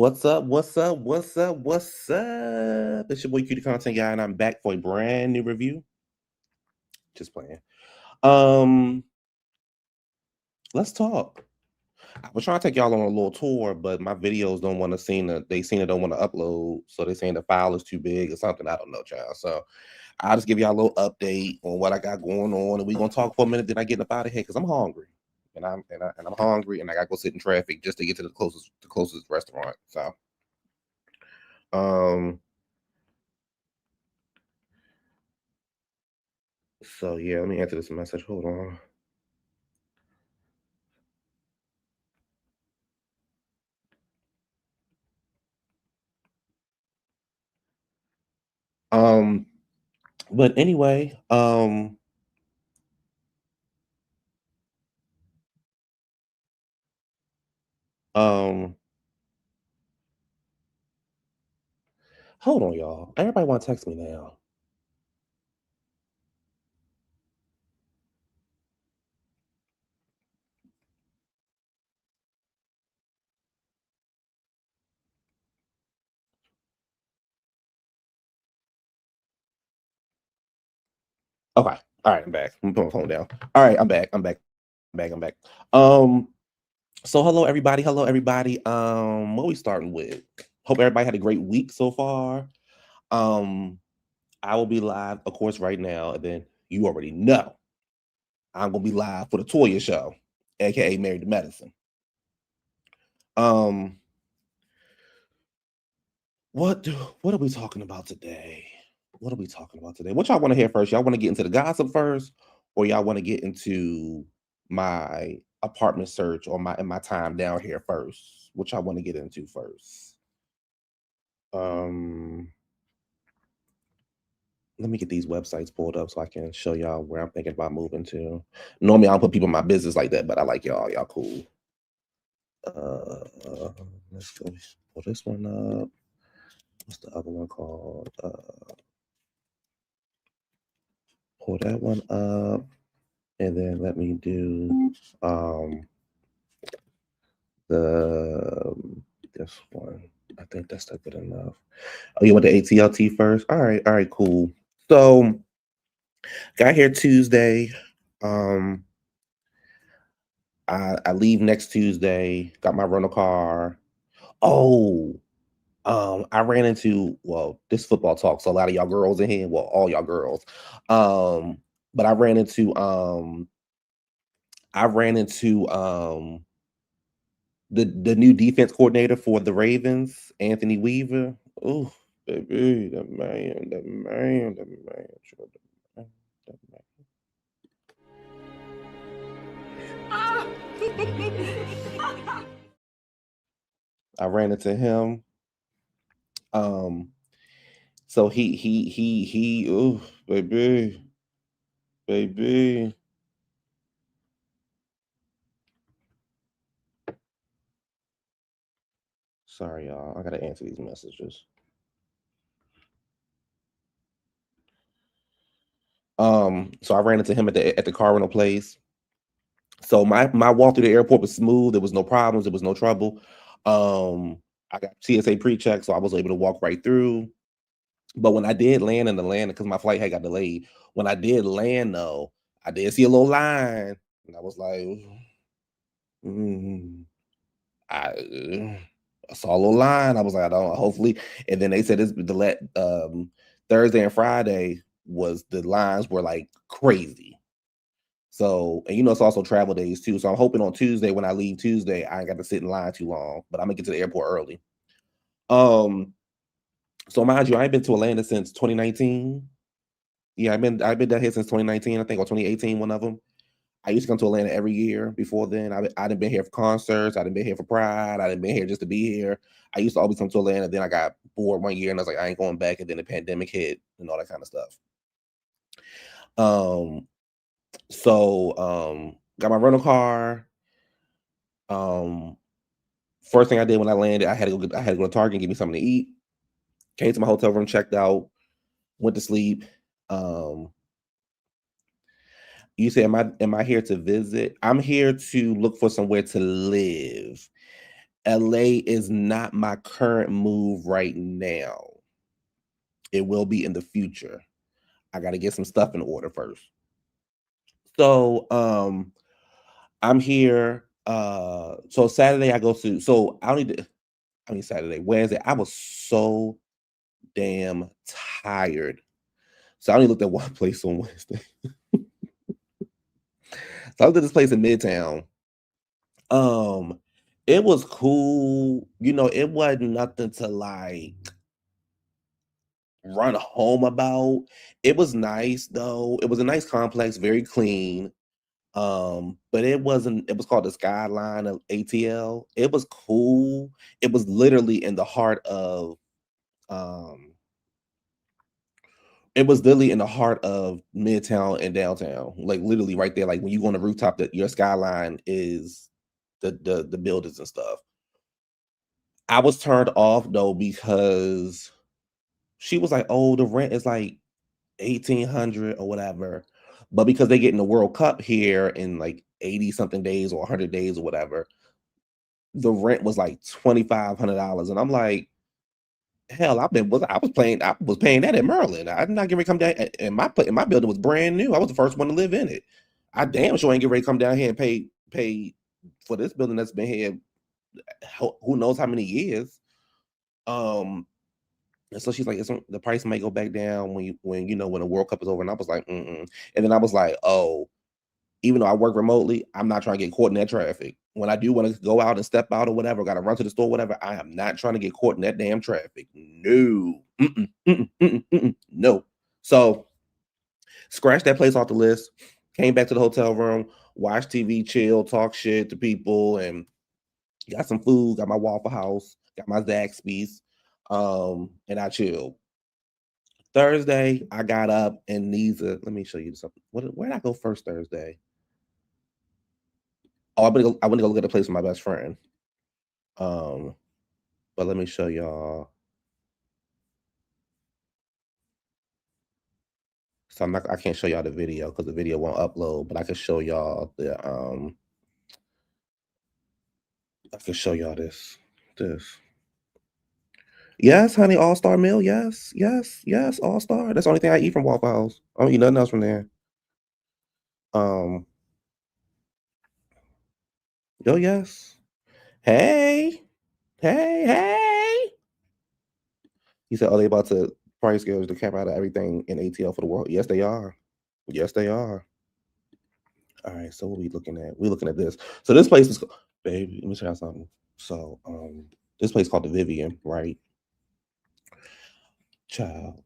What's up? What's up? What's up? What's up? It's your boy Cutie Content Guy, and I'm back for a brand new review. Just playing. Um, let's talk. I was trying to take y'all on a little tour, but my videos don't want to seem to they seem to don't want to upload. So they saying the file is too big or something. I don't know, child. So I'll just give y'all a little update on what I got going on, and we're gonna talk for a minute, then I get up out of here because I'm hungry. And I'm hungry and I gotta go sit in traffic just to get to the closest restaurant. Um so yeah, let me answer this message. Hold on. Um, but anyway, um, hold on, y'all. Everybody want to text me now. Okay, all right, I'm back. I'm putting my phone down. All right, I'm back. I'm back. Um, so hello everybody. Hello everybody. What we starting with? Hope everybody had a great week so far. Um, I will be live, of course, right now, and then you already know I'm gonna be live for the Toya show, aka Married to Medicine. Um, what are we talking about today? What are we talking about today? What y'all want to hear first? Y'all want to get into the gossip first, or y'all want to get into my apartment search or my time down here first? What y'all want to get into first? Um, let me get these websites pulled up so I can show y'all where I'm thinking about moving to. Normally I don't put people in my business like that, but I like y'all. Y'all cool. Let's go pull this one up. What's the other one called? Pull that one up, and then let me do the this one. I think that's not good enough. Oh, you want the ATLT first? All right, cool. So got here Tuesday. Um, I leave next Tuesday. Got my rental car. Oh, I ran into this football talk. So a lot of y'all girls in here. Well, all y'all girls. Um, but I ran into the new defense coordinator for the Ravens, Anthony Weaver. Oh, baby, the man, sure, the man, the man. I ran into him. Um, so he. Oh, baby. Sorry, y'all. I gotta answer these messages. So I ran into him at the car rental place. So my walk through the airport was smooth. There was no problems. There was no trouble. I got TSA pre-check, so I was able to walk right through. But when I did land in the land, because my flight had got delayed, when I did land though, I did see a little line, and I was like, mm, I, I saw a little line. I was like, I don't. Hopefully, and then they said this the let Thursday and Friday was the lines were like crazy. So, and it's also travel days too. So I'm hoping on Tuesday when I leave Tuesday, I ain't got to sit in line too long. But I'm gonna get to the airport early. Um, so mind you, I ain't been to Atlanta since 2019. Yeah, I've been down here since 2019, I think, or 2018, one of them. I used to come to Atlanta every year before then. I done been here for concerts. I done been here for Pride. I done been here just to be here. I used to always come to Atlanta. Then I got bored one year and I was like, I ain't going back. And then the pandemic hit and all that kind of stuff. Um, so got my rental car. Um, First thing I did when I landed, I had to go to Target and get me something to eat. Came to my hotel room, checked out, went to sleep. Um, you say, am I here to visit? I'm here to look for somewhere to live. LA is not my current move right now. It will be in the future. I got to get some stuff in order first. So, I'm here. So Saturday I go to. So I need to. I mean Saturday, Wednesday. I was so damn tired. So I only looked at one place on Wednesday. So I looked at this place in Midtown. Um, it was cool. It wasn't nothing to like run home about. It was nice though. It was a nice complex, very clean. But it was called the Skyline of ATL. It was cool. It was literally in the heart of um it was literally in the heart of Midtown and downtown. Like literally right there. Like when you go on the rooftop, that your skyline is the buildings and stuff. I was turned off though because she was like, "Oh, the rent is like 1,800 or whatever." But because they get in the World Cup here in like 80 something days or 100 days or whatever, the rent was like $2,500. And I'm like, hell, I was paying that in Maryland. I'm not getting ready to come down, and my building was brand new. I was the first one to live in it. I damn sure ain't getting ready to come down here and pay for this building that's been here who knows how many years. Um, and so she's like, the price might go back down when the World Cup is over. And I was like, mm-mm. And then I was like, oh, even though I work remotely, I'm not trying to get caught in that traffic. When I do want to go out and step out or whatever, got to run to the store, whatever, I am not trying to get caught in that damn traffic. No, no. So scratch that place off the list. Came back to the hotel room, watched TV, chill, talk shit to people, and got some food. Got my Waffle House, got my Zaxby's, and I chilled. Thursday, I got up and let me show you something. Where did I go first Thursday? Oh, I went to go look at a place with my best friend. Um, but let me show y'all. So I can't show y'all the video because the video won't upload, but I can show y'all I can show y'all this. This. Yes, honey, All-Star meal. Yes, yes, yes, All-Star. That's the only thing I eat from Waffle House. I don't eat nothing else from there. Um, oh yes. Hey, hey. He said, "Oh, they about to price gauge the cap out of everything in ATL for the world." Yes, they are. Yes, they are. All right, so what we looking at? We're looking at this. So this place is, baby. Let me tell you something. So, this place called the Vivian, right? Child,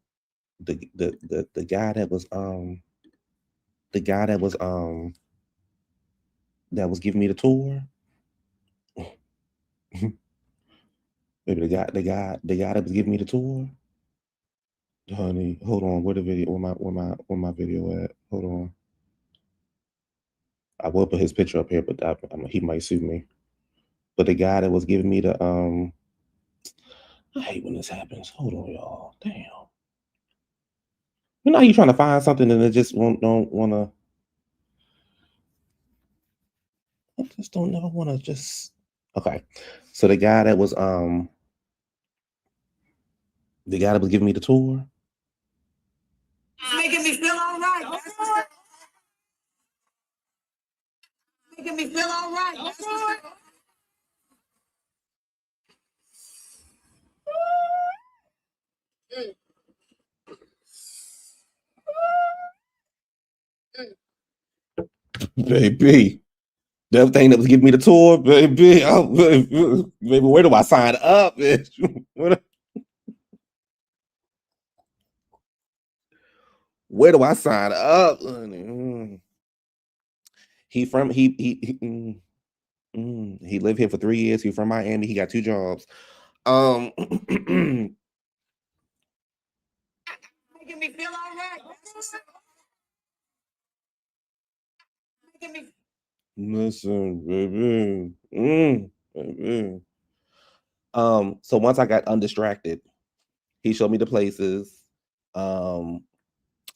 the guy that was the guy that was giving me the tour. Maybe the guy that was giving me the tour. Honey, hold on. Where the video? Where my video at? Hold on. I will put his picture up here, but he might sue me. But the guy that was giving me the I hate when this happens. Hold on, y'all. Damn. You know how you trying to find something and it just don't wanna. I just don't never wanna just. Okay. So the guy that was giving me the tour. It's making me feel all right. Making me feel all right. Baby. The thing that was giving me the tour, baby. Oh, baby, where do I sign up? Bitch? Where do I sign up? He from he lived here for 3 years. He from Miami. He got 2 jobs. Making me feel all right. Making me. Listen, baby. Baby. So once I got undistracted, he showed me the places.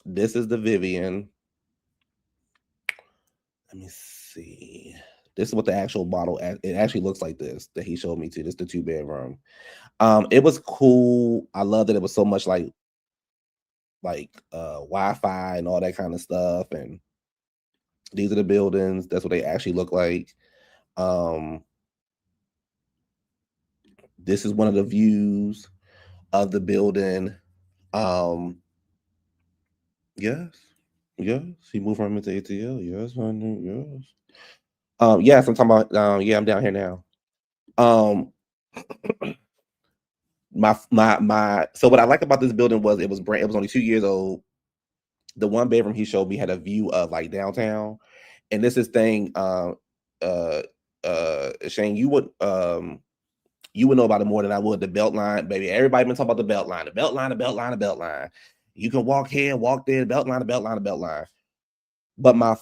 This is the Vivian. Let me see. This is what the actual model. It actually looks like this that he showed me too. This is the 2-bedroom. It was cool. I love that it was so much like Wi-Fi and all that kind of stuff. And these are the buildings. That's what they actually look like. This is one of the views of the building. Yes. He moved from into ATL. Yes, honey. Yes. Yes, I'm talking about. Yeah, I'm down here now. My. So what I like about this building was it was only 2 years old. The 1-bedroom he showed me had a view of like downtown, and this is thing. Shane, you would know about it more than I would. The Beltline, baby. Everybody been talking about the Beltline, the Beltline, the Beltline, the Beltline. You can walk here, walk there, the Beltline, the Beltline, the Beltline. But my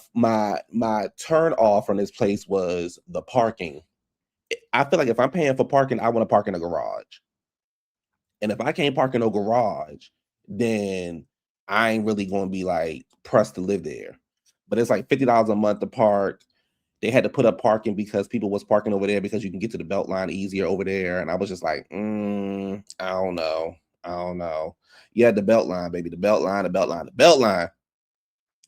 turn off from this place was the parking. I feel like if I'm paying for parking, I want to park in a garage. And if I can't park in a garage, then I ain't really going to be like pressed to live there. But it's like $50 a month to park. They had to put up parking because people was parking over there because you can get to the Beltline easier over there. And I was just like, I don't know. Yeah, the Beltline, baby, the Beltline.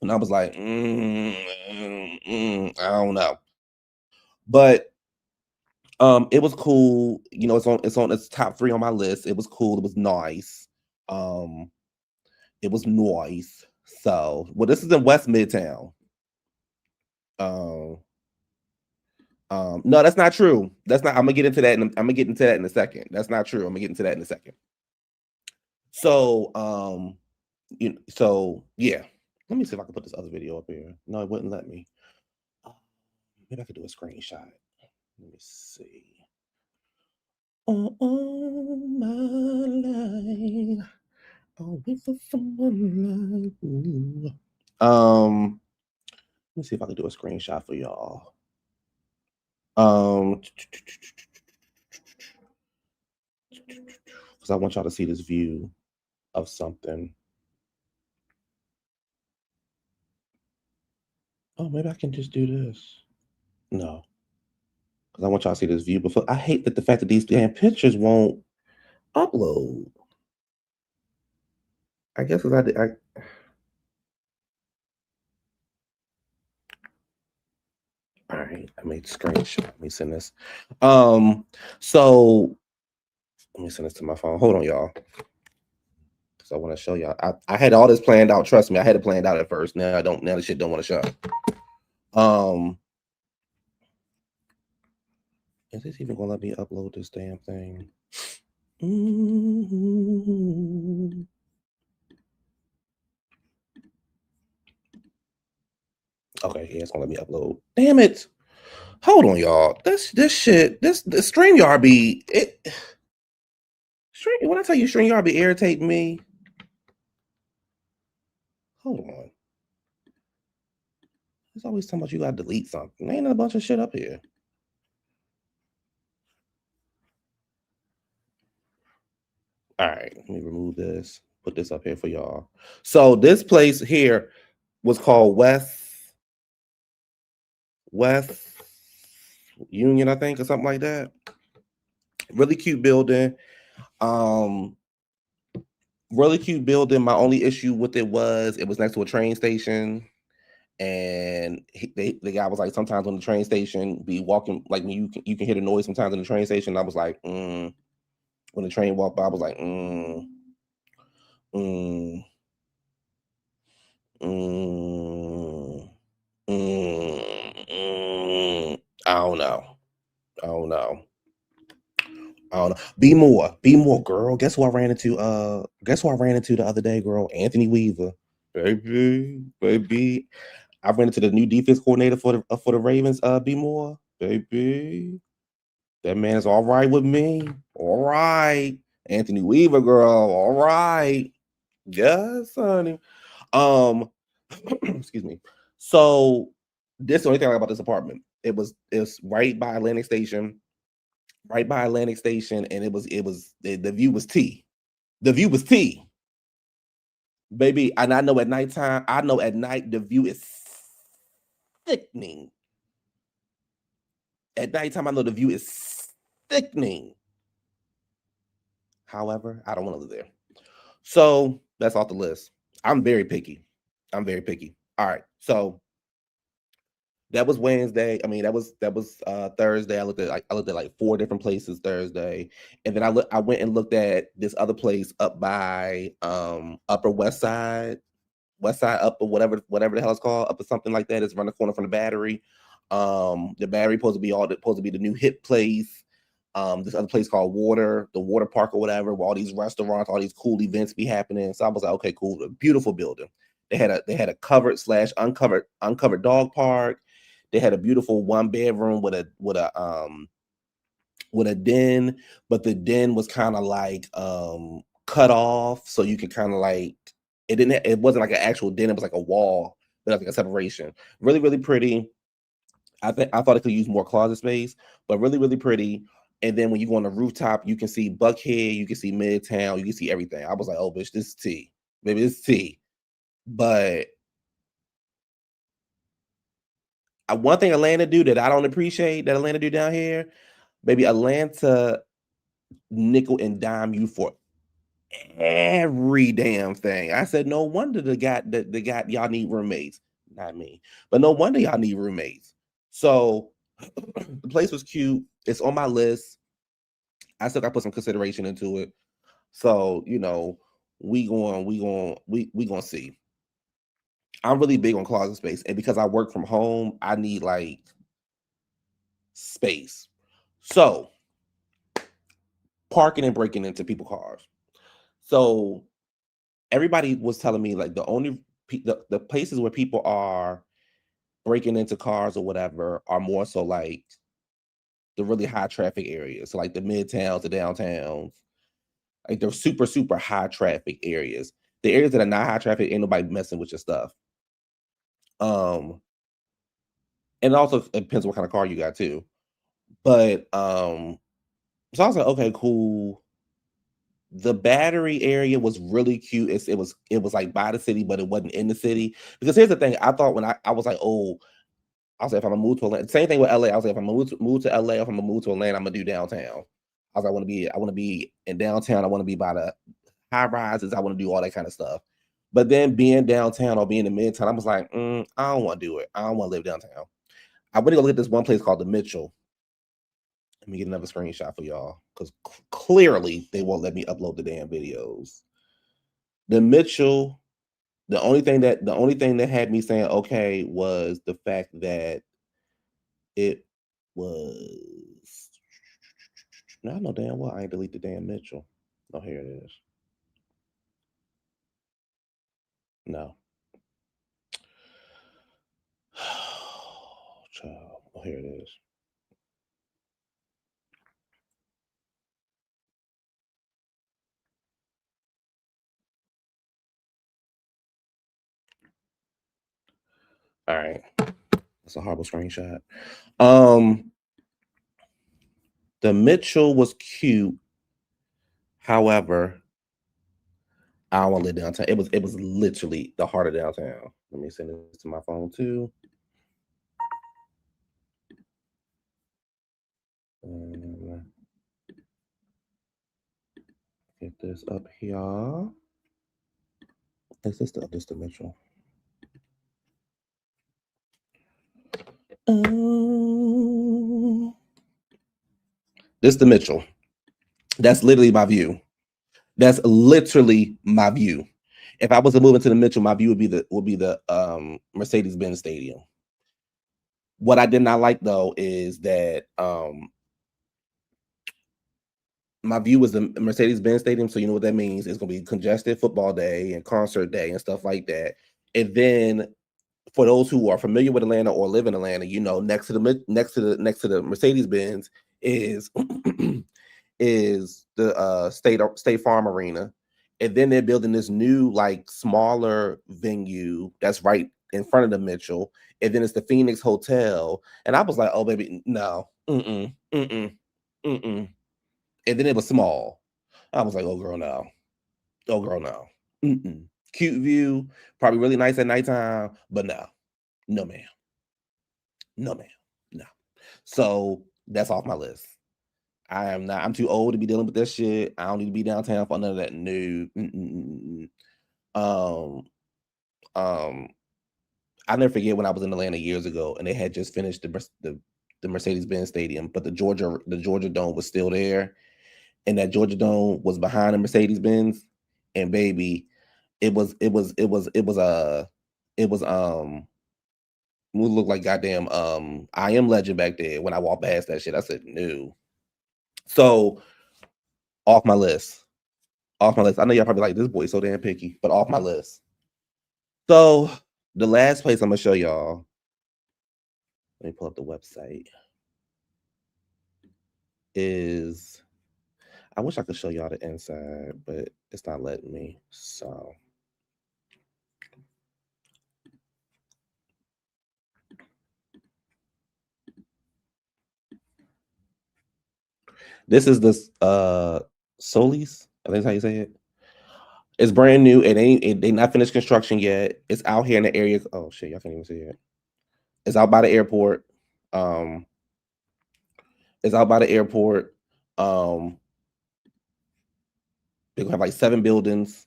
And I was like, I don't know. But it was cool. You know, it's top 3 on my list. It was cool. It was nice. It was nice. So, well, this is in West Midtown. No, that's not true. That's not. I'm gonna get into that. I'm gonna get into that in a second. That's not true. I'm gonna get into that in a second. So, yeah. Let me see if I can put this other video up here. No, it wouldn't let me. Maybe I could do a screenshot. Let me see. All my life, I'll wait for someone like you. Let me see if I can do a screenshot for y'all. Because I want y'all to see this view of something. Oh, maybe I can just do this. No. Because I want y'all to see this view. But I hate that the fact that these damn pictures won't upload. I guess because I all right, I made a screenshot. Let me send this. So let me send this to my phone. Hold on, y'all. Because I want to show y'all. I had all this planned out. Trust me, I had it planned out at first. Now I don't. Now the shit don't want to show. Is this even gonna let me upload this damn thing? Okay, yeah, it's gonna let me upload. Damn it! Hold on, y'all. This shit. This StreamYard be it. When I tell you StreamYard be irritating me. Hold on. It's always talking about you gotta delete something. Ain't a bunch of shit up here. All right, let me remove this. Put this up here for y'all. So this place here was called West Union, I think, or something like that. Really cute building. Really cute building. My only issue with it was next to a train station. And the guy was like, sometimes on the train station, be walking like when you can hear the noise sometimes in the train station. I was like, when the train walked by, I was like, I don't know. Be more, girl. Guess who I ran into? The other day, girl? Anthony Weaver, baby. I ran into the new defense coordinator for the Ravens. Be more, baby. That man's all right with me. All right, Anthony Weaver, girl. All right, yes, honey. Excuse me. So this is the only thing I like about this apartment. It's right by Atlantic Station. Right by Atlantic Station, and the view was T. The view was T. Baby, and I know at nighttime, the view is sickening. At nighttime, I know the view is sickening. However, I don't want to live there. So that's off the list. I'm very picky. I'm very picky. All right. So that was Wednesday. I mean, that was Thursday. I looked at like four different places Thursday, and then I went and looked at this other place up by Upper West Side Upper whatever the hell it's called, Upper something like that. It's around the corner from the Battery. The Battery supposed to be the new hip place. This other place called the Water Park or whatever, where all these restaurants, all these cool events be happening. So I was like, okay, cool, a beautiful building. They had a covered slash uncovered dog park. They had a beautiful one bedroom with a den, but the den was kind of like cut off, so you could kind of like it wasn't like an actual den, it was like a wall, but like a separation. Really, really pretty. I thought it could use more closet space, but really, really pretty. And then when you go on the rooftop, you can see Buckhead, you can see Midtown, you can see everything. I was like, oh bitch, this is tea. Maybe it's tea. But one thing Atlanta do that I don't appreciate that Atlanta do down here, maybe Atlanta nickel and dime you for every damn thing. I said, no wonder the got y'all need roommates. Not me, but no wonder y'all need roommates. So the place was cute. It's on my list. I still got to put some consideration into it. So we going to see. I'm really big on closet space, and because I work from home, I need like space. So parking and breaking into people's cars. So everybody was telling me like the places where people are breaking into cars or whatever are more so like the really high traffic areas. So like the midtowns, the downtowns, like they're super, super high traffic areas. The areas that are not high traffic, ain't nobody messing with your stuff. Um, and it also depends what kind of car you got too. But so I was like, okay, cool. The Battery area was really cute. It was like by the city, but it wasn't in the city. Because here's the thing, I thought when I was like, oh, I was like, if I'm gonna move to Atlanta, same thing with LA. I was like, if I'm gonna move to LA, if I'm gonna move to Atlanta, I'm gonna do downtown. I was like, I want to be in downtown. I want to be by the high rises. I want to do all that kind of stuff. But then being downtown or being in midtown, I was like, I don't want to do it. I don't want to live downtown. I went to go look at this one place called the Mitchell. Let me get another screenshot for y'all because clearly they won't let me upload the damn videos. The Mitchell. The only thing that had me saying okay was the fact that it was. Now I know damn well I ain't delete the damn Mitchell. Oh, here it is. No. Child. Oh, here it is. All right. That's a horrible screenshot. The Mitchell was cute. However, I don't want to live downtown. It was literally the heart of downtown. Let me send this to my phone too. Get this up here. Is this the Mitchell? This the Mitchell. That's literally my view. That's literally my view. If I was to move into the Mitchell, my view would be the Mercedes-Benz Stadium. What I did not like though is that my view was the Mercedes-Benz Stadium. So you know what that means? It's gonna be congested football day and concert day and stuff like that. And then for those who are familiar with Atlanta or live in Atlanta, next to the Mercedes-Benz is is the State Farm Arena. And then they're building this new, like, smaller venue that's right in front of the Mitchell. And then it's the Phoenix Hotel. And I was like, oh baby, no. Mm-mm. And then it was small. I was like, oh girl, no. Oh girl, no. Cute view, probably really nice at nighttime, but no. No, ma'am. No, ma'am. No. So that's off my list. I'm too old to be dealing with that shit. I don't need to be downtown for none of that. No. Um, I never forget when I was in Atlanta years ago and they had just finished the Mercedes-Benz Stadium, but the Georgia Dome was still there. And that Georgia Dome was behind the Mercedes-Benz. And baby, it was we looked like goddamn I Am Legend back there when I walked past that shit. I said, no. So off my list. Off my list. I know y'all probably like, this boy so damn picky, but off my list. So the last place I'm gonna show y'all. Let me pull up the website. Is I wish I could show y'all the inside, but it's not letting me. So this is this Solis. I think that's how you say it. It's brand new. They not finished construction yet. It's out here in the area. Oh shit, y'all can't even see it. It's out by the airport. It's out by the airport. They're gonna have like 7 buildings.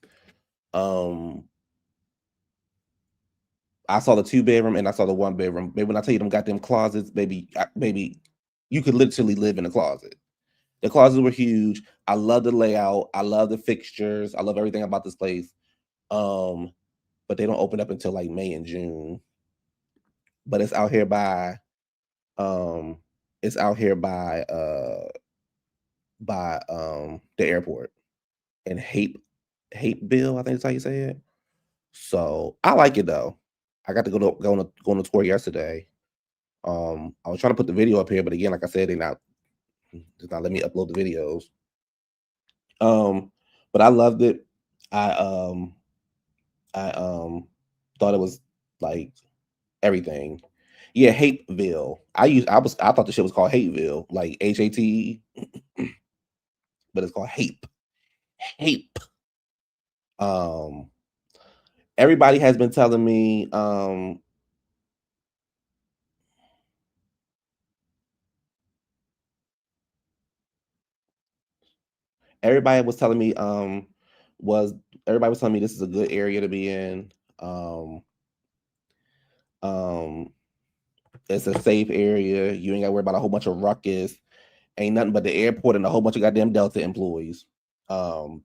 I saw the 2-bedroom and I saw the 1-bedroom. Baby, when I tell you them goddamn closets, baby, you could literally live in a closet. The closets were huge. I love the layout. I love the fixtures. I love everything about this place. But they don't open up until like May and June. But it's out here by the airport in Hapeville, I think that's how you say it. So I like it though. I got to go on the tour yesterday. I was trying to put the video up here, but again, like I said, they're just not let me upload the videos. But I loved it. I thought it was like everything. Yeah, Hapeville. I thought the shit was called Hateville, like HATE, but it's called Hape. Hape. Everybody has been telling me everybody was telling me this is a good area to be in. It's a safe area. You ain't got to worry about a whole bunch of ruckus. Ain't nothing but the airport and a whole bunch of goddamn Delta employees. So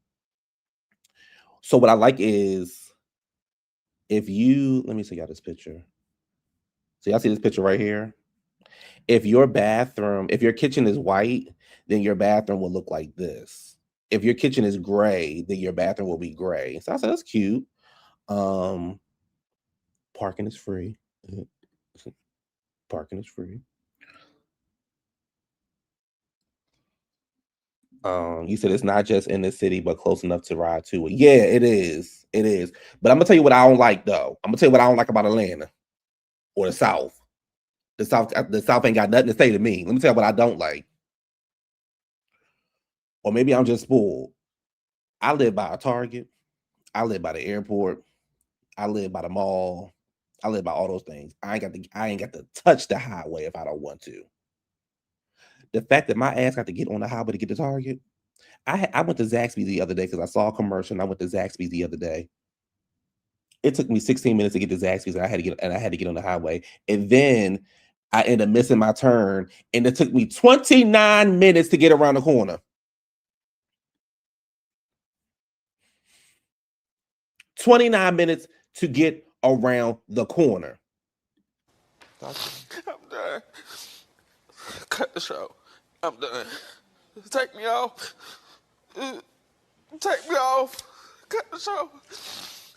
what I like is let me show y'all this picture. So y'all see this picture right here? If your kitchen is white, then your bathroom will look like this. If your kitchen is gray, then your bathroom will be gray. So I said, that's cute. Parking is free. Parking is free. You said it's not just in the city, but close enough to ride to it. Yeah, it is. It is. But I'm gonna tell you what I don't like, though. I'm gonna tell you what I don't like about Atlanta or the South. The South ain't got nothing to say to me. Let me tell you what I don't like. Or maybe I'm just spoiled. I live by a Target. I live by the airport. I live by the mall. I live by all those things. I ain't got to touch the highway if I don't want to. The fact that my ass got to get on the highway to get to Target. I went to Zaxby's the other day because I saw a commercial and I went to Zaxby's the other day. It took me 16 minutes to get to Zaxby's and I had to get on the highway. And then I ended up missing my turn and it took me 29 minutes to get around the corner. 29 minutes to get around the corner. I'm done. Cut the show. I'm done. Take me off. Take me off. Cut the show.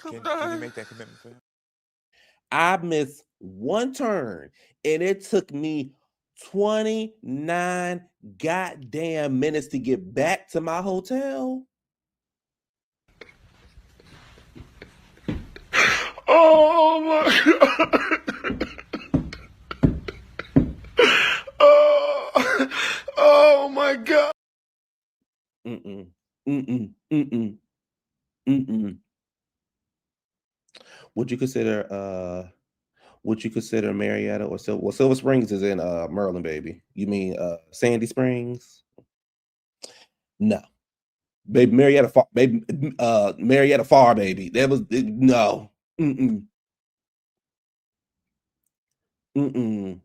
I'm done. Can you make that commitment for him? I missed one turn and it took me 29 goddamn minutes to get back to my hotel. Oh my God. Oh my God. Would you consider Would you consider Marietta or Silver? Well, Silver Springs is in Maryland, baby. You mean Sandy Springs? No, baby. Marietta Far, baby. Marietta Far, baby. That was no. Mm-mm. Mm-mm.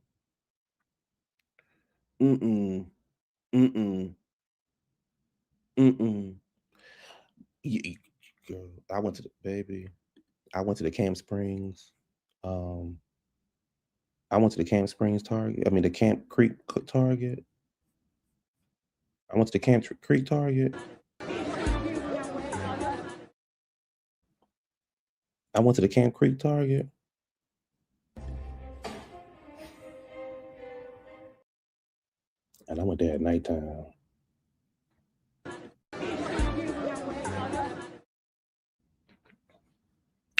Mm-mm. Mm-mm. Mm-mm. Girl, I went to the baby. I went to the Camp Springs. Um, I went to the Camp Springs Target. I mean the Camp Creek Target. I went to the Camp Creek Target. I went to the Camp Creek Target. And I went there at nighttime.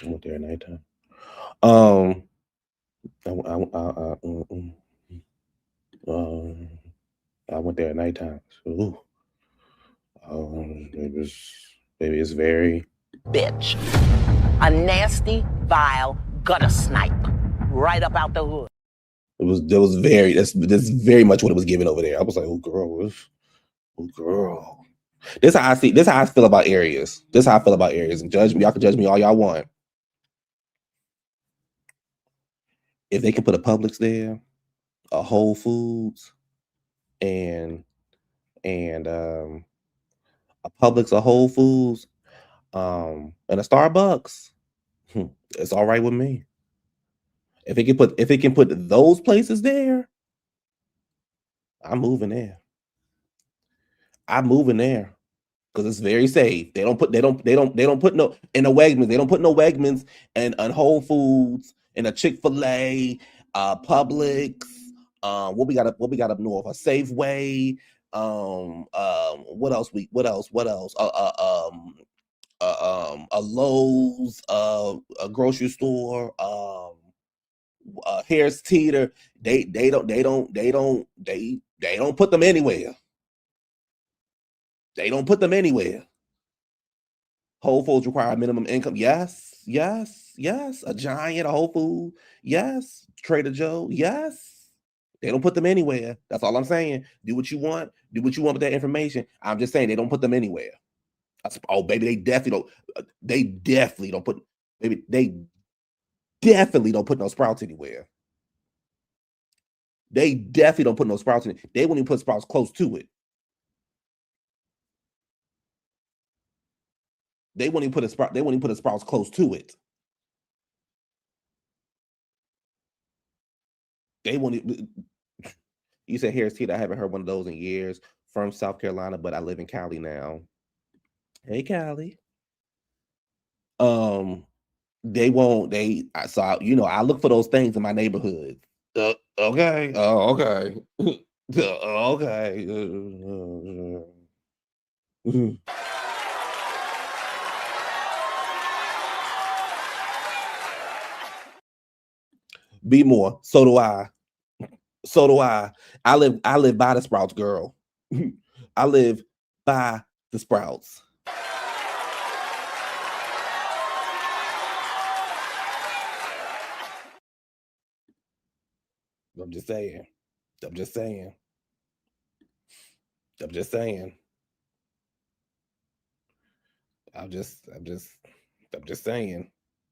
I went there at nighttime. I went there at nighttime. So, baby, it's very bitch, a nasty, vile gutter snipe, right up out the hood. That's very much what it was given over there. I was like, oh girl. This how I feel about areas. This how I feel about areas. And judge me, y'all can judge me all y'all want. If they can put a Publix there, a Whole Foods, and a Publix, a Whole Foods, and a Starbucks, it's all right with me. If it can put those places there, I'm moving there. I'm moving there because it's very safe. They don't put no in the Wegmans. They don't put no Wegmans and Whole Foods and a Chick-fil-A, Publix. What we got up north? A Safeway. What else? A Lowe's, a grocery store, Harris Teeter. They don't put them anywhere. They don't put them anywhere. Whole Foods require minimum income. Yes. A Giant, a Whole Food. Yes. Trader Joe. Yes. They don't put them anywhere. That's all I'm saying. Do what you want. Do what you want with that information. I'm just saying they don't put them anywhere. Oh, baby, they definitely don't. They definitely don't put. Baby, they definitely don't put no Sprouts anywhere. They definitely don't put no Sprouts in it. They won't even put Sprouts close to it. They won't even put a Sprouts close to it. They won't even. You said Harris Teeter. I haven't heard one of those in years. From South Carolina, but I live in Cali now. Hey, Cali. They won't. I look for those things in my neighborhood. Okay. Oh, okay. Okay. Be more. So do I. So do I. I live by the Sprouts, girl. I live by the Sprouts. I'm just saying. I'm just saying. I'm just saying. I'm just saying.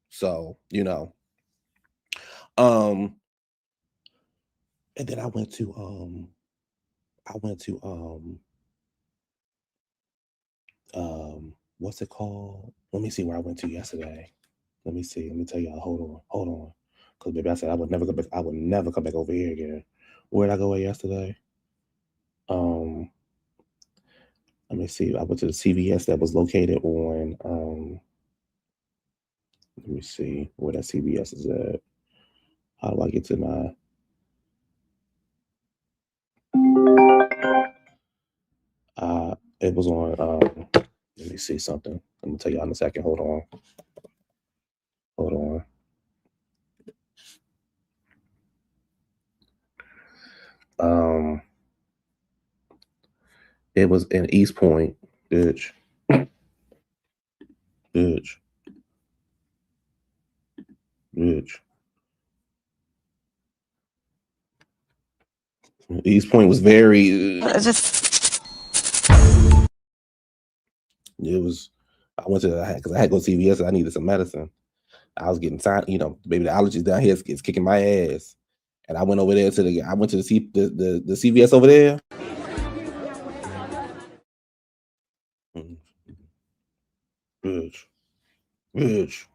So, and then I went to what's it called? Let me see where I went to yesterday. Let me see. Let me tell y'all. Hold on. Because baby, I said I would never come back. I would never come back over here again. Where did I go yesterday? Let me see. I went to the CVS that was located on. Let me see where that CVS is at. How do I get to my? It was on. Let me see something. I'm gonna tell y'all in a second. Hold on. It was in East Point, bitch. East Point was very. It was. I went to because I had to go to CVS. I needed some medicine. I was getting tired. You know, baby, the allergies down here is kicking my ass. And I went over there to the. I went to the CVS over there. Bitch.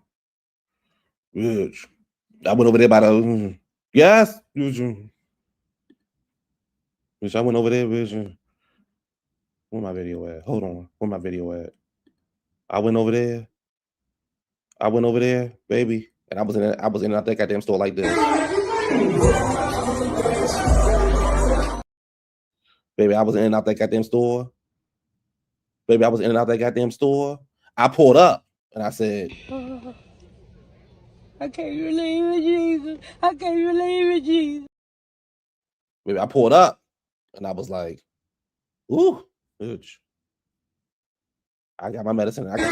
I went over there by the. Yes. Bitch, I went over there, bitch. Where my video at? Hold on. Where my video at? I went over there, baby, and I was in and out that goddamn store like this. Baby, I was in and out that goddamn store. Baby, I was in and out that goddamn store. I pulled up and I said, I can't believe it, Jesus. I can't believe it, Jesus. Baby, I pulled up and I was like, ooh, bitch. I got my medicine. I got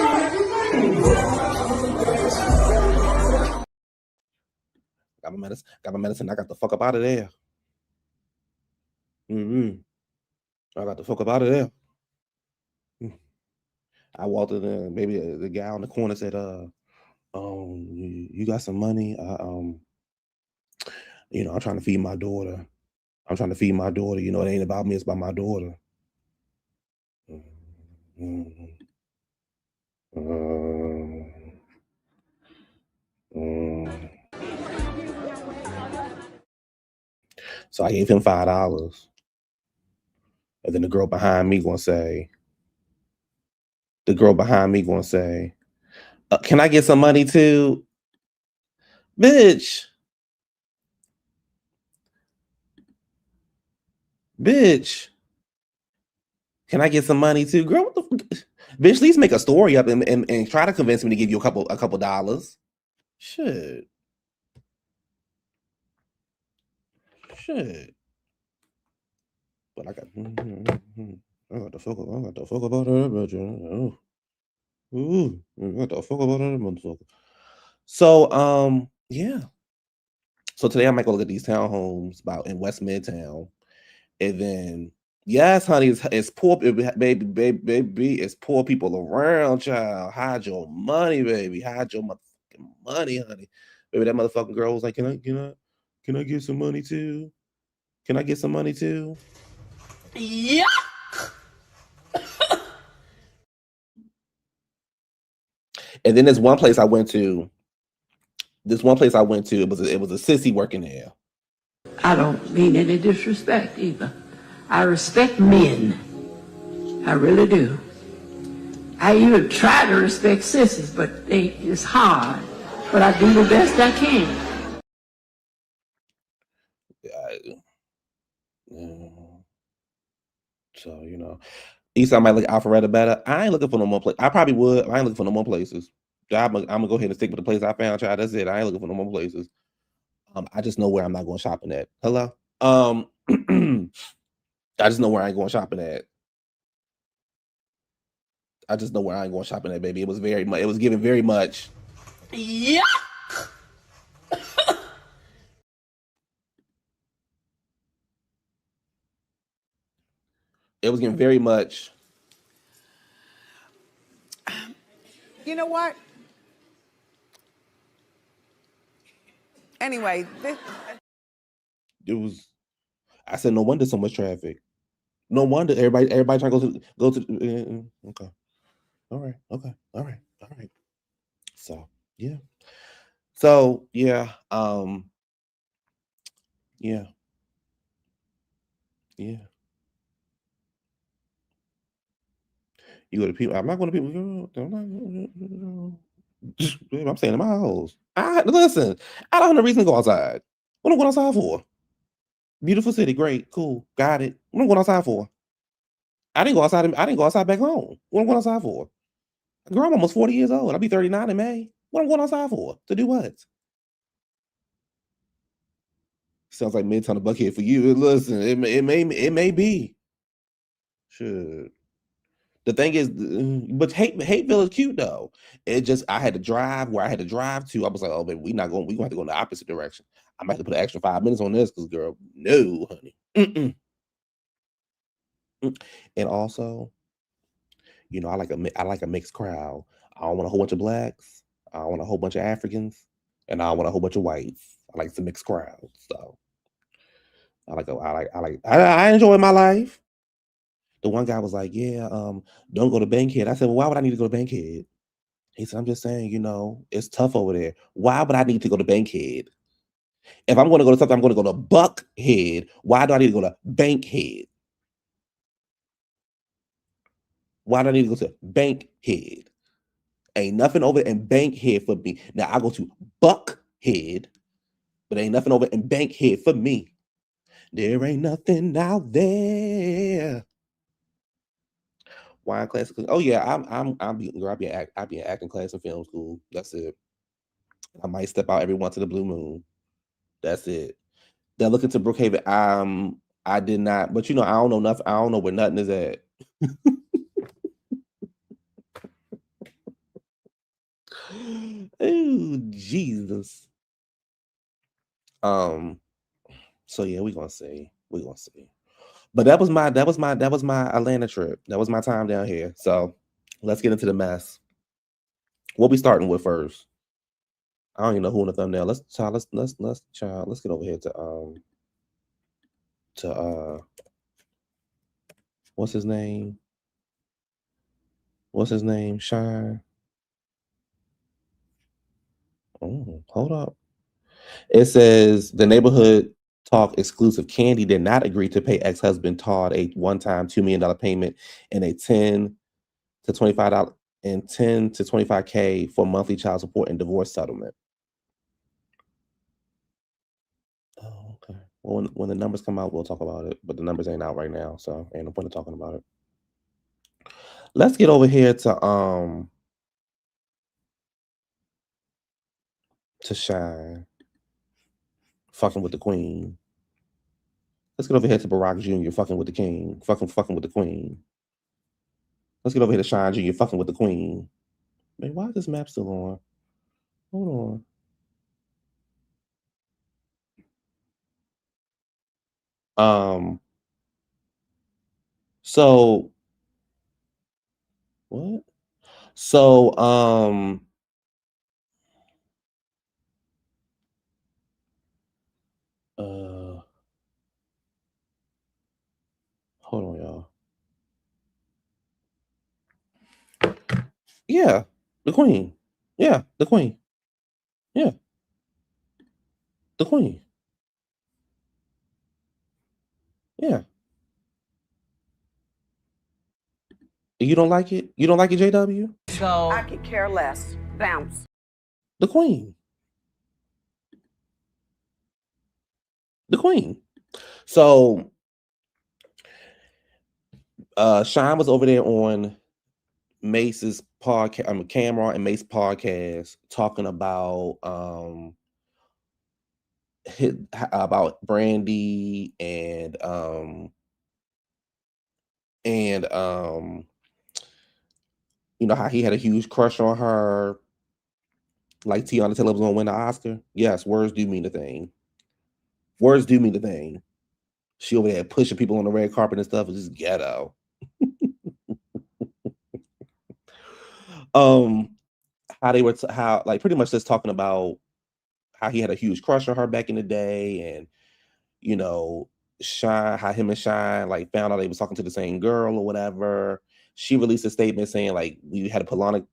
my medicine. Got my medicine. I got the fuck up out of there. I got the fuck up out of there. I walked in there. Maybe the guy on the corner said, you got some money? You know, I'm trying to feed my daughter. You know, it ain't about me, it's about my daughter. So I gave him $5. And then the girl behind me gonna say, can I get some money too? Bitch. Can I get some money too? Girl, what the fuck? Bitch, at least make a story up and try to convince me to give you a couple dollars. Shit. But I got the fuck about her, bitch. I got the fuck about her, motherfucker. So yeah. So today I might go look at these townhomes in West Midtown, and then yes, honey, it's poor, baby, it's poor people around, child. Hide your money, baby. Hide your motherfucking money, honey. Baby, that motherfucking girl was like, can I get some money too? Can I get some money too? Yeah. And then there's one place I went to. It was a sissy working there. I don't mean any disrespect either. I respect men. I really do. I even try to respect sissies, but it's hard. But I do the best I can. So, you know, East I might like Alpharetta better. I ain't looking for no more place. I probably would. I ain't looking for no more places. I'm gonna go ahead and stick with the place I found, child. That's it. I ain't looking for no more places. I just know where I'm not going shopping at. Hello. I just know where I ain't going shopping at. Baby. It was giving very much. Yeah. It was getting very much. You know what? Anyway, It was. I said, no wonder so much traffic. No wonder everybody trying to go to. Okay. All right. So yeah. Yeah. You go to people. I'm not going to people. I'm staying in my house. Listen. I don't have no reason to go outside. What am I going outside for? Beautiful city, great, cool, got it. What am I going outside for? I didn't go outside back home. What am I going outside for? Girl, I'm almost 40 years old. I'll be 39 in May. What am I going outside for? To do what? Sounds like Midtown of Buckhead for you. Listen, it may be. Shit. The thing is, but Hateville is cute though. It just I had to drive where I had to drive to. I was like, oh, baby, we're gonna have to go in the opposite direction. I'm gonna have to put an extra 5 minutes on this because, girl, no, honey. And also, you know, I like a mixed crowd. I don't want a whole bunch of blacks. I don't want a whole bunch of Africans, and I want a whole bunch of whites. I like the mixed crowd. So I enjoy my life. The one guy was like, yeah, don't go to Bankhead. I said, well, why would I need to go to Bankhead? He said, I'm just saying, you know, it's tough over there. Why would I need to go to Bankhead? If I'm going to go to something, I'm going to go to Buckhead. Why do I need to go to Bankhead? Why do I need to go to Bankhead? Ain't nothing over in Bankhead for me. Now I go to Buckhead, but ain't nothing over in Bankhead for me. There ain't nothing out there. Wine class. Oh yeah, I'll be in acting class in film school. That's it. I might step out every once in a blue moon. That's it. Then looking to Brookhaven. I did not, but you know, I don't know nothing. I don't know where nothing is at. Oh Jesus. So yeah, we're gonna see. But that was my Atlanta trip. That was my time down here. So let's get into the mess. What we starting with first? I don't even know who in the thumbnail. Let's get over here to what's his name? Shine. Oh, hold up. It says the neighborhood talk exclusive Candy did not agree to pay ex-husband Todd a one-time $2 million payment and a $10 to $25 and $10 to $25K for monthly child support and divorce settlement. Oh, okay. Well, when the numbers come out, we'll talk about it. But the numbers ain't out right now, so ain't no point in talking about it. Let's get over here to Shine. Fucking with the queen. Let's get over here to Barack Jr. fucking with the king. Fucking with the queen. Let's get over here to Shine Jr. fucking with the queen. Man, why is this map still on? Hold on. So what? So hold on, y'all. Yeah, the queen. Yeah, the queen. Yeah. The queen. Yeah. You don't like it? You don't like it, JW? So I could care less. Bounce. The queen. The queen. So Shine was over there on Mace's podcast, Cameron and Mace podcast, talking about about Brandy and you know how he had a huge crush on her, like Tiana Taylor was gonna win the Oscar. Yes, words do mean a thing. Words do mean a thing. She over there pushing people on the red carpet and stuff is just ghetto. How they were how like pretty much just talking about how he had a huge crush on her back in the day, and you know, Shine, how him and Shine like found out they was talking to the same girl or whatever. She released a statement saying like we had a platonic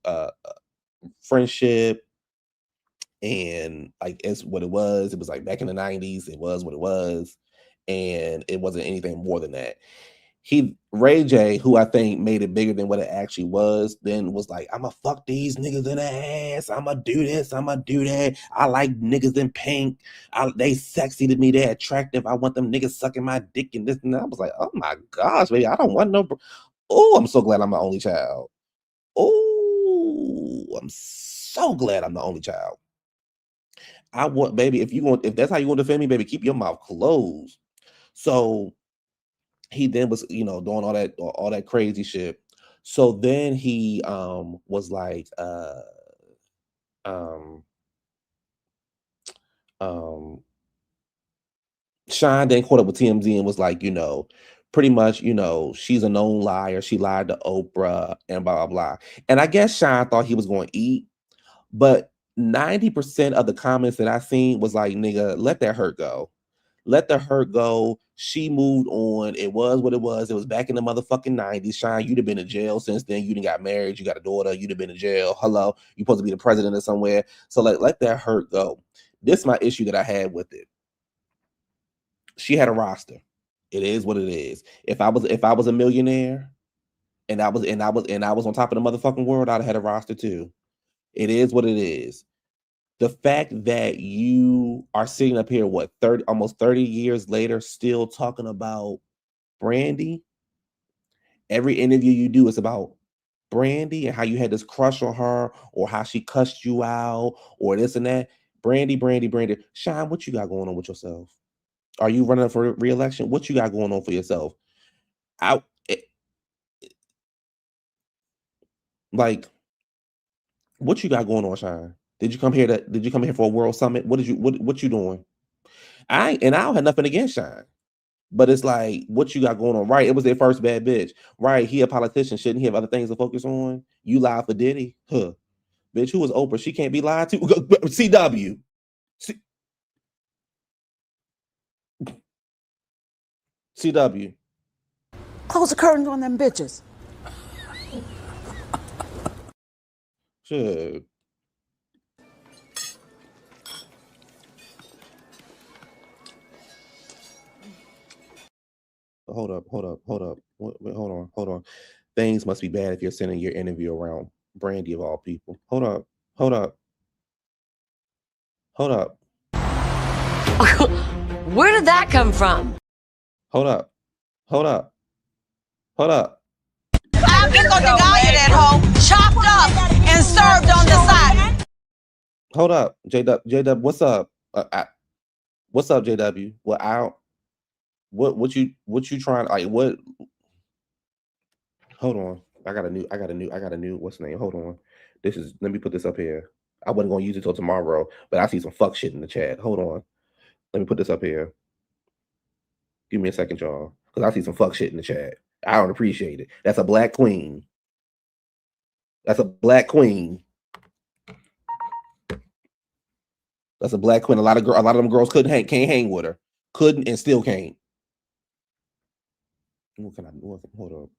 friendship, and like it's what it was. It was like back in the 90s. It was what it was, and it wasn't anything more than that. Ray J, who I think made it bigger than what it actually was, then was like, I'ma fuck these niggas in the ass. I'ma do this. I'ma do that. I like niggas in pink. They sexy to me. They're attractive. I want them niggas sucking my dick and this and that. I was like, oh my gosh, baby, I don't want no. Oh, I'm so glad I'm the only child. Oh, I'm so glad I'm the only child. I want, baby, if that's how you want to defend me, baby, keep your mouth closed. So he then was, you know, doing all that crazy shit. So then he was like um Shine then caught up with TMZ and was like, pretty much, she's a known liar. She lied to Oprah and blah, blah, blah. And I guess Shine thought he was going to eat, but 90% of the comments that I seen was like, nigga, let that hurt go. Let the hurt go. She moved on. It was what it was. It was back in the motherfucking 90s. Shine, you'd have been in jail since then. You done got married. You got a daughter. You'd have been in jail. Hello. You're supposed to be the president of somewhere. So let that hurt go. This is my issue that I had with it. She had a roster. It is what it is. If I was a millionaire and I was on top of the motherfucking world, I'd have had a roster too. It is what it is. The fact that you are sitting up here, almost 30 years later, still talking about Brandy. Every interview you do is about Brandy and how you had this crush on her, or how she cussed you out, or this and that. Brandy. Shine, what you got going on with yourself? Are you running for re-election? What you got going on for yourself? What you got going on, Shine? Did you come here for a world summit? What you doing? I don't have nothing against Shine, but it's like, what you got going on? Right? It was their first bad bitch. Right? He a politician. Shouldn't he have other things to focus on? You lied for Diddy, huh? Bitch, who was Oprah? She can't be lied to. CW. CW. Close the curtains on them bitches. Sure. Hold up. Wait, hold on. Things must be bad if you're sending your interview around Brandy of all people. Hold up. Where did that come from? Hold up. I'm gonna devalue that hoe, chopped up and served on the side. Hold up, JW, what's up? What's up, JW? What you trying? Like what? Hold on, I got a new. What's the name? Hold on. Let me put this up here. I wasn't gonna use it till tomorrow, but I see some fuck shit in the chat. Hold on. Let me put this up here. Give me a second, y'all, because I see some fuck shit in the chat. I don't appreciate it. That's a black queen. That's a black queen. A lot of them girls can't hang with her. Couldn't and still can't. What can I do? Hold up.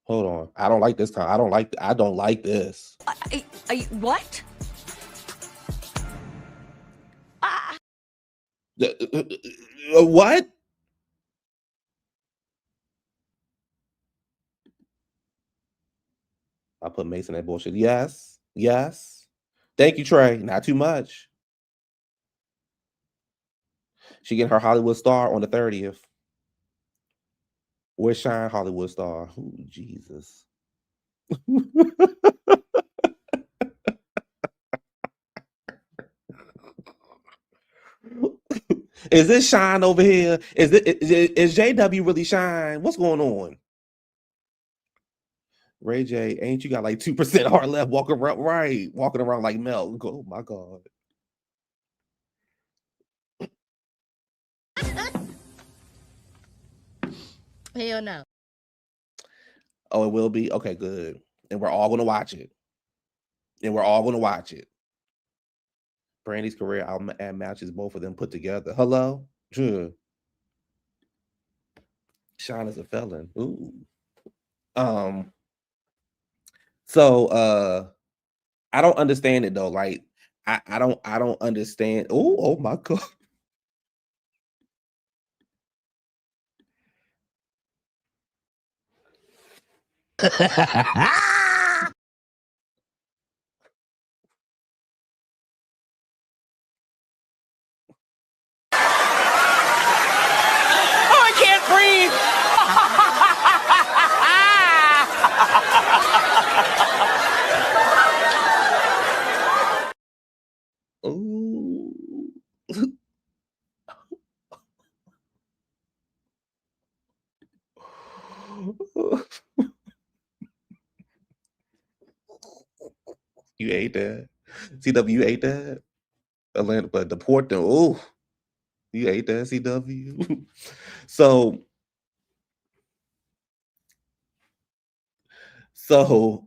Hold on. I don't like this. I don't like this. What? What? I put Mace in that bullshit. Yes. Thank you, Trey. Not too much. She getting her Hollywood star on the 30th. Where's Shine Hollywood star? Ooh, Jesus. Is this Shine over here? Is JW really Shine? What's going on? Ray J, ain't you got like 2% heart left walking around like Mel? Oh my God. Hell no. Oh, it will be? Okay, good. And we're all gonna watch it. Brandy's career matches both of them put together. Hello? Sure. Sean is a felon. Ooh. So I don't understand it though. Like I don't understand. Oh my God. I can't breathe. You ate that. CW, you ate that. Atlanta, but the port though, oh, you ate that, CW. So well,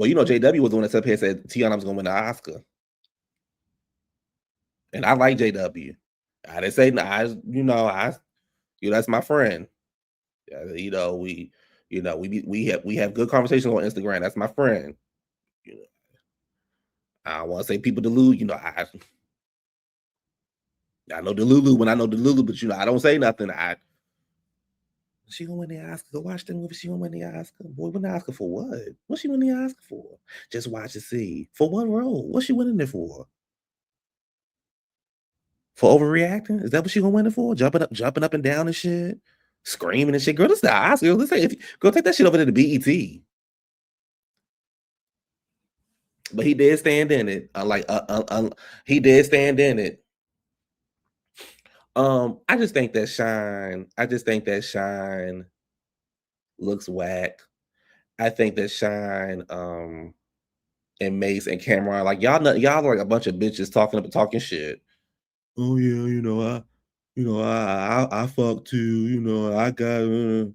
you know, JW was the one that up here said Tiana was gonna win the Oscar. And I like JW. I didn't say that's my friend. We have good conversations on Instagram. That's my friend. You know, I don't want to say people delude. I know Delulu when I know Delulu, but I don't say nothing. She gonna win the Oscar. Go watch the movie. She gonna win the Oscar. Boy, win the Oscar for what? What's she winning the Oscar for? Just watch and see. For what role? What's she winning it for? For overreacting? Is that what she gonna win it for? Jumping up and down and shit, screaming and shit. Girl, this is the Oscar. Let's say go take that shit over to the BET. But he did stand in it. He did stand in it. I just think that Shine looks whack. I think that Shine and Mace and Cameron, like y'all are like a bunch of bitches talking shit. Oh yeah, I fuck too, I got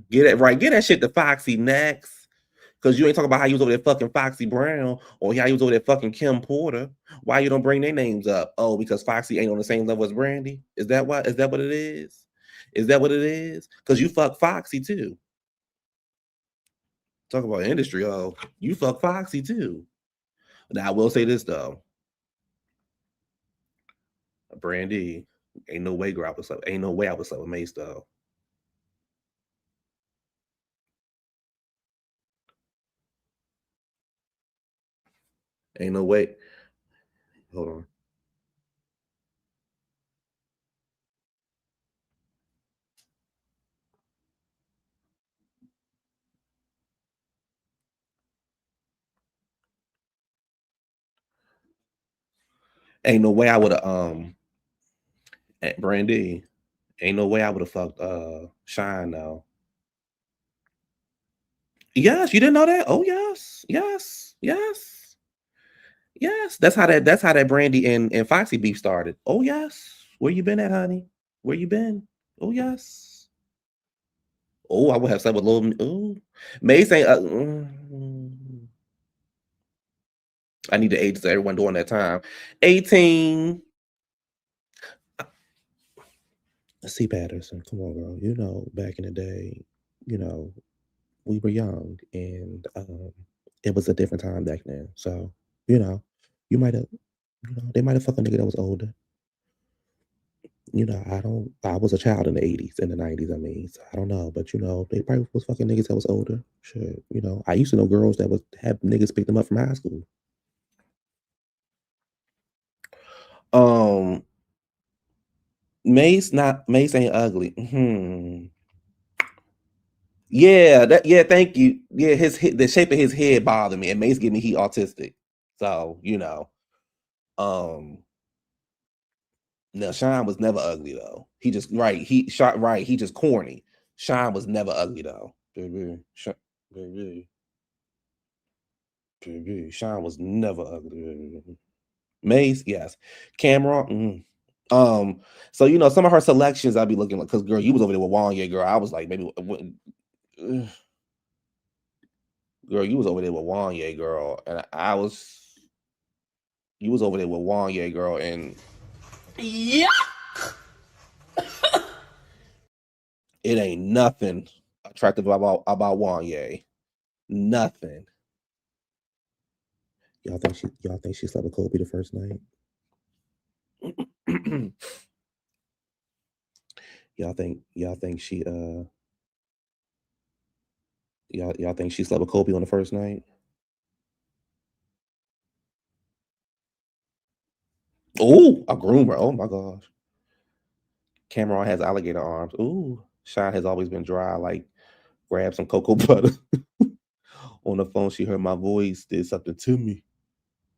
get that shit to Foxy next. Cause you ain't talking about how you was over there fucking Foxy Brown or how you was over there fucking Kim Porter. Why you don't bring their names up? Oh, because Foxy ain't on the same level as Brandy. Is that what it is? Is that what it is? Cause you fuck Foxy too. Talk about industry. Oh, you fuck Foxy too. Now I will say this though. Brandy, ain't no way I would sleep with Mace though. Ain't no way. Hold on. Ain't no way I would have Brandy. Ain't no way I would have fucked Shine though. Yes, you didn't know that? Oh yes. That's how that Brandy and Foxy beef started. Oh yes. Where you been at, honey? Where you been? Oh yes. Oh, I would have slept with Lil. Oh, Mace ain't. I need the ages of everyone during that time. 18. C. Patterson, come on, girl. Back in the day, we were young and it was a different time back then. So, you might have, they might have fucked a nigga that was older. I was a child in the 80s and the 90s, I mean, so I don't know, but they probably was fucking niggas that was older. Shit, I used to know girls that would have niggas pick them up from high school. Mace ain't ugly. Yeah, thank you. Yeah, the shape of his head bothered me, and Mace give me he autistic. So, now Shine was never ugly though. He just he just corny. Shine was never ugly though. Baby. Shine was never ugly. Mace, yes. Cameron, so some of her selections I'd be looking like, because girl, you was over there with Wanya, girl. I was like, maybe girl, you was over there with Wanya, girl, and you was over there with Wanya, girl, and yeah. It ain't nothing attractive about Wanya. Nothing. Y'all think she slept with Kobe the first night? Y'all think she y'all think she slept with Kobe on the first night? Oh, a groomer. Oh my gosh. Cameron has alligator arms. Ooh, Shine has always been dry. Like, grab some cocoa butter. On the phone, she heard my voice, did something to me.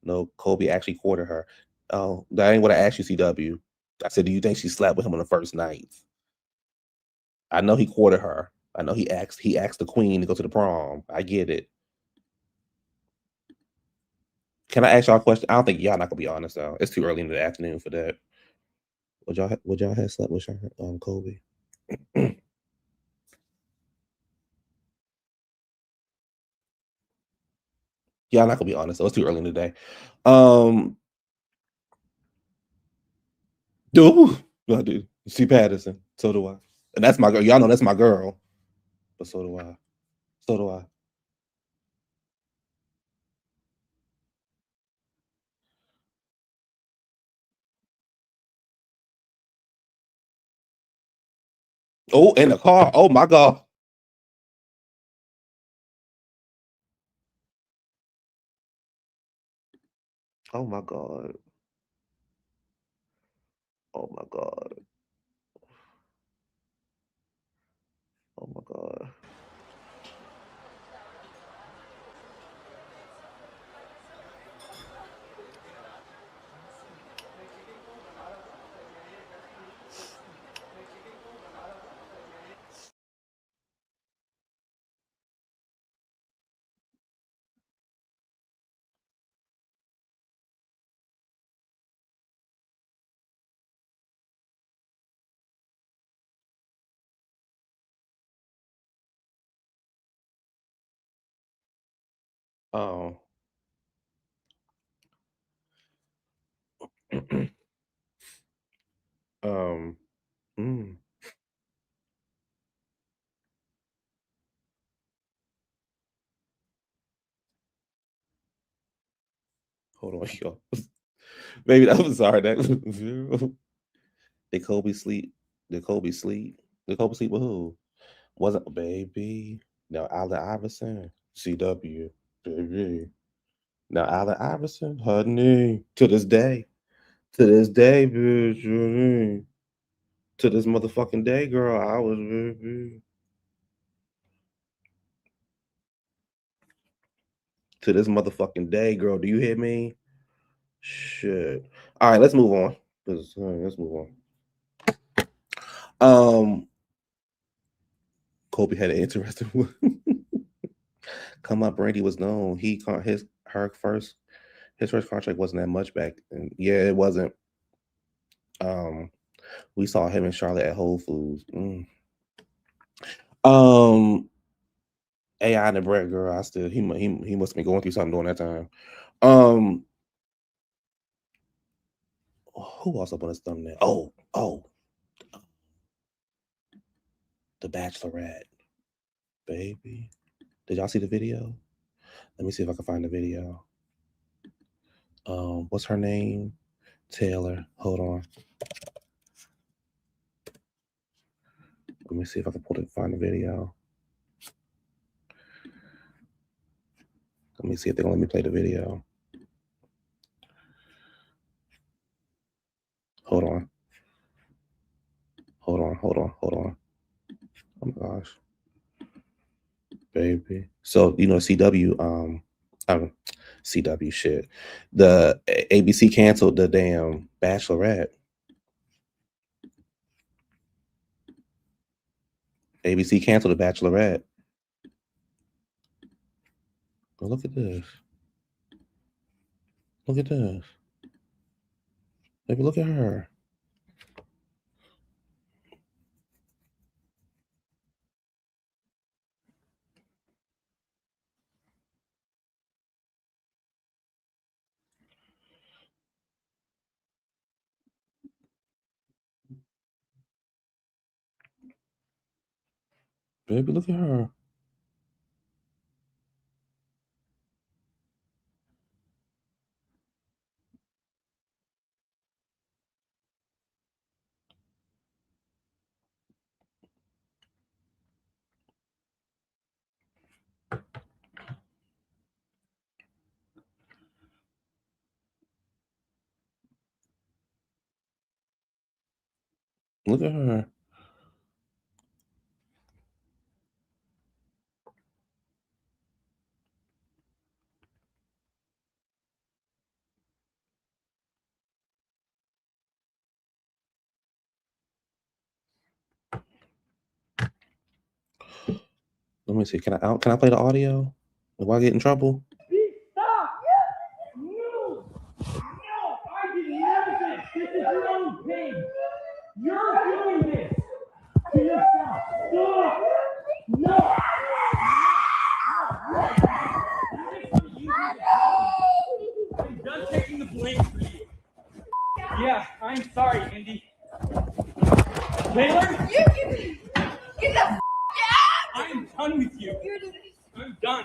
No, Kobe actually courted her. Oh, that ain't what I asked you, CW. I said, do you think she slept with him on the first night? I know he courted her. I know he asked the queen to go to the prom. I get it. Can I ask y'all a question? I don't think y'all not gonna be honest though. It's too early in the afternoon for that. Would y'all have slept with Kobe? Y'all not gonna be honest though. It's too early in the day. I do. See Patterson. So do I. And that's my girl. Y'all know that's my girl. But so do I. So do I. Oh, in the car. Oh my God. Oh my God. Oh my God. Oh my God. Oh. um. Mm. Hold on, y'all. Maybe that was sorry. That did Kobe sleep? Did Kobe sleep? Did Kobe sleep with who? Wasn't baby? No, Allen Iverson. CW. Baby. Now Allen Iverson, honey. To this day. To this day, bitch. Honey. To this motherfucking day, girl. I was baby. To this motherfucking day, girl. Do you hear me? Shit. All right, let's move on. Let's move on. Kobe had an interesting one. Come up, Brandy was known. His first contract wasn't that much back, and yeah, it wasn't. We saw him and Charlotte at Whole Foods. AI and the Brett girl, I still he must have been going through something during that time. Who else up on his thumbnail? Oh, The Bachelorette, baby. Did y'all see the video? Let me see if I can find the video. What's her name? Taylor. Hold on. Let me see if I can find the video. Let me see if they're gonna let me play the video. Hold on. Oh my gosh. Baby. So CW, CW shit. The ABC canceled the damn Bachelorette. ABC canceled the Bachelorette. Oh, look at this. Look at this. Baby, look at her. Baby, look at her. Look at her. Let me see. Can I play the audio? Do I get in trouble? Stop! No! I did none of this. This is your own thing. You're doing this to yourself. Stop! No! I'm done taking the blame for you. Yeah, I'm sorry, Indy. Taylor? Get the out! I'm done with you. I'm done.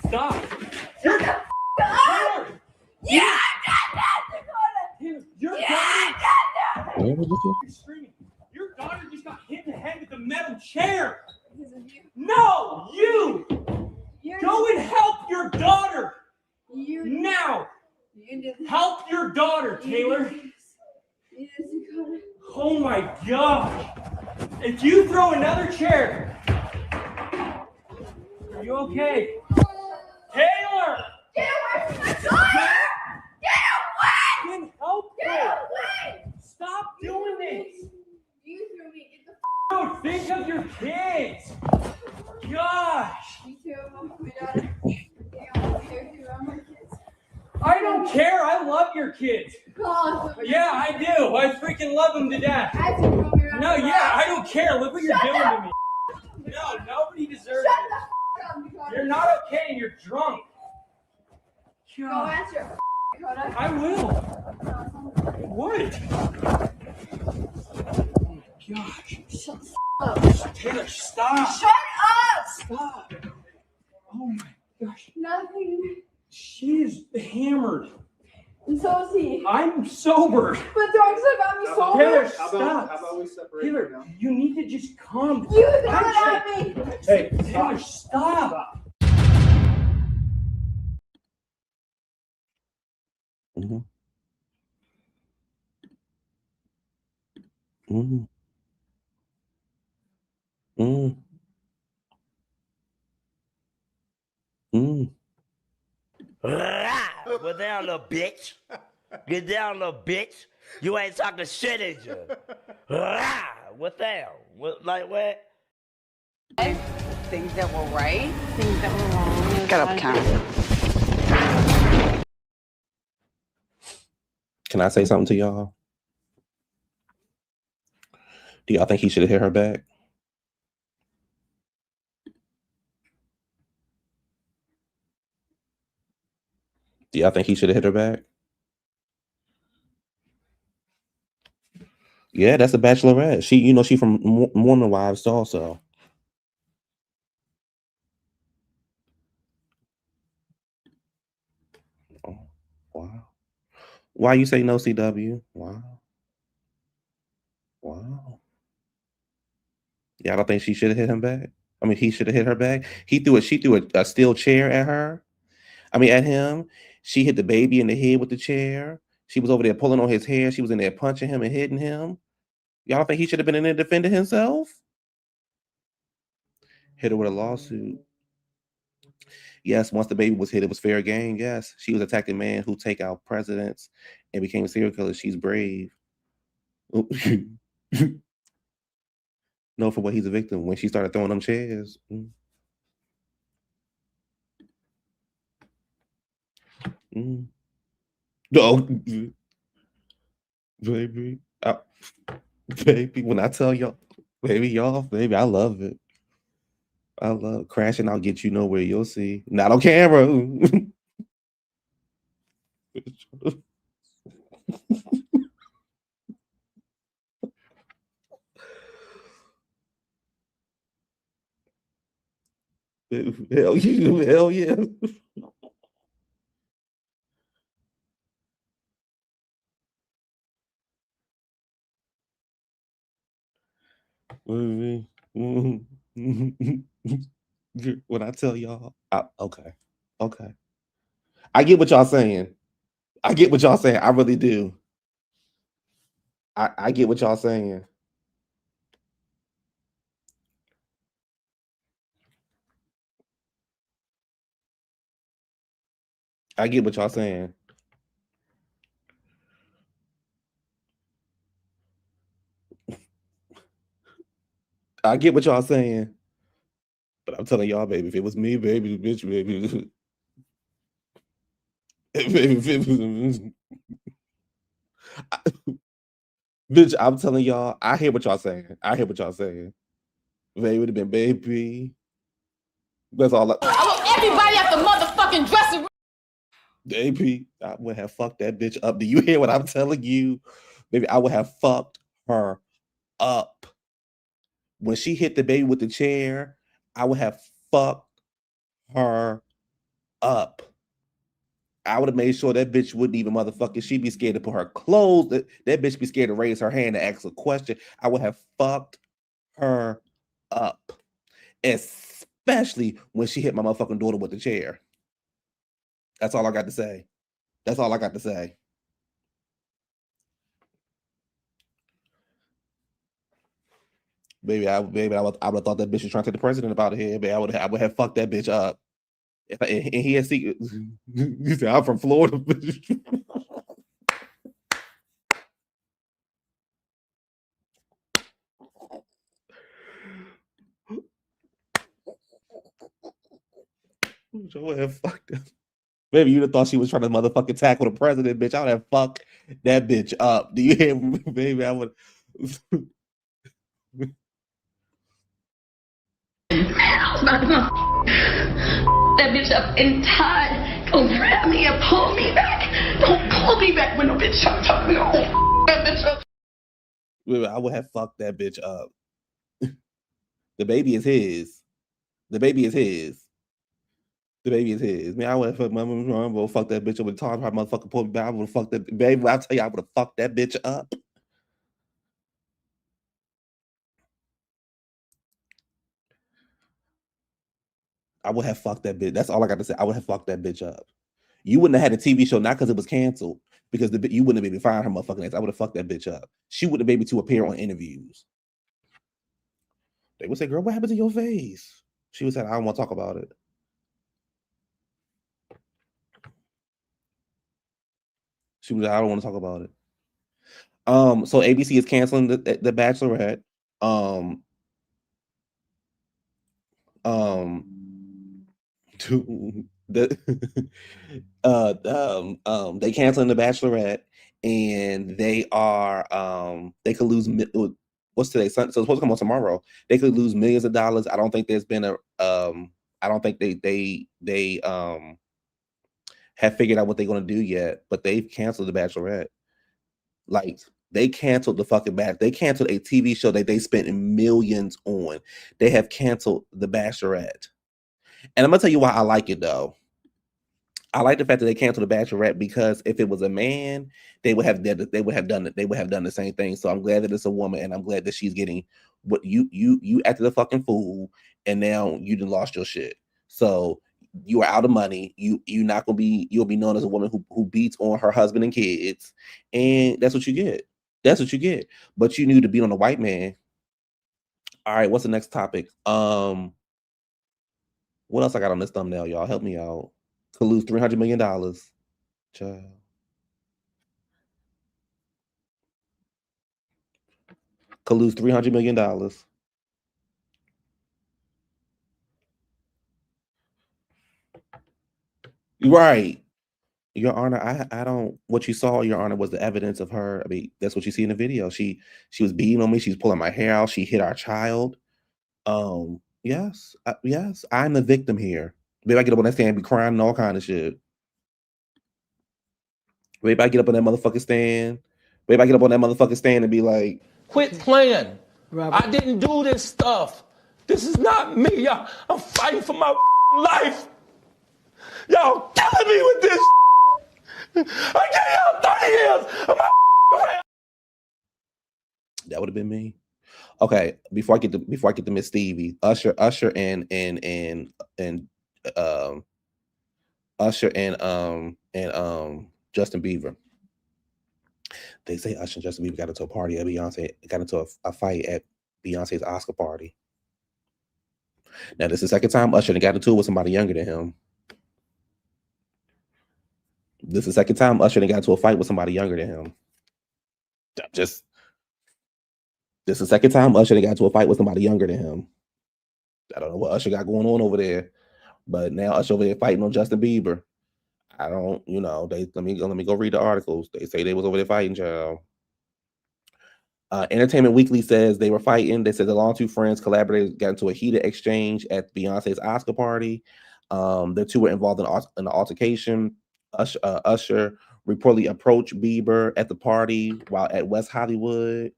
Stop. You're the Taylor! Yeah, I'm done, Taylor, your Yeah, daughter. Where was You're screaming. Your daughter just got hit in the head with a metal chair. No, you! Go and help your daughter! Now! Help your daughter, Taylor! Oh my gosh! If you throw another chair, are you okay? Taylor! Get away from my daughter! Get away! Then help Get her! away! Stop doing this! You threw me. Get the Dude, think of your kids! Gosh! Me too. My daughter. I don't care. I love your kids. Yeah, I do. I freaking love them to death. No, yeah, I don't care. Look what you're doing to me. No, nobody deserves it. You're not okay and you're drunk. Go God, answer. Dakota. I will. What? Oh my gosh. Shut the up. Taylor, stop. Shut up! Stop. Oh my gosh. Nothing. She is hammered. And so is he. I'm sober. But throwing stuff at me so Taylor, much. stop. How about we separate Taylor, now? you need to just calm down. You threw it at me. Hey, Taylor, stop. Mm-hmm. Mm-hmm. Mm. Mm. Get down, little bitch. Get down, little bitch. You ain't talking shit, is you? What the hell? Like what? Things that were right, things that were wrong. Get up, Karen. Can I say something to y'all? Do y'all think he should have hit her back? Do y'all think he should have hit her back? Yeah, that's a bachelorette. She from Mormon Wives also. Oh, wow. Why you say no, CW? Wow. Wow. Yeah, I don't think she should have hit him back. I mean, he should have hit her back. She threw a steel chair at her. I mean, at him. She hit the baby in the head with the chair. She was over there pulling on his hair. She was in there punching him and hitting him. Y'all don't think he should have been in there defending himself? Hit her with a lawsuit. Yes, once the baby was hit, it was fair game. Yes, she was attacking men who take out presidents and became a serial killer. She's brave. No, for what he's a victim when she started throwing them chairs. No, baby, baby. When I tell y'all, baby, I love it. I love crashing. I'll get you nowhere. You'll see. Not on camera. Hell yeah. When I tell y'all, okay. I get what y'all saying. I really do. I get what y'all saying. I get what y'all saying. I get what y'all saying. But I'm telling y'all, baby, if it was me, baby, bitch, baby. Bitch, I'm telling y'all, I hear what y'all saying. Baby, it would have been baby. That's all. I want everybody at the motherfucking dressing room. Baby, I would have fucked that bitch up. Do you hear what I'm telling you? Baby, I would have fucked her up. When she hit the baby with the chair, I would have fucked her up. I would have made sure that bitch wouldn't even motherfucking, she'd be scared to put her clothes. That bitch be scared to raise her hand to ask a question. I would have fucked her up. Especially when she hit my motherfucking daughter with the chair. That's all I got to say. Baby, I would have thought that bitch was trying to take the president about it here. Baby, I would have fucked that bitch up. And he had secret. You said I'm from Florida. I would have fucked up. Baby, you'd have thought she was trying to motherfucking tackle the president, bitch. I would have fucked that bitch up. Do you hear me, baby? I would. That bitch up and tied. Don't grab me and pull me back. Don't pull me back when no bitch trying me. That bitch up. Baby, I would have fucked that bitch up. The baby is his. Man, I would have fucked my mom. Fuck that bitch up with Tom. Motherfucking pull me back. I would have fucked that baby. I tell you, I would have fucked that bitch up. I would have fucked that bitch. That's all I got to say. I would have fucked that bitch up. You wouldn't have had a TV show, not because it was canceled, because you wouldn't have been firing her motherfucking ass. I would have fucked that bitch up. She wouldn't have been able to appear on interviews. They would say, girl, what happened to your face? She would say, I don't want to talk about it. She was like, I don't want to talk about it. So ABC is canceling the Bachelorette. They canceling the Bachelorette, and they are they could lose. What's today? So it's supposed to come on tomorrow. They could lose millions of dollars. I don't think there's been a I don't think they have figured out what they're going to do yet, but they've canceled the Bachelorette. Like, they canceled the fucking They canceled a TV show that they spent millions on. They have canceled the Bachelorette. And I'm gonna tell you why I like it though. I like the fact that they canceled the Bachelorette, because if it was a man, they would have done the same thing. So I'm glad that it's a woman, and I'm glad that she's getting what you acted a fucking fool, and now you done lost your shit. So you are out of money. You'll be known as a woman who beats on her husband and kids, and that's what you get. But you need to beat on a white man. All right, what's the next topic? What else I got on this thumbnail, y'all? Help me out. Could lose $300 million. Child. Could lose $300 million. Right. Your Honor, I don't, what you saw, Your Honor, was the evidence of her. I mean, that's what you see in the video. She was beating on me. She was pulling my hair out. She hit our child. Yes, I'm the victim here. Maybe I get up on that stand and be crying and all kind of shit. Maybe I get up on that motherfucking stand. Maybe I get up on that motherfucking stand and be like, Quit playing. I didn't do this stuff. This is not me, y'all. I'm fighting for my life. Y'all killing me with this. I gave y'all 30 years. That would have been me. Okay, before I get to Miss Stevie, Usher and Justin Bieber. They say Usher and Justin Bieber got into a party at Beyonce, got into a fight at Beyonce's Oscar party. Now, this is the second time Usher got into it with somebody younger than him. This is the second time Usher got into a fight with somebody younger than him. This is the second time Usher got into a fight with somebody younger than him. I don't know what Usher got going on over there, but now Usher over there fighting on Justin Bieber. I don't, they let me go read the articles. They say they was over there fighting, child. Entertainment Weekly says they were fighting. They said the long two friends collaborators got into a heated exchange at Beyonce's Oscar party. The two were involved in an altercation. Usher reportedly approached Bieber at the party while at West Hollywood.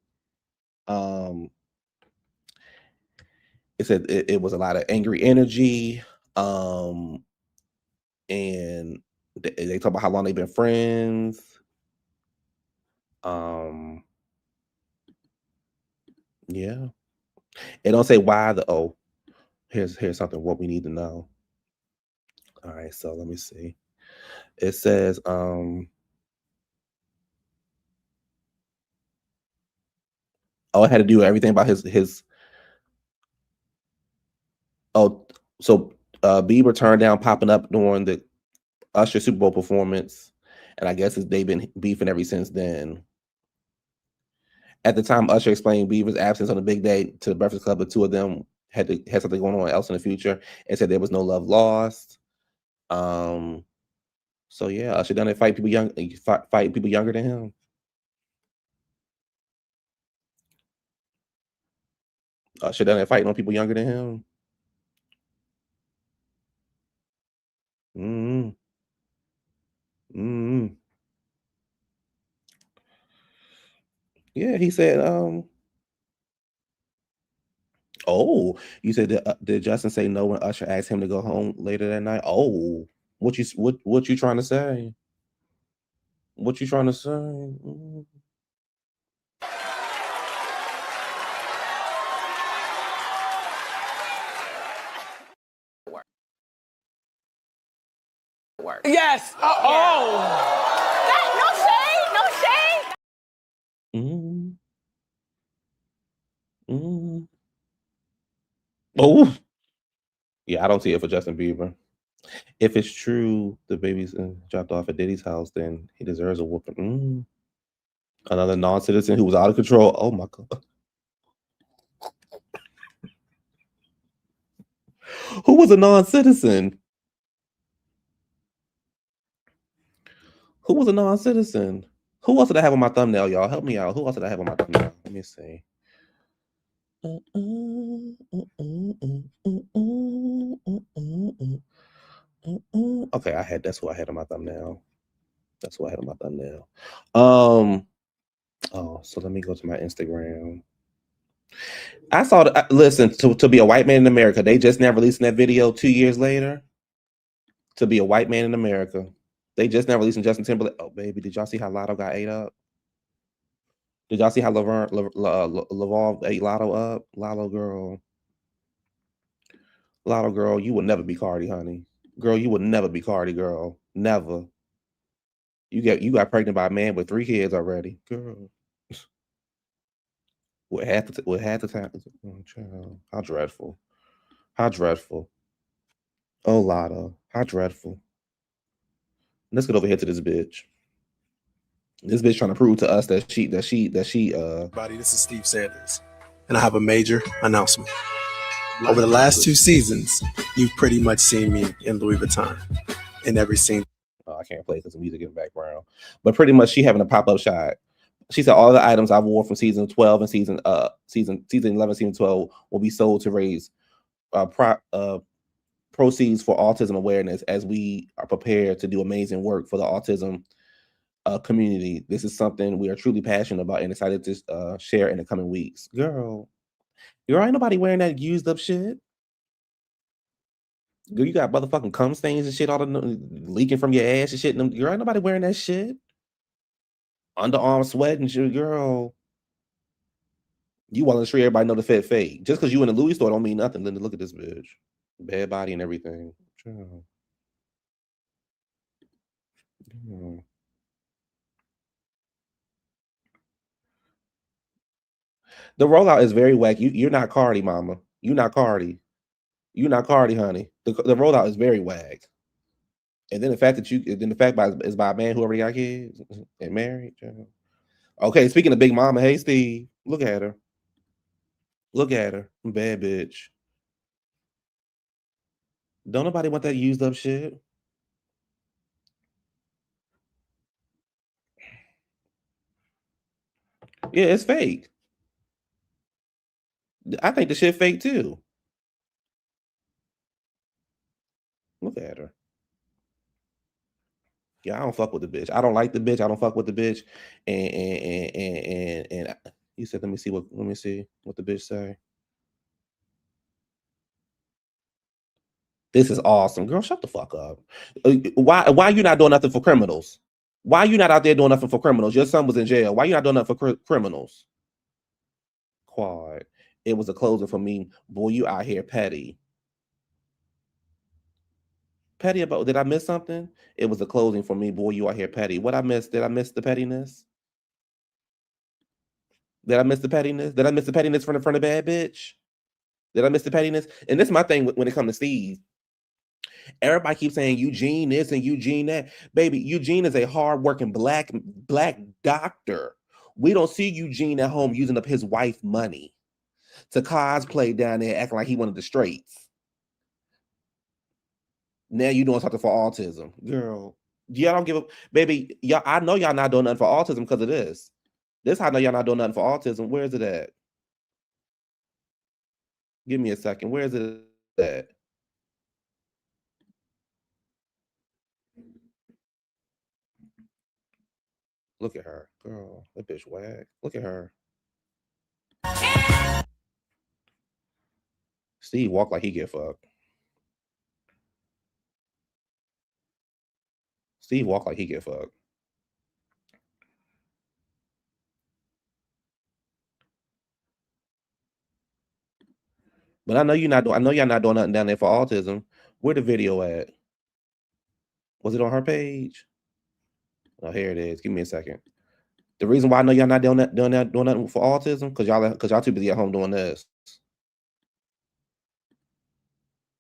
It said it was a lot of angry energy. And they talk about how long they've been friends. Yeah. It don't say why here's something what we need to know. All right, so let me see. It says it had to do everything about his so Bieber turned down popping up during the Usher Super Bowl performance, and I guess they've been beefing ever since then. At the time, Usher explained Bieber's absence on the big day to the Breakfast Club. The two of them had something going on else in the future, and said there was no love lost. So yeah, Usher done it fight people younger than him. Usher done it fighting on people younger than him. Yeah, he said, you said did Justin say no when Usher asked him to go home later that night? Oh, what you trying to say? What you trying to say? Yes. No shade. No shade. Oh, yeah, I don't see it for Justin Bieber. If it's true the baby's dropped off at Diddy's house, then he deserves a whooping. Another non-citizen who was out of control. Oh my God. Who was a non-citizen? Who was a non-citizen? Who else did I have on my thumbnail, y'all? Help me out. Who else did I have on my thumbnail? Let me see. Okay, that's who I had on my thumbnail. So let me go to my Instagram. I saw listen, to be a white man in America, they just now releasing that video 2 years later. To be a white man in America. They just now releasing Justin Timberlake. Oh, baby, did y'all see how Lotto got ate up? Did y'all see how Laval ate Lotto up? Lotto girl, you would never be Cardi, honey. Girl, you would never be Cardi, girl. Never. You got pregnant by a man with 3 kids already, girl. With half the time. Oh, child. How dreadful. How dreadful. Oh, Lotto. How dreadful. Let's get over here to this bitch. This bitch trying to prove to us that she. Everybody, this is Steve Sanders, and I have a major announcement. Over the last 2 seasons, you've pretty much seen me in Louis Vuitton in every scene. Oh, I can't play because the music in the background. But pretty much she having a pop-up shop. She said all the items I wore from season 12 and season 11, season 12 will be sold to raise proceeds for autism awareness as we are prepared to do amazing work for the autism community. This is something we are truly passionate about and excited to share in the coming weeks. Girl, ain't nobody wearing that used up shit. Girl, you got motherfucking cum stains and shit all leaking from your ass and shit. Girl, ain't nobody wearing that shit. Underarm sweat and shit, girl. You want to sure everybody know the fit fake. Just because you in the Louis store don't mean nothing. Linda, look at this bitch. Bad body and everything. Girl. Girl. The rollout is very whack. You're not Cardi, mama. You're not Cardi. You're not Cardi, honey. The rollout is very whack. And then the fact that is by a man who already got kids and married. Okay, speaking of Big Mama, hey Steve, look at her. Look at her, bad bitch. Don't nobody want that used up shit. Yeah, it's fake. I think the shit fake too. Look at her. Yeah, I don't fuck with the bitch. I don't like the bitch. I don't fuck with the bitch. And you said, let me see what the bitch say. This is awesome, girl. Shut the fuck up. Why you not doing nothing for criminals? Why you not out there doing nothing for criminals? Your son was in jail. Why you not doing nothing for criminals? Quad. It was a closing for me. Boy, you out here petty. Petty about, did I miss something? It was a closing for me. Boy, you out here petty. What I missed? Did I miss the pettiness? Did I miss the pettiness? Did I miss the pettiness from the bad bitch? Did I miss the pettiness? And this is my thing when it comes to Steve. Everybody keeps saying Eugene this and Eugene that. Baby, Eugene is a hardworking black doctor. We don't see Eugene at home using up his wife's money to cosplay down there acting like he wanted the straights. Now you doing something for autism. Girl, y'all don't give a baby. Y'all, I know y'all not doing nothing for autism because of this. This how I know y'all not doing nothing for autism. Where is it at? Give me a second. Where is it at? Look at her. Girl, that bitch whack. Look at her. Steve walk like he get fucked. Steve walk like he get fucked. But I know you're not doing. I know y'all not doing nothing down there for autism. Where the video at? Was it on her page? Oh, here it is. Give me a second. The reason why I know y'all not doing nothing for autism because y'all too busy at home doing this.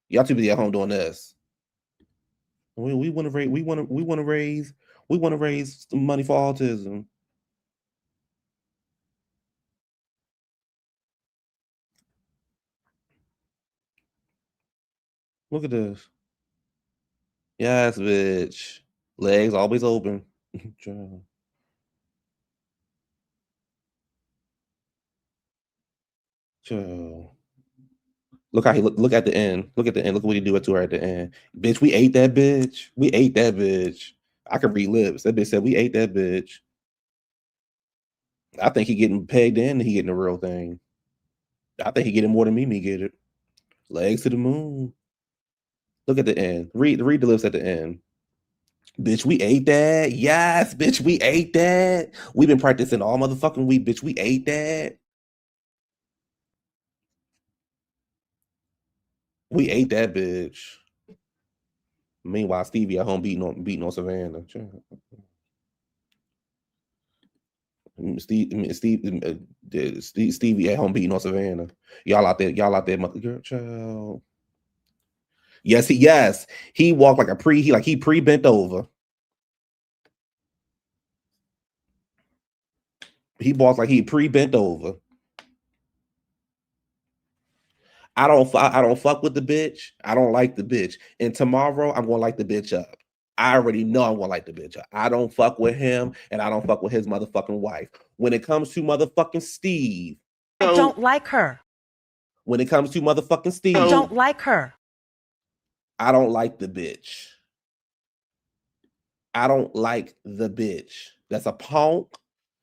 Y'all too busy at home doing this. We want to raise some money for autism. Look at this. Yes, bitch. Legs always open. Chill. Look how he look at the end. Look at the end. Look what he do to her at the end. Bitch, we ate that bitch. We ate that bitch. I can read lips. That bitch said we ate that bitch. I think he getting pegged in and he getting the real thing. I think he getting more than me get it. Legs to the moon. Look at the end. Read the lips at the end. Bitch, we ate that. Yes, bitch, we ate that. We've been practicing all motherfucking week, bitch. We ate that. We ate that bitch. Meanwhile, Stevie at home beating on Savannah. Stevie at home beating on Savannah. Y'all out there, girl, child. Yes, he walked like he pre-bent over. He walked like he pre-bent over. I don't fuck with the bitch. I don't like the bitch. And tomorrow I'm gonna light the bitch up. I already know I'm gonna light the bitch up. I don't fuck with him and I don't fuck with his motherfucking wife. When it comes to motherfucking Steve, I don't like her. When it comes to motherfucking Steve, I don't like her. I don't like the bitch. I don't like the bitch. That's a punk.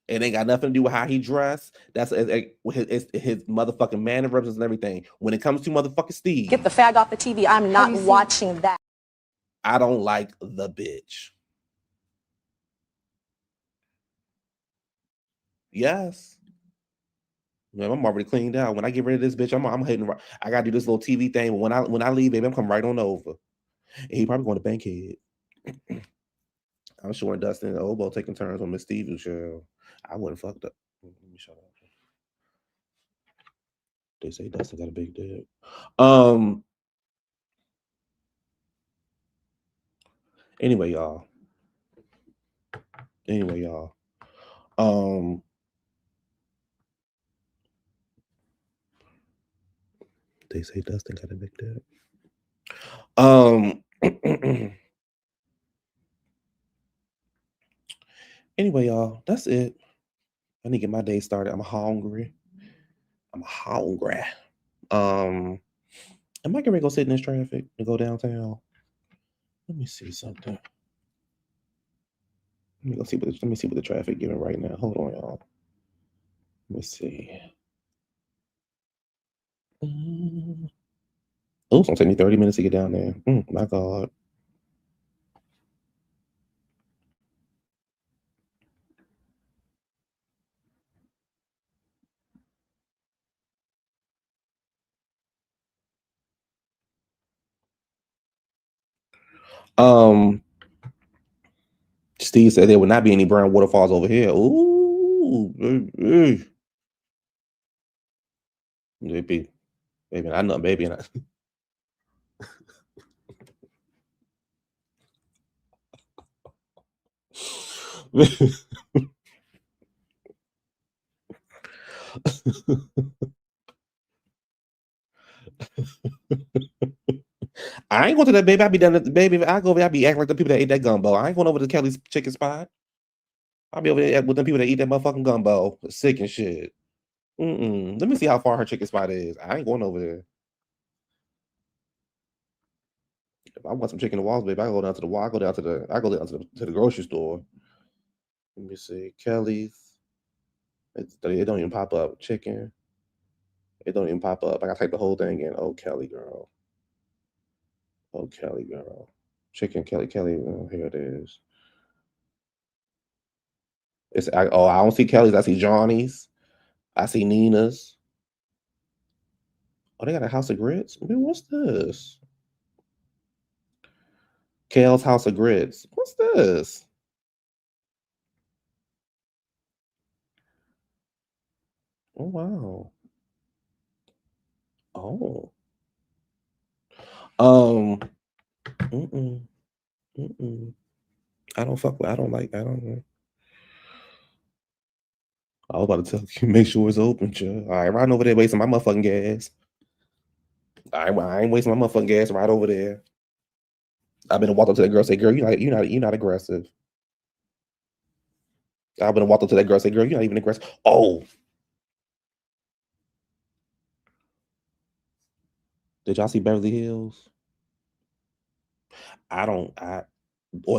It ain't got nothing to do with how he dressed. That's his motherfucking mannerisms and everything. When it comes to motherfucking Steve, Get the fag off the TV. I'm not watching that. I don't like the bitch. Yes. Man, I'm already cleaned out. When I get rid of this bitch, I'm heading. I gotta do this little TV thing. But when I leave, baby, I'm coming right on over. And he probably going to Bankhead. I'm sure Dustin and Obo taking turns on Miss Stevie show. I wouldn't fucked up. Let me shut up. They say Dustin got a big dick. Anyway, y'all. They say Dustin got a big dick. Anyway, y'all, that's it. I need to get my day started. I'm hungry. Am I gonna go sit in this traffic and go downtown? Let me see something. Let me see what the traffic giving right now. Hold on, y'all. Let me see. Oh, it's gonna take me 30 minutes to get down there. My God. Steve said there will not be any brown waterfalls over here. Ooh, baby, I know, baby. I ain't going to that, baby. I be done, baby. If I go over there, I be acting like the people that ate that gumbo. I ain't going over to Kelly's chicken spot. I'll be over there with the people that eat that motherfucking gumbo. Sick and shit. Let me see how far her chicken spot is. I ain't going over there. If I want some chicken and walls, baby, I go down to the grocery store. Let me see. Kelly's. It don't even pop up. Chicken. It don't even pop up. I gotta type the whole thing in. Oh, Kelly girl. Oh, Kelly girl. Chicken Kelly. Oh, here it is. I don't see Kelly's. I see Johnny's. I see Nina's. Oh, they got a House of Grits? I mean, what's this? Kale's House of Grits. What's this? Oh, wow. Oh. I was about to tell you, make sure it's open, chill. All right, riding over there wasting my motherfucking gas. I ain't wasting my motherfucking gas right over there. I've been walked up to that girl, say, girl, you're not aggressive. I've been walked up to that girl, say, girl, you're not even aggressive. Oh. Did y'all see Beverly Hills? Or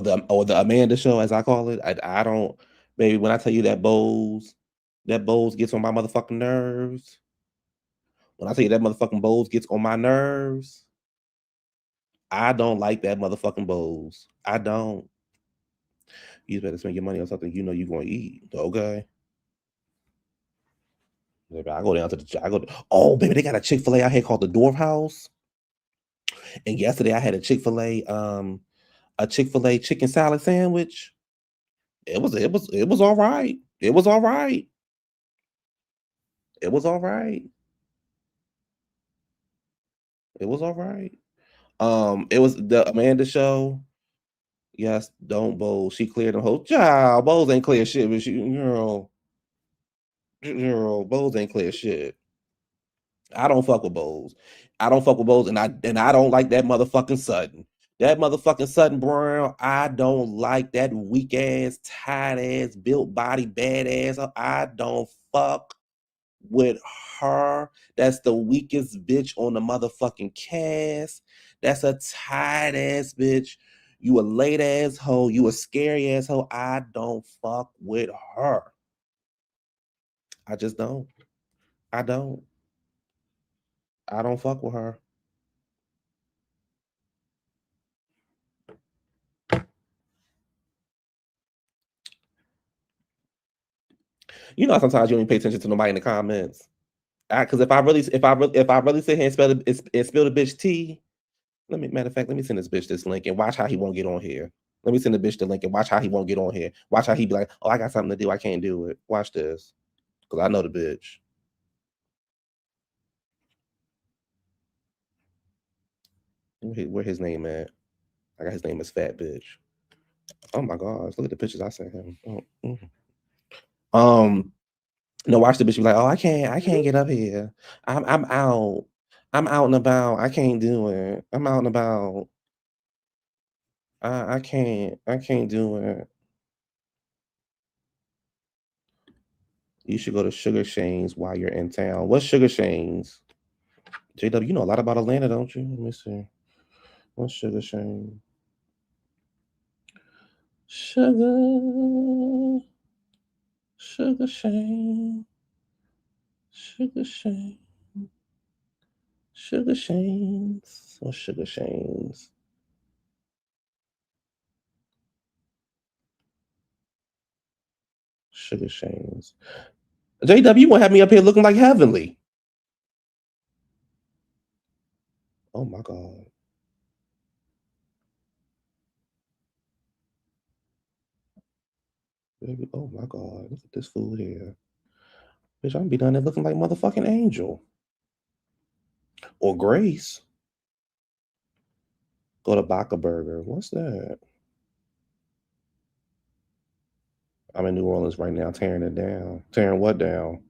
the Amanda Show, as I call it. I don't, baby, when I tell you that Bose gets on my motherfucking nerves. When I tell you that motherfucking Bose gets on my nerves, I don't like that motherfucking Bose. I don't. You better spend your money on something you know you're going to eat, okay? Baby, oh, baby, they got a Chick-fil-A out here called the Dwarf House. And yesterday I had a Chick-fil-A chicken salad sandwich. It was all right. It was all right. It was all right. It was all right. It was the Amanda Show. Yes, don't Bose. She cleared the whole job. Bose ain't clear shit, but girl, Bose ain't clear shit. I don't fuck with Bose. And I don't like that motherfucking Sutton. That motherfucking Sutton Brown, I don't like that weak ass, tight ass, built body, badass. I don't fuck with her. That's the weakest bitch on the motherfucking cast. That's a tight ass bitch. You a late ass hoe. You a scary ass hoe. I don't fuck with her. I just don't. I don't fuck with her. You know, sometimes you don't even pay attention to nobody in the comments. Because if I really sit here and spill the bitch tea, matter of fact, let me send this bitch this link and watch how he won't get on here. Let me send the bitch the link and watch how he won't get on here. Watch how he be like, oh, I got something to do. I can't do it. Watch this. Because I know the bitch. Where his name at? I got his name as Fat Bitch. Oh my gosh, look at the pictures I sent him. No, watch the bitch be like, oh, I can't get up here. I'm out. I'm out and about. I can't do it. I'm out and about. I can't do it. You should go to Sugar Shane's while you're in town. What's Sugar Shane's? JW, you know a lot about Atlanta, don't you? Let me see. What's Sugar Shane? Sugar Shane. Sugar Shane. Sugar Shane's. What's Sugar Shane's? Sugar Shane's. JW, you want to have me up here looking like Heavenly? Oh my God. Baby, oh my God. Look at this fool here. Bitch, I'm gonna be down there looking like motherfucking Angel. Or Grace. Go to Baca Burger. What's that? I'm in New Orleans right now, tearing it down. Tearing what down?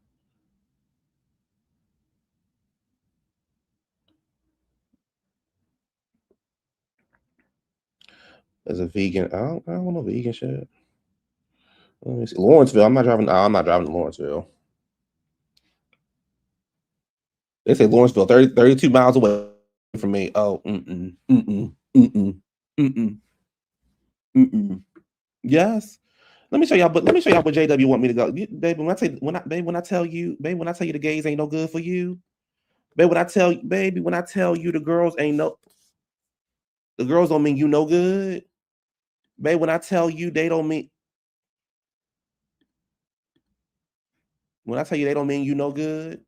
There's a vegan. I don't know vegan shit. Let me see. Lawrenceville. I'm not driving to Lawrenceville. They say Lawrenceville, 32 miles away from me. Oh, Yes. Let me show y'all. But let me show y'all where JW want me to go, baby. When I tell you the gays ain't no good for you, baby. When I tell you the girls don't mean you no good, baby. When I tell you they don't mean you no good.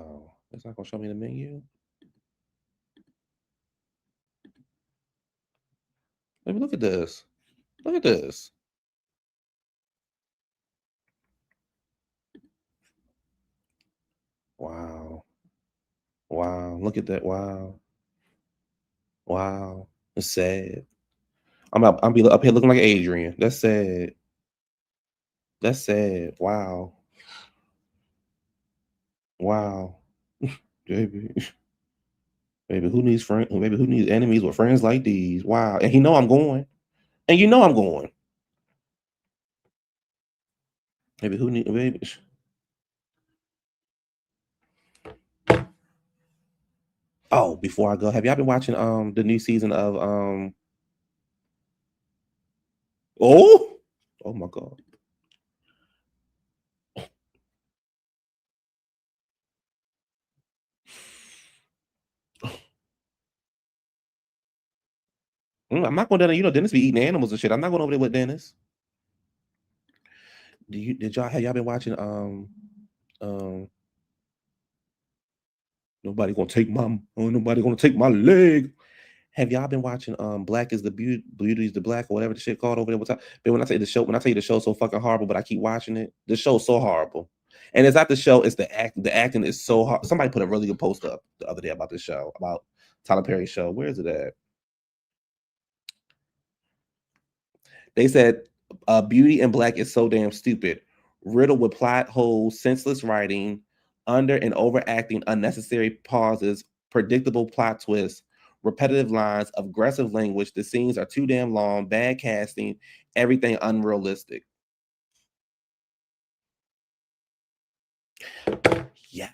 Oh, it's not gonna show me the menu. Baby, look at this. Look at this. Wow. Wow. Look at that. Wow. Wow. It's sad. I'm up here looking like Adrian. That's sad. That's sad. Wow. Wow. Baby. Baby, who needs friends? Baby, who needs enemies with friends like these? Wow. And you know I'm going. And you know I'm going. Baby, who need baby? Oh, before I go, have y'all been watching the new season of Oh my God. I'm not going down there. You know, Dennis be eating animals and shit. I'm not going over there with Dennis. Have y'all been watching nobody gonna take my leg. Have y'all been watching Black is the Beauty is the Black or whatever the shit called over there? But when I tell you the show's so fucking horrible, but I keep watching it, the show's so horrible. And it's not the show, it's the act. The acting is so hard. Somebody put a really good post up the other day about this show, about Tyler Perry's show. Where is it at? They said Beauty and Black is so damn stupid. Riddled with plot holes, senseless writing, under and overacting, unnecessary pauses, predictable plot twists, repetitive lines, aggressive language. The scenes are too damn long, bad casting, everything unrealistic. Yeah.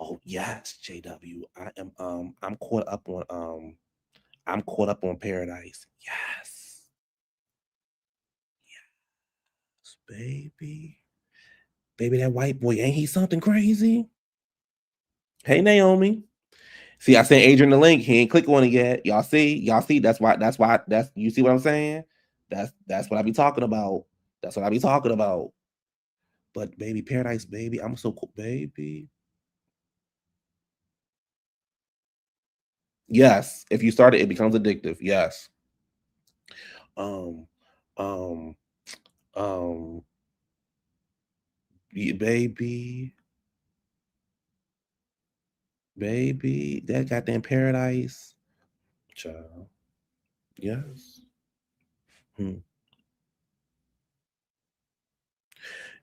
Oh yes, JW. I'm caught up on Paradise. Yes. Yes, baby. Baby, that white boy, ain't he something crazy? Hey Naomi. See, I sent Adrian the link. He ain't click on it yet. Y'all see? That's why you see what I'm saying? That's what I be talking about. That's what I be talking about. But baby, Paradise, baby, I'm so cool, baby. Yes, if you start it becomes addictive. Yes. Yeah, baby. Baby, that goddamn paradise. Child. Yes. You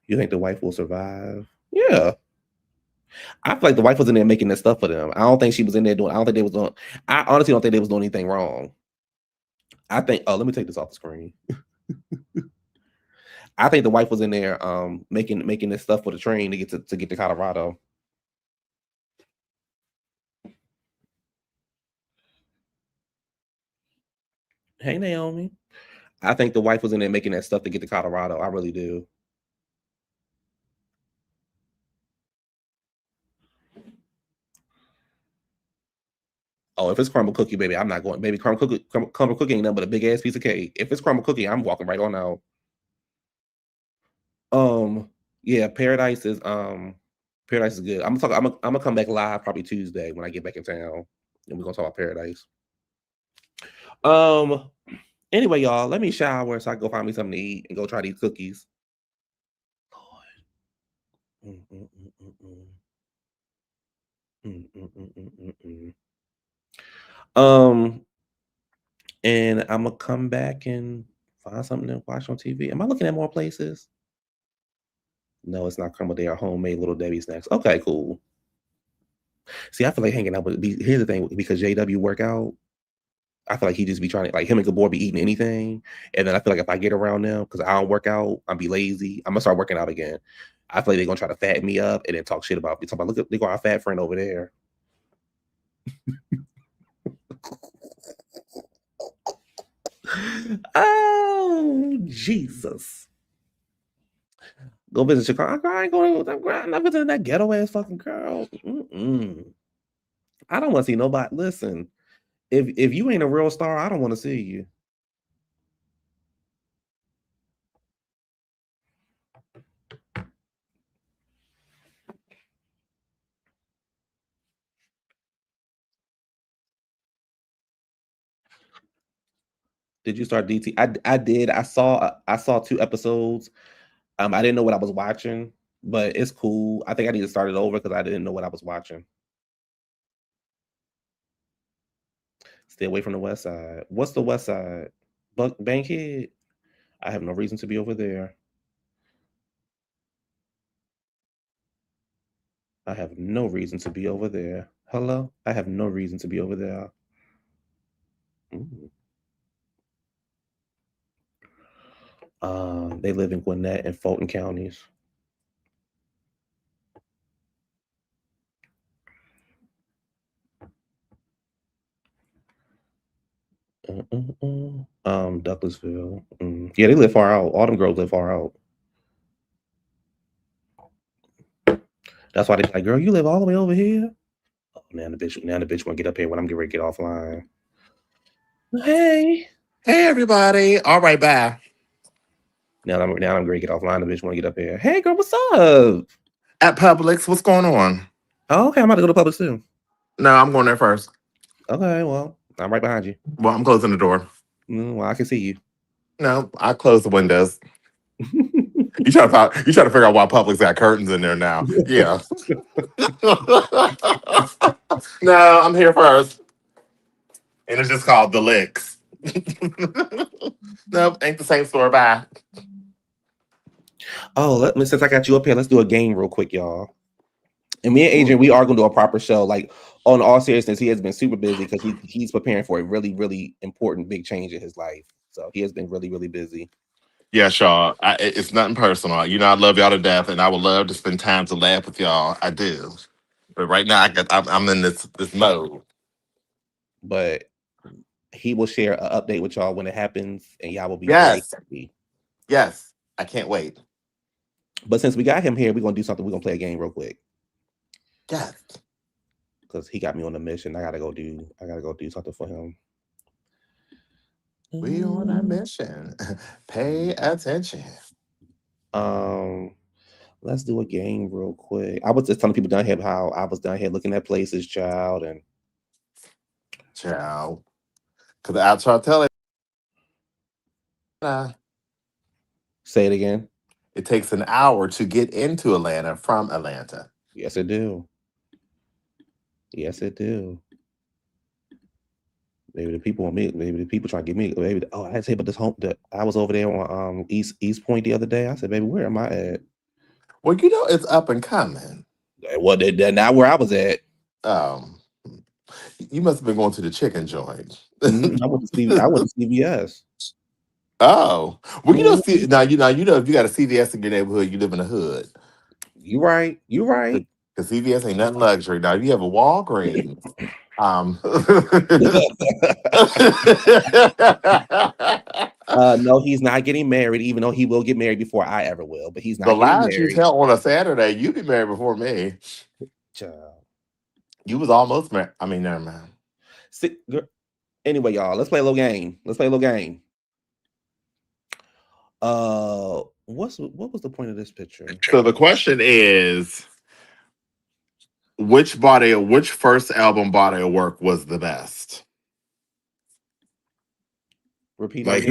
think the wife will survive? Yeah. I feel like the wife was in there making that stuff for them. I don't think she was in there doing. I don't think they was doing. I honestly don't think they was doing anything wrong. I think. Oh, let me take this off the screen. I think the wife was in there making this stuff for the train to get to Colorado. Hey Naomi. I think the wife was in there making that stuff to get to Colorado. I really do. Oh, if it's crumble cookie, baby, I'm not going. Baby, crumble cookie ain't nothing but a big ass piece of cake. If it's crumble cookie, I'm walking right on out. Yeah, Paradise is good. I'm gonna come back live probably Tuesday when I get back in town, and we're gonna talk about Paradise. Anyway, y'all, let me shower so I can go find me something to eat and go try these cookies. And I'm gonna come back and find something to watch on TV. Am I looking at more places? No, it's not crumble. They are homemade Little Debbie snacks. Okay, cool. See, I feel like hanging out with. Here's the thing, because JW work out, I feel like he just be trying to, like, him and Gabor be eating anything, and then I feel like if I get around them, because I don't work out, I'll be lazy. I'm gonna start working out again. I feel like they're gonna try to fatten me up and then talk shit about me. Talk about, look at, they got our fat friend over there. Oh Jesus! Go visit Chicago. I ain't going. I'm not visiting that ghetto ass fucking girl. I don't want to see nobody. Listen, if you ain't a real star, I don't want to see you. Did you start DT? I did. I saw 2 episodes. I didn't know what I was watching, but it's cool. I think I need to start it over because I didn't know what I was watching. Stay away from the West Side. What's the West Side? Bankhead? I have no reason to be over there. I have no reason to be over there. Hello? I have no reason to be over there. They live in Gwinnett and Fulton counties. Douglasville. Yeah, they live far out. Autumn Grove live far out. That's why they're like, girl, you live all the way over here? Oh, now the bitch want to get up here when I'm getting ready to get offline. Hey. Hey, everybody. All right, bye. Now I'm ready to get offline. The bitch want to get up here. Hey, girl, what's up? At Publix, what's going on? Oh, okay, I'm about to go to Publix too. No, I'm going there first. Okay, well, I'm right behind you. Well, I'm closing the door. Well, I can see you. No, I close the windows. You try to figure out why Publix got curtains in there now. Yeah. No, I'm here first. And it's just called The Licks. Nope, ain't the same store. Bye. Oh, since I got you up here, let's do a game real quick, y'all. And me and Adrian, we are going to do a proper show. Like, on all seriousness, he has been super busy because he's preparing for a really, really important big change in his life. So he has been really, really busy. Yeah, Shaw. It's nothing personal. You know, I love y'all to death, and I would love to spend time to laugh with y'all. I do. But right now, I'm in this mode. But he will share an update with y'all when it happens, and y'all will be very happy. Yes, I can't wait. But since we got him here, we're gonna do something. We're gonna play a game real quick. Yes. Because he got me on a mission. I gotta go do something for him. We on a mission. Pay attention. Let's do a game real quick. I was just telling people down here how I was down here looking at places, child. Because I try to tell it. Say it again. It takes an hour to get into Atlanta from Atlanta. Yes, it do. Yes, it do. Maybe the people want me. Maybe the people trying to get me. Maybe I had to say about this home. I was over there on East Point the other day. I said, baby, where am I at? Well, you know it's up and coming. Well, they're not where I was at. You must have been going to the chicken joint. I went to CVS. Oh, well, you know, you know if you got a CVS in your neighborhood, you live in the hood. You right. Because CVS ain't nothing luxury. Now, if you have a Walgreens, no, he's not getting married, even though he will get married before I ever will. But he's not. The getting last married. you tell on a Saturday, you be married before me. Child. You was almost married. I mean, never mind. Anyway, y'all, let's play a little game. What was the point of this picture? So the question is, which first album body of work was the best? Repeat. Like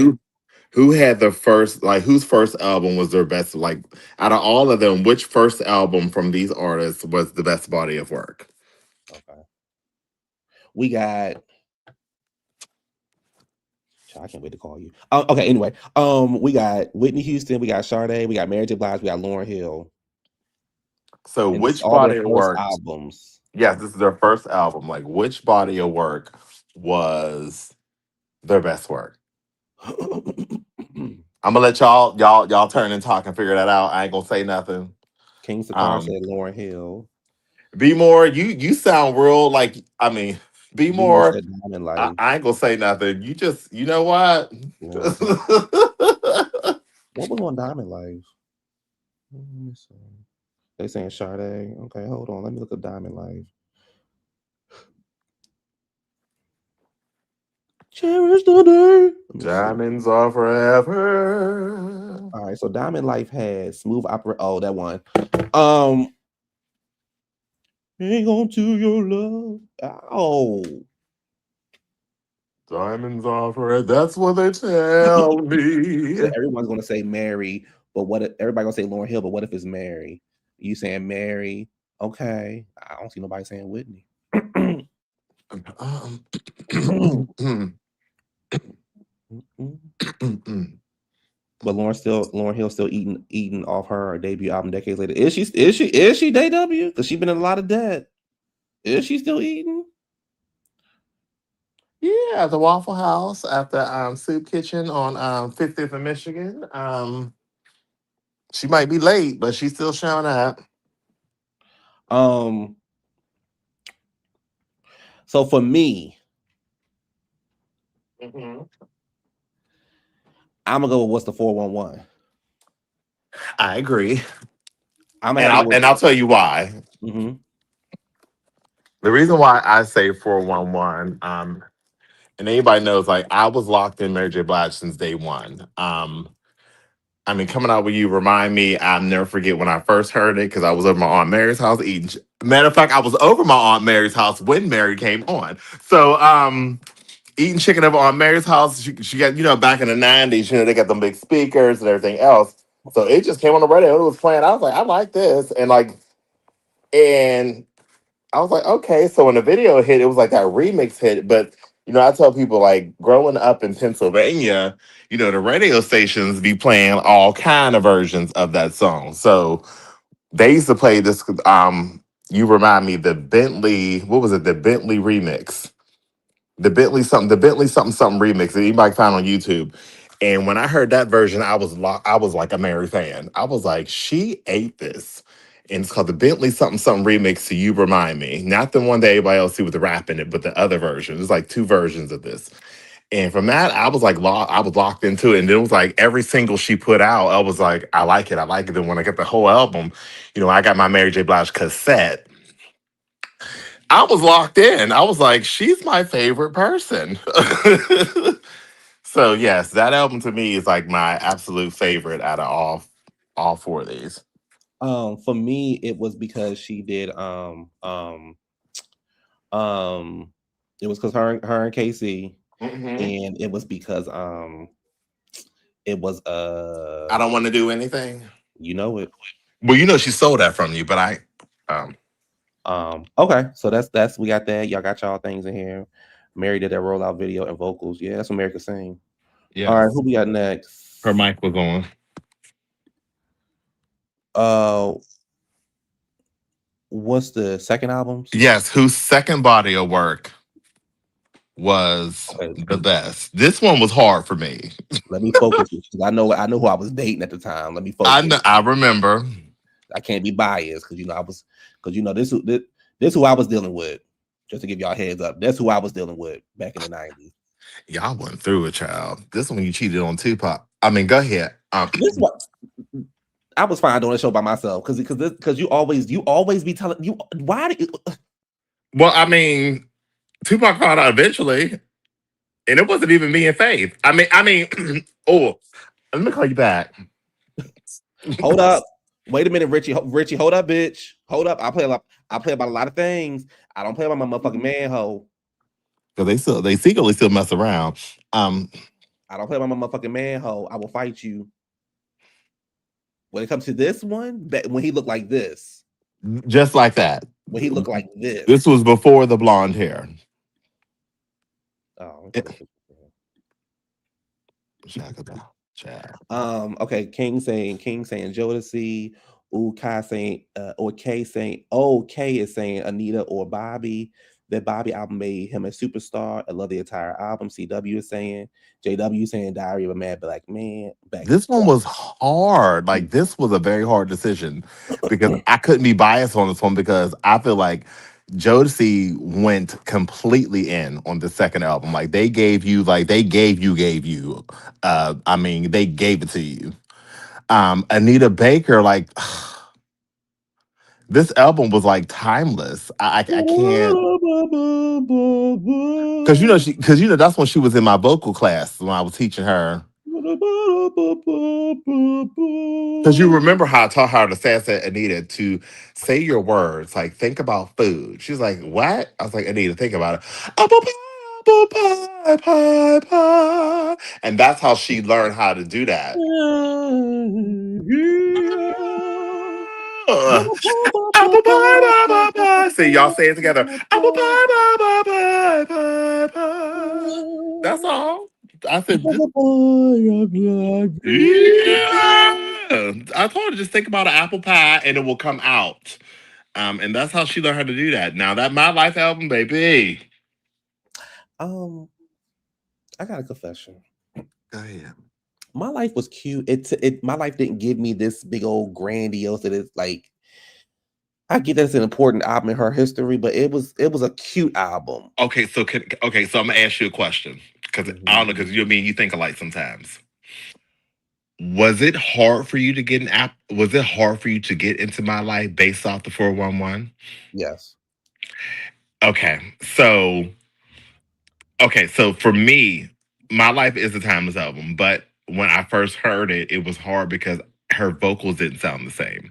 who had the first, like whose first album was their best? Like out of all of them, which first album from these artists was the best body of work? Okay. We got. I can't wait to call you. Okay, anyway. We got Whitney Houston, we got Sade, we got Mary J. Blige, we got Lauryn Hill. So and which body of work albums? Yes, this is their first album. Like which body of work was their best work? I'm gonna let y'all turn and talk and figure that out. I ain't gonna say nothing. King Sakar said Lauryn Hill. Be more. You sound real like. I mean, be more. I ain't gonna say nothing. You just. You know what? What was on Diamond Life? They saying Sade. Okay, hold on. Let me look at Diamond Life. Cherish the day. Diamonds are forever. All right, so Diamond Life had Smooth Opera. Oh, that one. Hang on to your love. Oh. Diamonds are forever. That's what they tell me. So everyone's gonna say Mary, but what if everybody gonna say Lauryn Hill, but what if it's Mary? You saying Mary? Okay. I don't see nobody saying Whitney. But Lauryn Hill still eating off her debut album decades later. Is she DW? Because she's been in a lot of debt. Is she still eating? Yeah, the Waffle House at the Soup Kitchen on 50th and Michigan. She might be late, but she's still showing up. So for me, I'm gonna go with what's the 411. I agree. I'll tell you why. Mm-hmm. The reason why I say 411, and anybody knows, like I was locked in Mary J. Blige since day one. I mean, coming out with you remind me, I'll never forget when I first heard it because I was over my Aunt Mary's house eating. Matter of fact, I was over my Aunt Mary's house when Mary came on. So, eating chicken over Aunt Mary's house. She got, back in the 90s, they got them big speakers and everything else. So it just came on the radio. It was playing. I was like, I like this. And I was like, okay. So when the video hit, it was like that remix hit. But, I tell people like growing up in Pennsylvania, the radio stations be playing all kind of versions of that song. So they used to play this, you remind me, the Bentley, what was it? The Bentley remix. The Bentley something remix that anybody found on YouTube. And when I heard that version, I was like a Mary fan. I was like, she ate this. And it's called the Bentley something remix to You Remind Me. Not the one that everybody else see with the rap in it, but the other version. There's like two versions of this. And from that, I was like, I was locked into it. And it was like every single she put out, I was like, I like it. And when I got the whole album, I got my Mary J. Blige cassette. I was locked in. I was like, she's my favorite person. So yes, that album to me is like my absolute favorite out of all four of these. For me, it was because she did it was because her and Casey, and it was because it was I Don't Want to Do Anything. You know it. Well, she stole that from you, but Okay, so that's we got that. Y'all got y'all things in here. Mary did that rollout video and vocals. Yeah, that's what Mary could sing. Yeah. All right, who we got next? Her mic was on. What's the second album? Yes, whose second body of work was the best. This one was hard for me. Let me focus because I know who I was dating at the time. Let me focus. I remember. I can't be biased because this who I was dealing with. Just to give y'all a heads up, that's who I was dealing with back in the 90s. Y'all went through it, child. This one you cheated on Tupac. I mean, go ahead. This one I was fine doing a show by myself because you always be telling you why do you. Well, I mean, Tupac found out eventually, and it wasn't even me and Faith. I mean, oh, let me call you back. Hold up. Wait a minute, Richie. Richie, hold up, bitch. Hold up. I play about a lot of things. I don't play about my motherfucking manhole. Because they secretly still mess around. I don't play about my motherfucking manhole. I will fight you. When it comes to this one, when he looked like this. Just like that. When he looked like this. This was before the blonde hair. Oh. Okay, King saying Jodeci. Kai saying or K saying K is saying Anita or Bobby. That Bobby album made him a superstar. I love the entire album. CW is saying, JW saying Diary of a Mad Black Man. This one was hard. Like, this was a very hard decision because I couldn't be biased on this one because I feel like Jodeci went completely in on the second album. Like, they gave you. I mean, they gave it to you. Anita Baker, like, this album was like timeless. I can't, because that's when she was in my vocal class when I was teaching her. Because you remember how I taught her to say Anita to say your words, like think about food. She's like, what? I was like, Anita, think about it. Apple pie, pie, pie. And that's how she learned how to do that. Apple pie, pie, pie. See, y'all say it together. Apple pie, pie, pie, pie, pie, pie. That's all. I said, yeah. I told her just think about an apple pie and it will come out. And that's how she learned how to do that. Now that My Life album, baby. I got a confession. Go ahead. My Life was cute. My Life didn't give me this big old grandiose. It is like I get that it's an important album in her history, but it was a cute album. Okay, so I'm gonna ask you a question because I don't know because you think alike sometimes. Was it hard for you to get Was it hard for you to get into My Life based off the 411? Yes. Okay, so for me, My Life is a timeless album, but when I first heard it, it was hard because her vocals didn't sound the same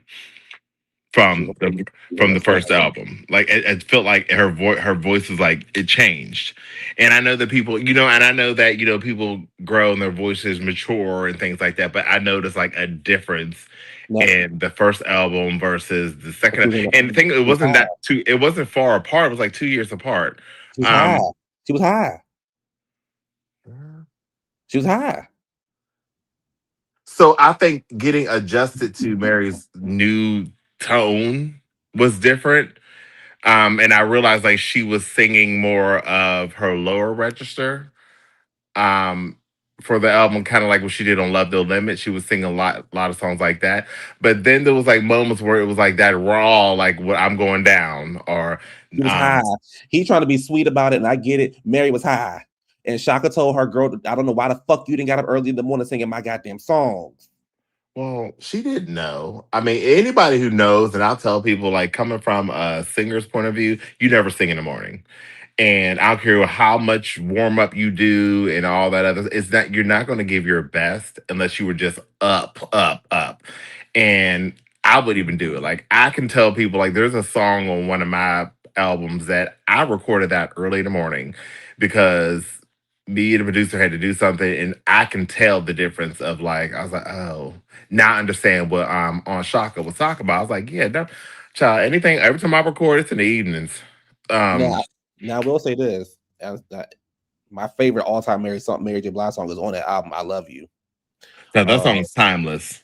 from the first album. Like it felt like her voice was like it changed. And I know that people, and I know that people grow and their voices mature and things like that. But I noticed like a difference in the first album versus the second. And the thing, it wasn't far apart. It was like 2 years apart. She was high. She was high. So I think getting adjusted to Mary's new tone was different. And I realized like she was singing more of her lower register. For the album, kind of like what she did on Love No Limit. She was singing a lot of songs like that. But then there was like moments where it was like that raw, like what I'm going down, or he was high. He trying to be sweet about it, and I get it. Mary was high. And Shaka told her girl, I don't know why the fuck you didn't get up early in the morning singing my goddamn songs. Well, she didn't know. I mean, anybody who knows, and I'll tell people, like, coming from a singer's point of view, you never sing in the morning. And I don't care how much warm up you do and all that other. It's that you're not going to give your best unless you were just up. And I would even do it. Like, I can tell people, like, there's a song on one of my albums that I recorded that early in the morning because me and the producer had to do something, and I can tell the difference of like, I was like, oh, now I understand what on Shaka was talking about. I was like, yeah, Child, anything, every time I record, it's in the evenings. Now, I will say this: my favorite all-time Mary J. Blige song is on that album. I Love You. That song is timeless.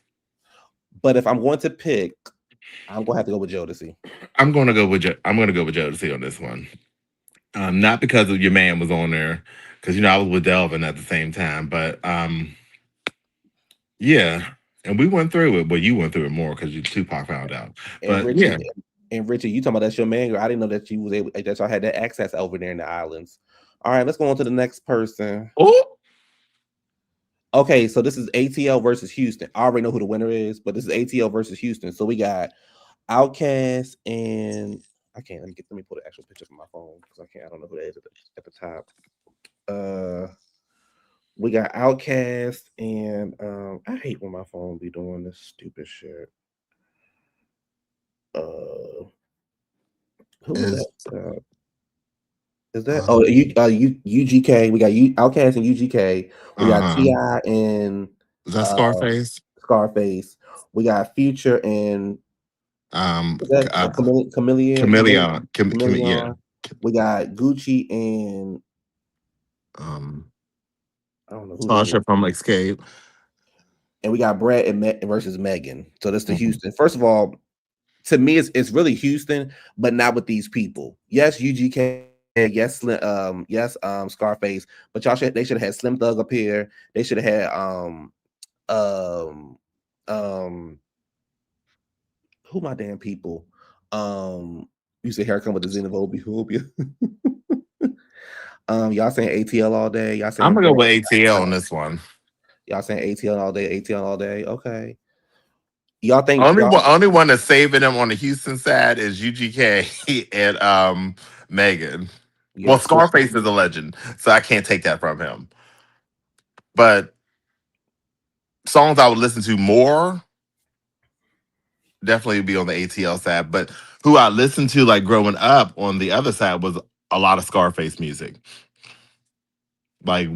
But if I'm going to pick, I'm gonna have to go with Jodeci. I'm gonna go with Jodeci on this one. Not because of your man was on there, because I was with Delvin at the same time, but yeah, and we went through it. But you went through it more because Tupac found out. And But Richie, and Richie, you talking about that's your man, girl? I didn't know that you was able that y'all had that access over there in the islands. All right, let's go on to the next person. Oh, okay, so this is ATL versus Houston. I already know who the winner is, but this is ATL versus Houston. So we got Outkast and let me put an actual picture from my phone because I don't know who that is at the top. We got Outkast and I hate when my phone be doing this stupid shit. Who is that? Is that UGK? We got Outkast and UGK. We got T.I. and is that Scarface? Scarface. We got Future and Chameleon. Yeah. We got Gucci and I don't know who Tasha from Escape. And we got Brad versus Megan. So that's the Houston. First of all, to me, it's really Houston, but not with these people. Yes, UGK. Yes, Scarface. But they should have had Slim Thug up here. They should have had who my damn people? You said here I come with the xenophobia. Y'all saying ATL all day. Y'all saying I'm gonna go with ATL on this one. Y'all saying ATL all day, ATL all day. Okay. Y'all think only one that's saving them on the Houston side is UGK and Megan. Yes. Well, Scarface is a legend, so I can't take that from him. But songs I would listen to more definitely be on the ATL side. But who I listened to like growing up on the other side was a lot of Scarface music. Like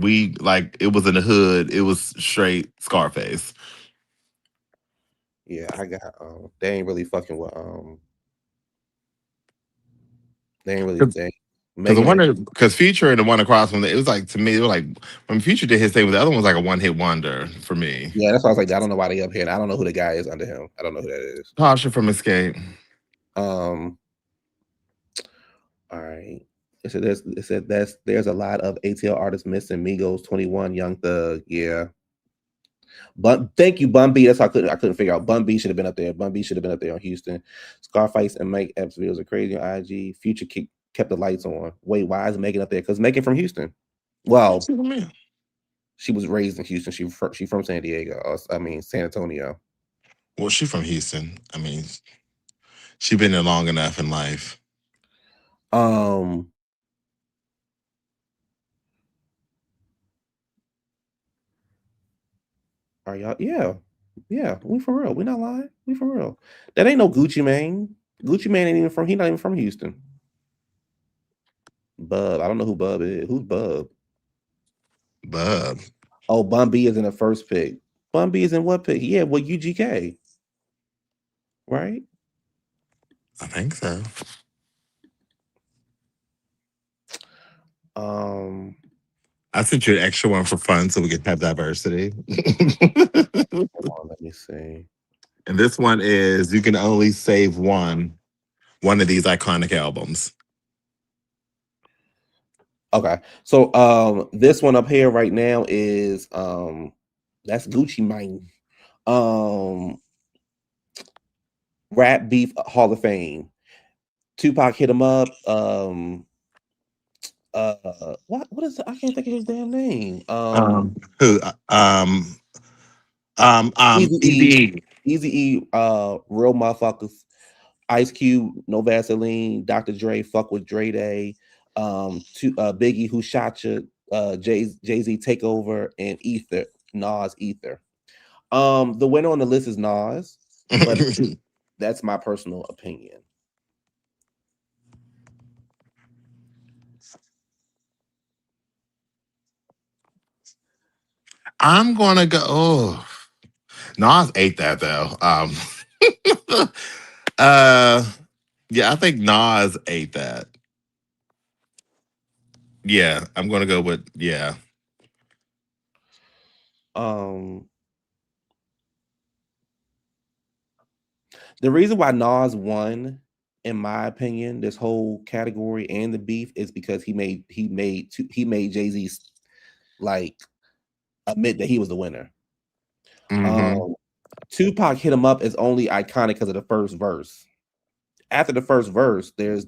it was in the hood. It was straight Scarface. Yeah, I got they ain't really fucking with they ain't really because Future and the one across from it was like, to me, it was like when Future did his thing, the other one was like a one-hit wonder for me. Yeah, that's why I was like, I don't know why they up here. And I don't know who the guy is under him. I don't know who that is. Tasha from Escape. All right. It said there's a lot of ATL artists missing. Migos, 21, Young Thug. Yeah. But thank you, Bun B. That's how I couldn't figure out. Bun B should have been up there. Bun B should have been up there on Houston. Scarface and Mike Epps videos are crazy on IG. Future kept the lights on. Wait, why is Megan up there? Because Megan from Houston. Well, she was raised in Houston. She from San Diego. San Antonio. Well, she from Houston. I mean, she been there long enough in life. Are y'all? Yeah. We for real. We not lying. We for real. That ain't no Gucci Mane. Gucci Mane ain't even from. He not even from Houston. Bub. I don't know who Bub is. Who's Bub? Bub. Oh, Bun B is in the first pick. Bun B is in what pick? Yeah, well, UGK. Right? I think so. I sent you an extra one for fun so we can have diversity. Hold on, let me see. And this one is you can only save one of these iconic albums. Okay. So this one up here right now is that's Gucci Mane. Rap Beef Hall of Fame. Tupac hit him up. What is it? I can't think of his damn name. Eazy-E, Real Motherfuckers, Ice Cube, No Vaseline, Dr. Dre, Fuck with Dre Day, Biggie, Who Shot You, Jay-Z, Takeover, and Ether, Nas, Ether. The winner on the list is Nas, but that's my personal opinion. I'm gonna go. Nas ate that though. Yeah, I think Nas ate that. Yeah, I'm gonna go with yeah. The reason why Nas won, in my opinion, this whole category and the beef is because he made Jay-Z like admit that he was the winner. Tupac hit him up is only iconic because of the first verse. After the first verse, there's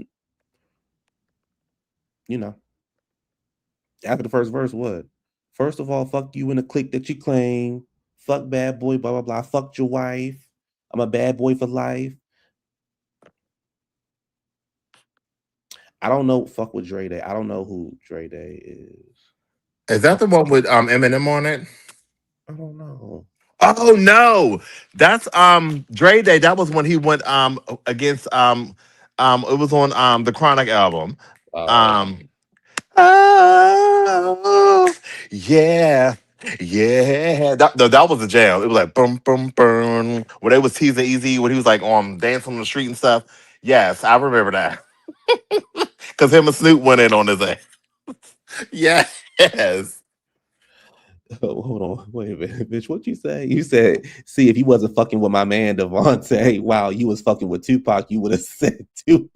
after the first verse, what? First of all, fuck you in the clique that you claim. Fuck bad boy, blah blah blah. Fucked your wife. I'm a bad boy for life. I don't know. Fuck with Dre Day. I don't know who Dre Day is. Is that the one with Eminem on it? I don't know. Oh no, that's Dre Day. That was when he went against it was on the Chronic album. Oh yeah. Yeah, that was a jam. It was like boom, boom, boom. When they was teasing Easy, when he was like on dancing on the street and stuff. Yes, I remember that. Because him and Snoop went in on his ass. Yes. Oh, hold on, wait a minute, bitch. What you say? You said, "See, if you wasn't fucking with my man Devontae, wow, you was fucking with Tupac, you would have said Tupac."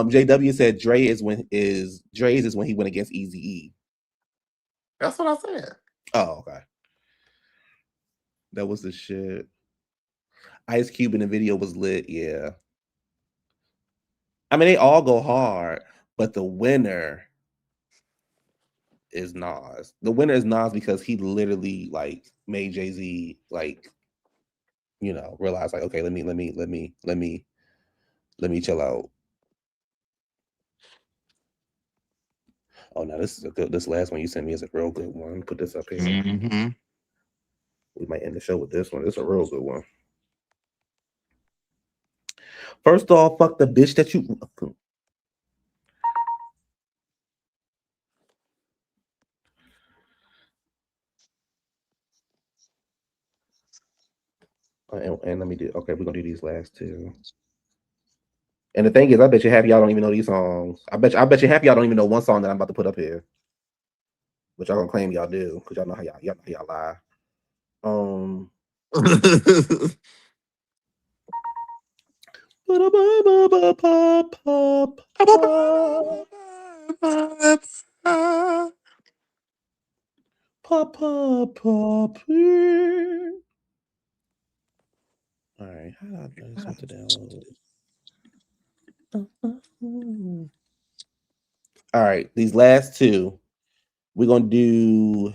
JW said Dre's is when he went against Eazy-E. That's what I said. Oh, okay. That was the shit. Ice Cube in the video was lit, yeah. I mean, they all go hard, but the winner is Nas. The winner is Nas because he literally like made Jay-Z like, realize like, okay, let me chill out. Oh no, this last one you sent me is a real good one. Put this up here. Mm-hmm. We might end the show with this one. It's a real good one. First off, fuck the bitch that you. And let me do. Okay, we're gonna do these last two. And the thing is, I bet you half y'all don't even know these songs. I bet you half y'all don't even know one song that I'm about to put up here, which y'all gonna claim y'all do because y'all know how y'all lie. All right, how do I do this with the download? All right, these last two, we're gonna do.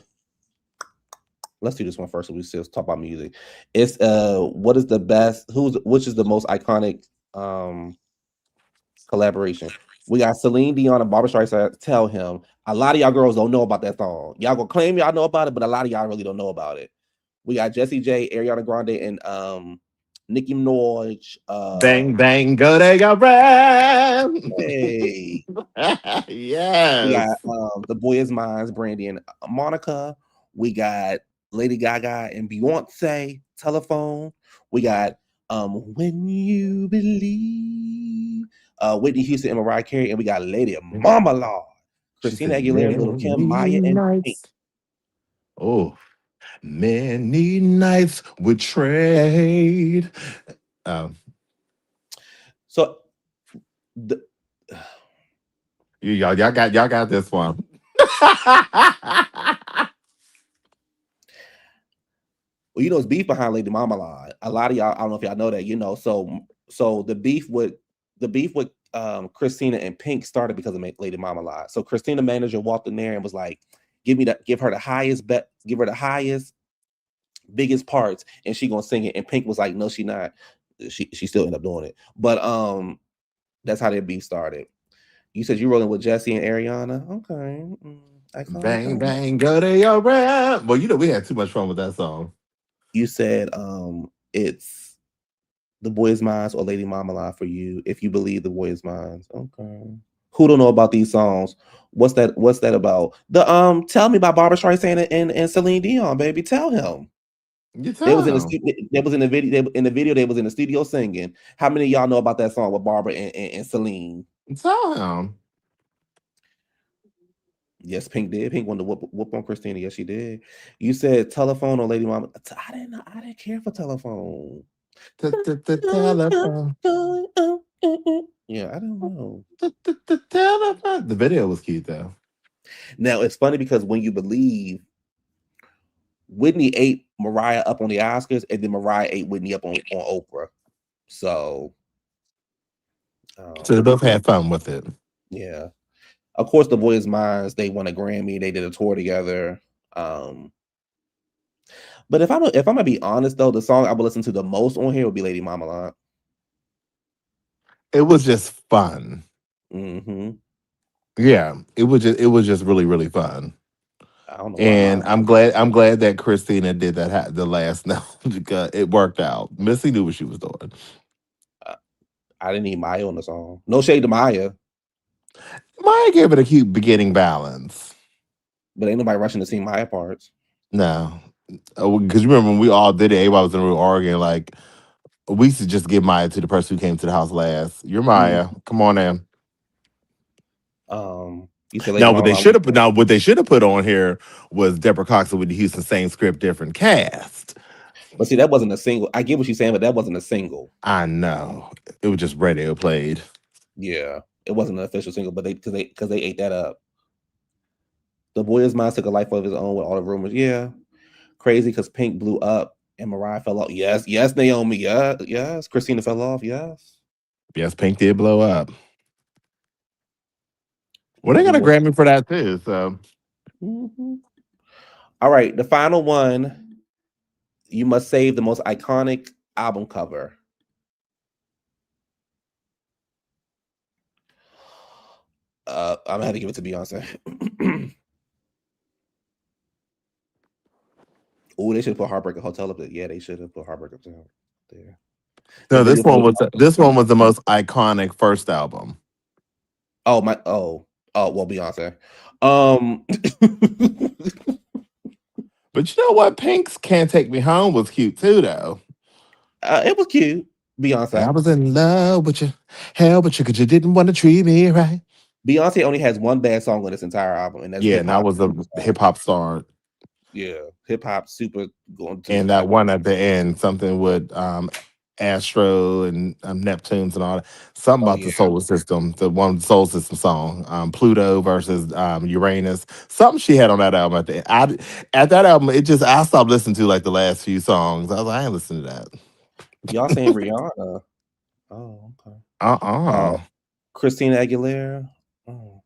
Let's do this one first. So we still talk about music. It's what is the best? Which is the most iconic collaboration? We got Celine Dion and Barbra Streisand. Tell Him. A lot of y'all girls don't know about that song. Y'all gonna claim y'all know about it, but a lot of y'all really don't know about it. We got Jessie J, Ariana Grande, and Nicki Minaj. Bang bang, go they go brand. Hey, yes. We got The Boy Is Mine, Brandy and Monica. We got Lady Gaga and Beyonce, Telephone. We got When You Believe, Whitney Houston and Mariah Carey, and we got Lady Marmalade, Christina Aguilera, Little Kim, Maya, and Pink. Oh, many nights would trade. So y'all got this one. Well, it's beef behind Lady Marmalade. A lot of y'all, I don't know if y'all know that, so the beef with Christina and Pink started because of Lady Marmalade. So Christina manager walked in there and was like, give her the highest biggest parts, and she gonna sing it. And Pink was like, no, she not. She still ended up doing it. But that's how their beef started. You said you rolling with Jessie and Ariana. Okay. Bang bang, go to your rap. Well, we had too much fun with that song. You said it's The Boy Is Mine or Lady Marmalade for you. If you believe The Boy Is Mine. Okay. Who don't know about these songs? What's that? What's that about? The Tell Me by Barbara Streisand and Celine Dion, baby. Tell him. You They was tell in the him. they was in the video. In the video, they was in the studio singing. How many of y'all know about that song with Barbara and Celine? Tell him. Yes, Pink did. Pink wanted to whoop on Christina. Yes, she did. You said Telephone or Lady Mama. I didn't know. I didn't care for Telephone. Telephone. Yeah, I don't know. Telephone. The video was cute though. Now it's funny because when you believe Whitney ate Mariah up on the Oscars, and then Mariah ate Whitney up on Oprah. So they both had fun with it. Yeah. Of course, The Boy Is Mine, they won a Grammy. They did a tour together. But if I'm gonna be honest though, the song I would listen to the most on here would be Lady Marmalade. It was just fun. Mm-hmm. Yeah, it was just really, really fun. I don't know and I'm glad that Christina did that the last note because it worked out. Missy knew what she was doing. I didn't need Maya on the song. No shade to Maya. Maya gave it a cute beginning balance. But ain't nobody rushing to see Maya parts. No. Because you remember when we all did it, everybody was in the room arguing, like, we should just give Maya to the person who came to the house last. You're Maya. Come on in. You said now what they should have put on here was Deborah Cox and Whitney Houston, same script, different cast. But see, that wasn't a single. I get what you're saying, but that wasn't a single. I know. It was just radio played. Yeah. It wasn't an official single, but because they ate that up. The Boy Is Mine took a life of his own with all the rumors. Yeah. Crazy because Pink blew up and Mariah fell off. Yes, Naomi. Yes. Christina fell off. Yes. Yes, Pink did blow up. Well, they got a Grammy for that too. So, all right, the final one. You must save the most iconic album cover. I'm gonna have to give it to Beyonce. Oh, they should put Heartbreaker Hotel up there. Yeah, they should have put Heartbreaker Hotel there. No, this one was the most iconic first album. Oh well, Beyonce. But you know what? Pink's "Can't Take Me Home" was cute too, though. It was cute. Beyonce. I was in love with you, hell, but you because you didn't want to treat me right. Beyonce only has one bad song on this entire album, and that's and that was a hip hop star. Yeah, hip hop super going to. And that one at the end, something with Astro and Neptunes and all that. Something about the solar system, the one solar system song, Pluto versus Uranus. Something she had on that album at the end. At that album, I stopped listening to like the last few songs. I was like, I ain't listening to that. Y'all saying Rihanna? Oh, okay. Christina Aguilera. Oh.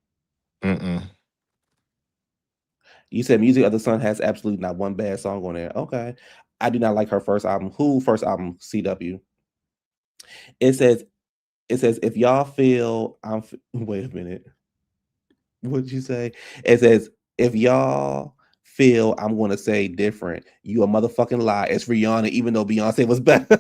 You said Music of the Sun has absolutely not one bad song on there. Okay. I do not like her first album. First album, CW. It says if y'all feel wait a minute. What'd you say? It says if y'all feel I'm gonna say different, you a motherfucking lie. It's Rihanna, even though Beyonce was better.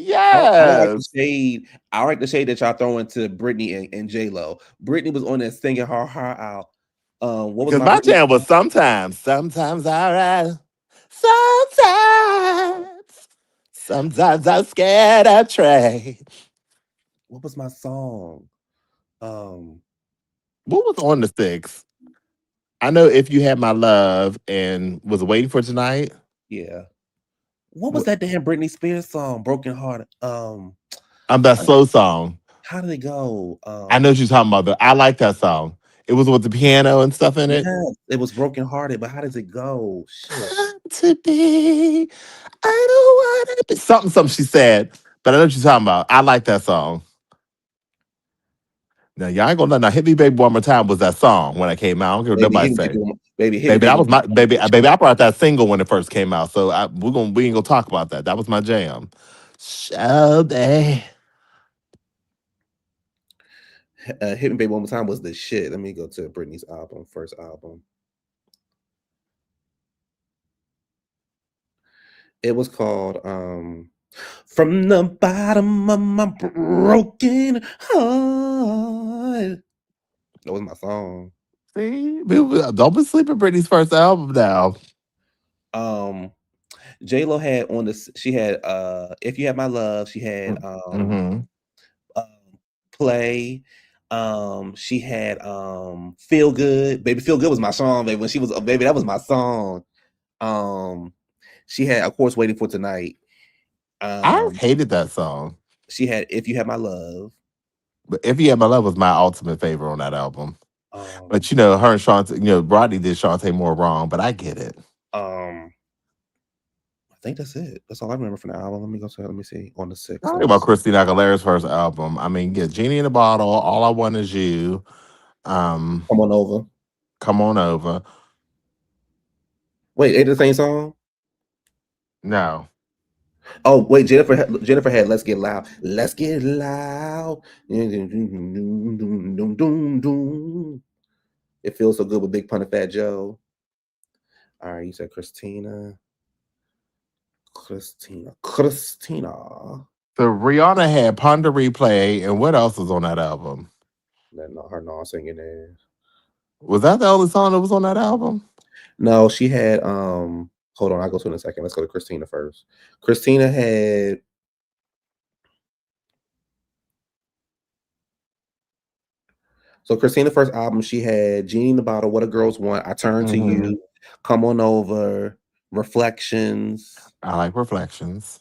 Yes. I like the shade that y'all throw into Britney and J-Lo. Britney was on there singing her heart out. What was my jam was sometimes all right. Sometimes I'm scared of Trey. What was my song? What was on the sticks? I know If You Had My Love and Was Waiting for Tonight. Yeah. What was that damn Britney Spears song? Broken Heart. That slow song. How did it go? I know what you're talking about. I like that song. It was with the piano and stuff in it. Yeah, it was Broken Hearted, but how does it go? Shit. To be, I don't want to be something she said, but I know what you're talking about. I like that song. Now y'all ain't gonna know. Now "Hit Me Baby One More Time" was that song when it came out. I don't care what nobody say. Baby, that was my baby. I brought that single when it first came out, so we ain't gonna talk about that. That was my jam. Shelby. Hit Me Baby One More Time was the shit. Let me go to Britney's album, first album. It was called From the Bottom of My Broken Heart. That was my song. See, don't be sleeping Britney's first album now. J-Lo had on this, she had If You Had My Love, she had Play, she had Feel Good. Baby Feel Good was my song, baby. When she was baby, that was my song. She had, of course, Waiting for Tonight. I hated that song. She had If You Had My Love. But If You Had My Love was my ultimate favorite on that album. But you know, her and Shantae, Rodney did Shantae more wrong, but I get it. I think that's it. That's all I remember from the album. Let me see. On the 6th. Talking about Christina Aguilera's first album. I mean, get Genie in a Bottle, All I Want Is You. Come On Over. Come On Over. Wait, ain't it the same song? No. Oh, wait, Jennifer had Let's Get Loud. Let's Get Loud. It Feels So Good with Big Pun and Fat Joe. All right, you said Christina. So Rihanna had Pon de Replay, and what else was on that album? Her non-singing ass. Was that the only song that was on that album? No, she had hold on, I'll go to it in a second. Let's go to Christina first. Christina had Christina's first album, she had Genie in the Bottle, What a Girls Want, I Turn to You, Come On Over, Reflections. I like Reflections.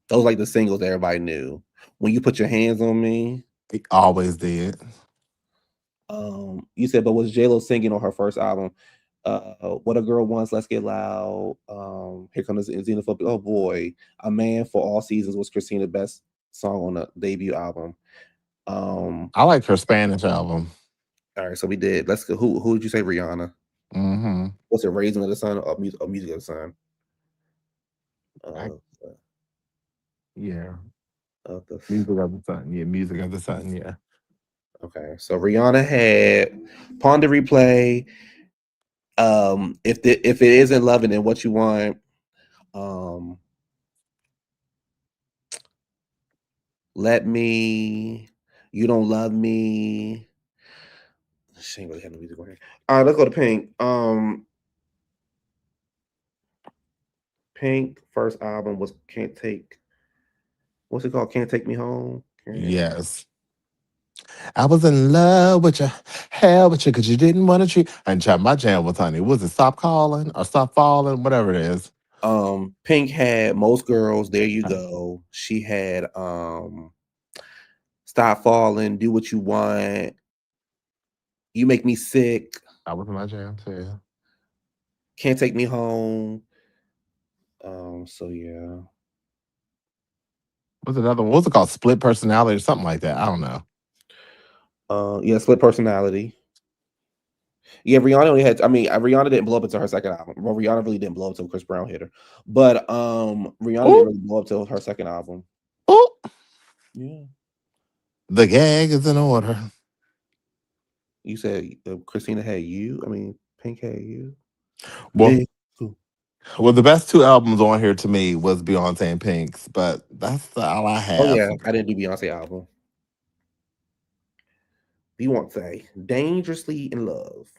Those like the singles that everybody knew. When You Put Your Hands on Me. It always did. You said, but was J-Lo singing on her first album? What a Girl Wants, Let's Get Loud. Here Comes Xenophobia. Oh boy, A Man for All Seasons was Christina's best song on the debut album. I like her Spanish album. All right, so we did. Let's go. Who did you say? Rihanna. What's it? Raising of the Sun or Music of the Sun? Yeah. Music of the Sun. Yeah, Music of the Sun. Yeah. Okay, so Rihanna had Pon de Replay. If it isn't Loving and What You Want, Let Me, You Don't Love Me. She ain't really had no music on here. All right, let's go to Pink. Pink first album was what's it called? Can't Take Me Home. Yes. I was in love with you, hell with you, because you didn't want to treat. And my jam was, honey, was it Stop Calling or Stop Falling, whatever it is. Pink had Most Girls, There You Go. She had Stop Falling, Do What You Want, You Make Me Sick. That was my jam too. Can't Take Me Home. So yeah. What's another one? What's it called? Split Personality or something like that. I don't know. Yeah, Split Personality. Yeah, Rihanna only had. I mean, Rihanna didn't blow up until her second album. Well, Rihanna really didn't blow up until Chris Brown hit her. But Rihanna didn't really blow up until her second album. Oh, yeah. The gag is in order. You said Christina had You. I mean, Pink had You. Well, the best two albums on here to me was Beyonce and Pink's, but that's all I have. Oh yeah, I didn't do Beyonce album. Beyonce, Dangerously in Love.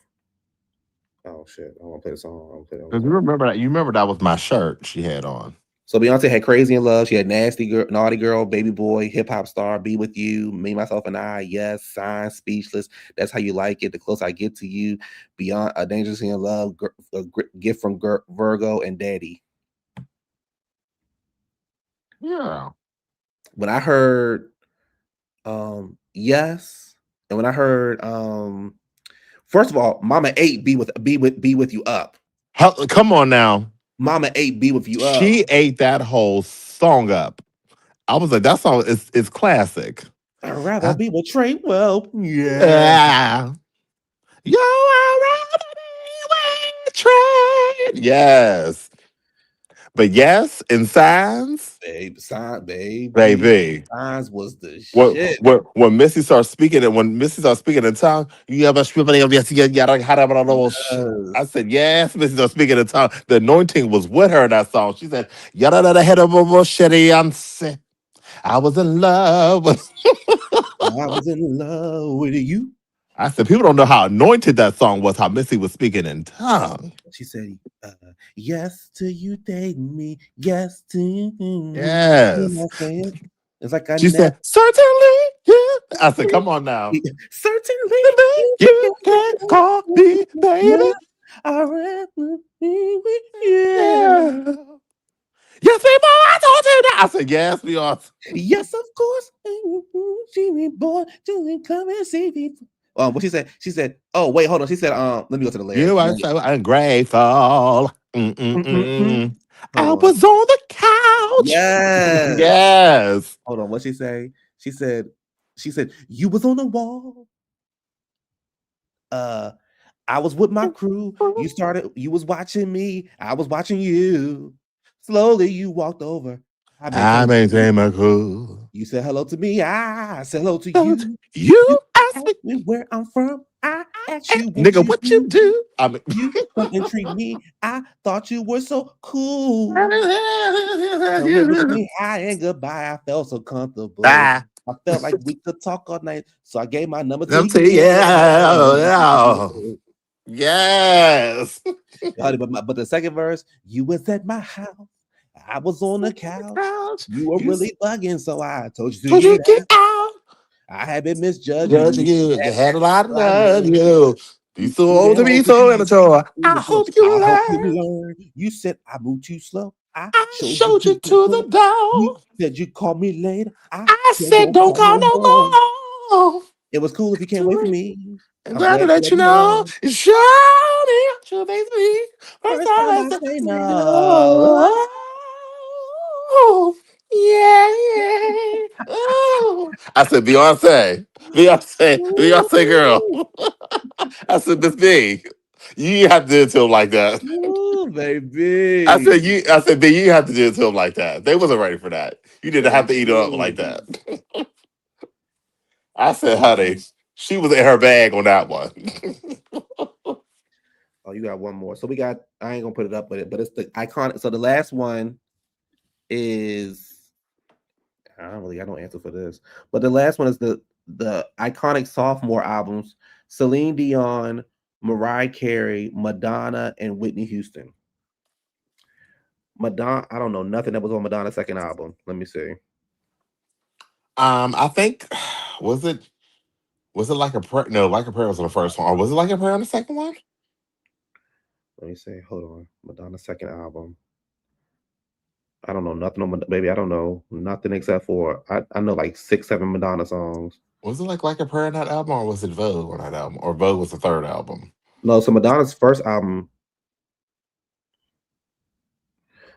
Oh shit! I want to play the song. You remember that? You remember that was my shirt she had on. So Beyonce had Crazy in Love. She had Nasty Girl, Naughty Girl, Baby Boy, Hip Hop Star, Be With You, Me, Myself, and I, Yes, Sign, Speechless, That's How You Like It, The Closer I Get to You, Beyond, Dangerously in Love, Gift from Virgo, and Daddy. Yeah. When I heard Yes, and when I heard first of all, Mama 8 Be With You Up. Come on now. Mama 8 Be With You Up. She ate that whole song up. I was like, that song is classic. I'd rather be with Trey. Well, yeah. Yo, I'd rather be with Trey. Yes. But yes, in Signs, Baby, baby, baby. Signs was the When, shit. when Missy starts speaking and when Missy starts speaking in tongue, you have a I Yes. said, yes, Missy starts speaking in tongue. The anointing was with her in that song. She said, yada da head of a I was in love with I was in love with you. I said, people don't know how anointed that song was, how Missy was speaking in tongue. She said, yes to you dating me. Yes to you. Yes. You know what I'm saying? It's like I She never. said, certainly, yeah. I said, come on now. Certainly. You can call me baby. I read with you. Yeah. Yes, people, I told you that. I said, yes, Beyonce. Yes, of course. Jimmy boy, Jimmy, come and see me. What she said? She said, "Oh wait, hold on." She said, "Let me go to the lyrics." You are so ungrateful. I Hold on. was on the couch. Yes. Yes. Hold on. What she say? She said, you was on the wall. I was with my crew. You was watching me. I was watching you. Slowly you walked over. I maintain my cool. You said hello to me. I said hello to you. You Ask me where I'm from. I asked you nigga, what you do? You come and treat me. I thought you were so cool. Come with me high and goodbye. I felt so comfortable. I felt like we could talk all night. So I gave my number to you. Yeah. Yes. But the second verse, you was at my house. I was on the couch. You were really bugging, so I told you to get out. I have been misjudging you. You had a lot of love, you. You so old to be so immature. I hope you learn. You said I moved too slow. I showed you to the door. You said you called me later. I said don't call no more. It was cool if you can't wait for me. I'm glad to let you know. Show me your baby. First time I say no. Oh, yeah. Oh. I said Beyonce girl. I said Miss B. You have to do it to him like that. Ooh, baby. I said, B, you have to do it to him like that. They wasn't ready for that. You didn't have to eat it up like that. I said, honey, she was in her bag on that one. Oh, you got one more. So we got, I ain't gonna put it up with it, but it's the iconic. So the last one is I don't answer for this, but the last one is the iconic sophomore albums: Celine Dion, Mariah Carey, Madonna, and Whitney Houston. Madonna, I don't know nothing that was on Madonna's second album. Let me see. I think was it Like a Prayer? No, Like a Prayer was on the first one, or was it Like a Prayer on the second one? Let me see. Hold on. Madonna's second album. I don't know nothing on baby. I don't know nothing except for I know like 6-7 Madonna songs. Was it Like a Prayer on that album, or was it Vogue on that album? Or Vogue was the third album? No, so Madonna's first album.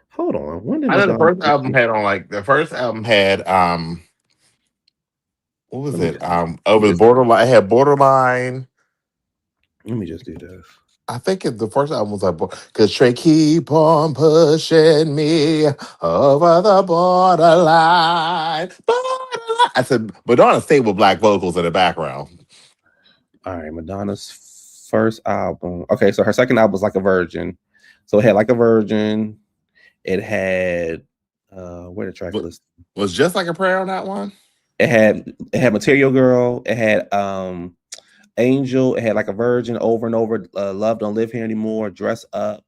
Hold on. When did I know the first album had what was it? Over the Borderline. It had Borderline. Let me just do this. I think the first album was like, because Trey keep on pushing me over the borderline. I said, Madonna stayed with black vocals in the background. All right, Madonna's first album. Okay, so her second album was Like a Virgin. So it had Like a Virgin. It had where the track list was Just Like a Prayer on that one. It had Material Girl. It had Angel. It had Like a Virgin, Over and Over, Love Don't Live Here Anymore, Dress Up,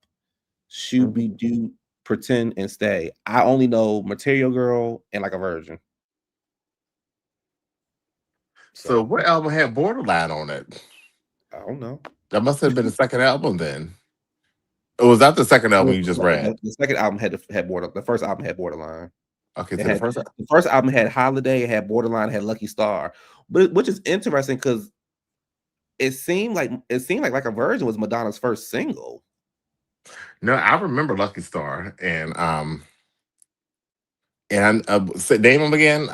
Shooby Doo, Pretend, and Stay. I only know Material Girl and Like a Virgin. So what album had Borderline on it? I don't know. That must have been the second album then. Or was that the second album you just read? The second album had Borderline. The first album had Borderline. Okay, so the first album had Holiday, it had Borderline, it had Lucky Star, but which is interesting because it seemed like Like a Virgin was Madonna's first single. No, I remember Lucky Star and name them again.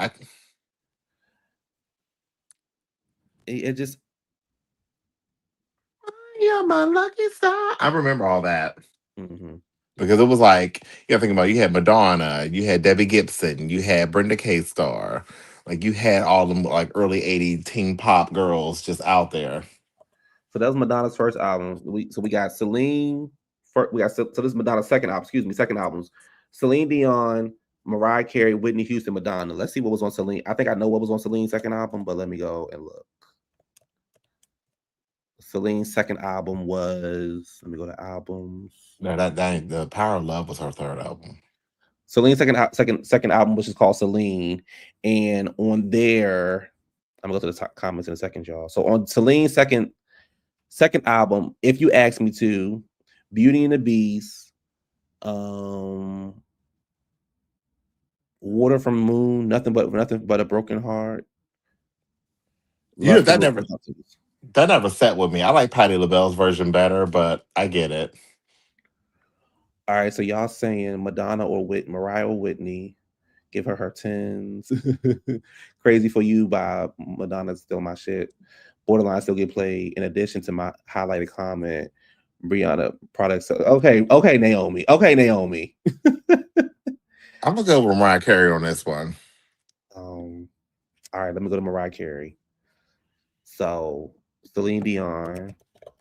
It just you're my lucky star. I remember all that. Mm-hmm. Because it was like, you gotta think about it, you had Madonna, you had Debbie Gibson, you had Brenda K. Star. Like you had all them like early 80s teen pop girls just out there. So that was Madonna's first album. We got Celine. So this is Madonna's second album. Excuse me, second albums. Celine Dion, Mariah Carey, Whitney Houston, Madonna. Let's see what was on Celine. I think I know what was on Celine's second album, but let me go and look. Celine's second album was. Let me go to albums. No, that the Power of Love was her third album. Celine's second album, which is called Celine, and on there, I'm gonna go to the top comments in a second, y'all. So on Celine's second album, If You Ask Me To, Beauty and the Beast, Water from the Moon, nothing but a Broken Heart. You know, that never set with me. I like Patti LaBelle's version better, but I get it. All right, so y'all saying Madonna or Mariah or Whitney? Give her 10s. Crazy for You by Madonna's still my shit. Borderline still get played. In addition to my highlighted comment, Brianna products. Okay, Naomi. Okay, Naomi. I'm gonna go with Mariah Carey on this one. All right, let me go to Mariah Carey. So Celine Dion.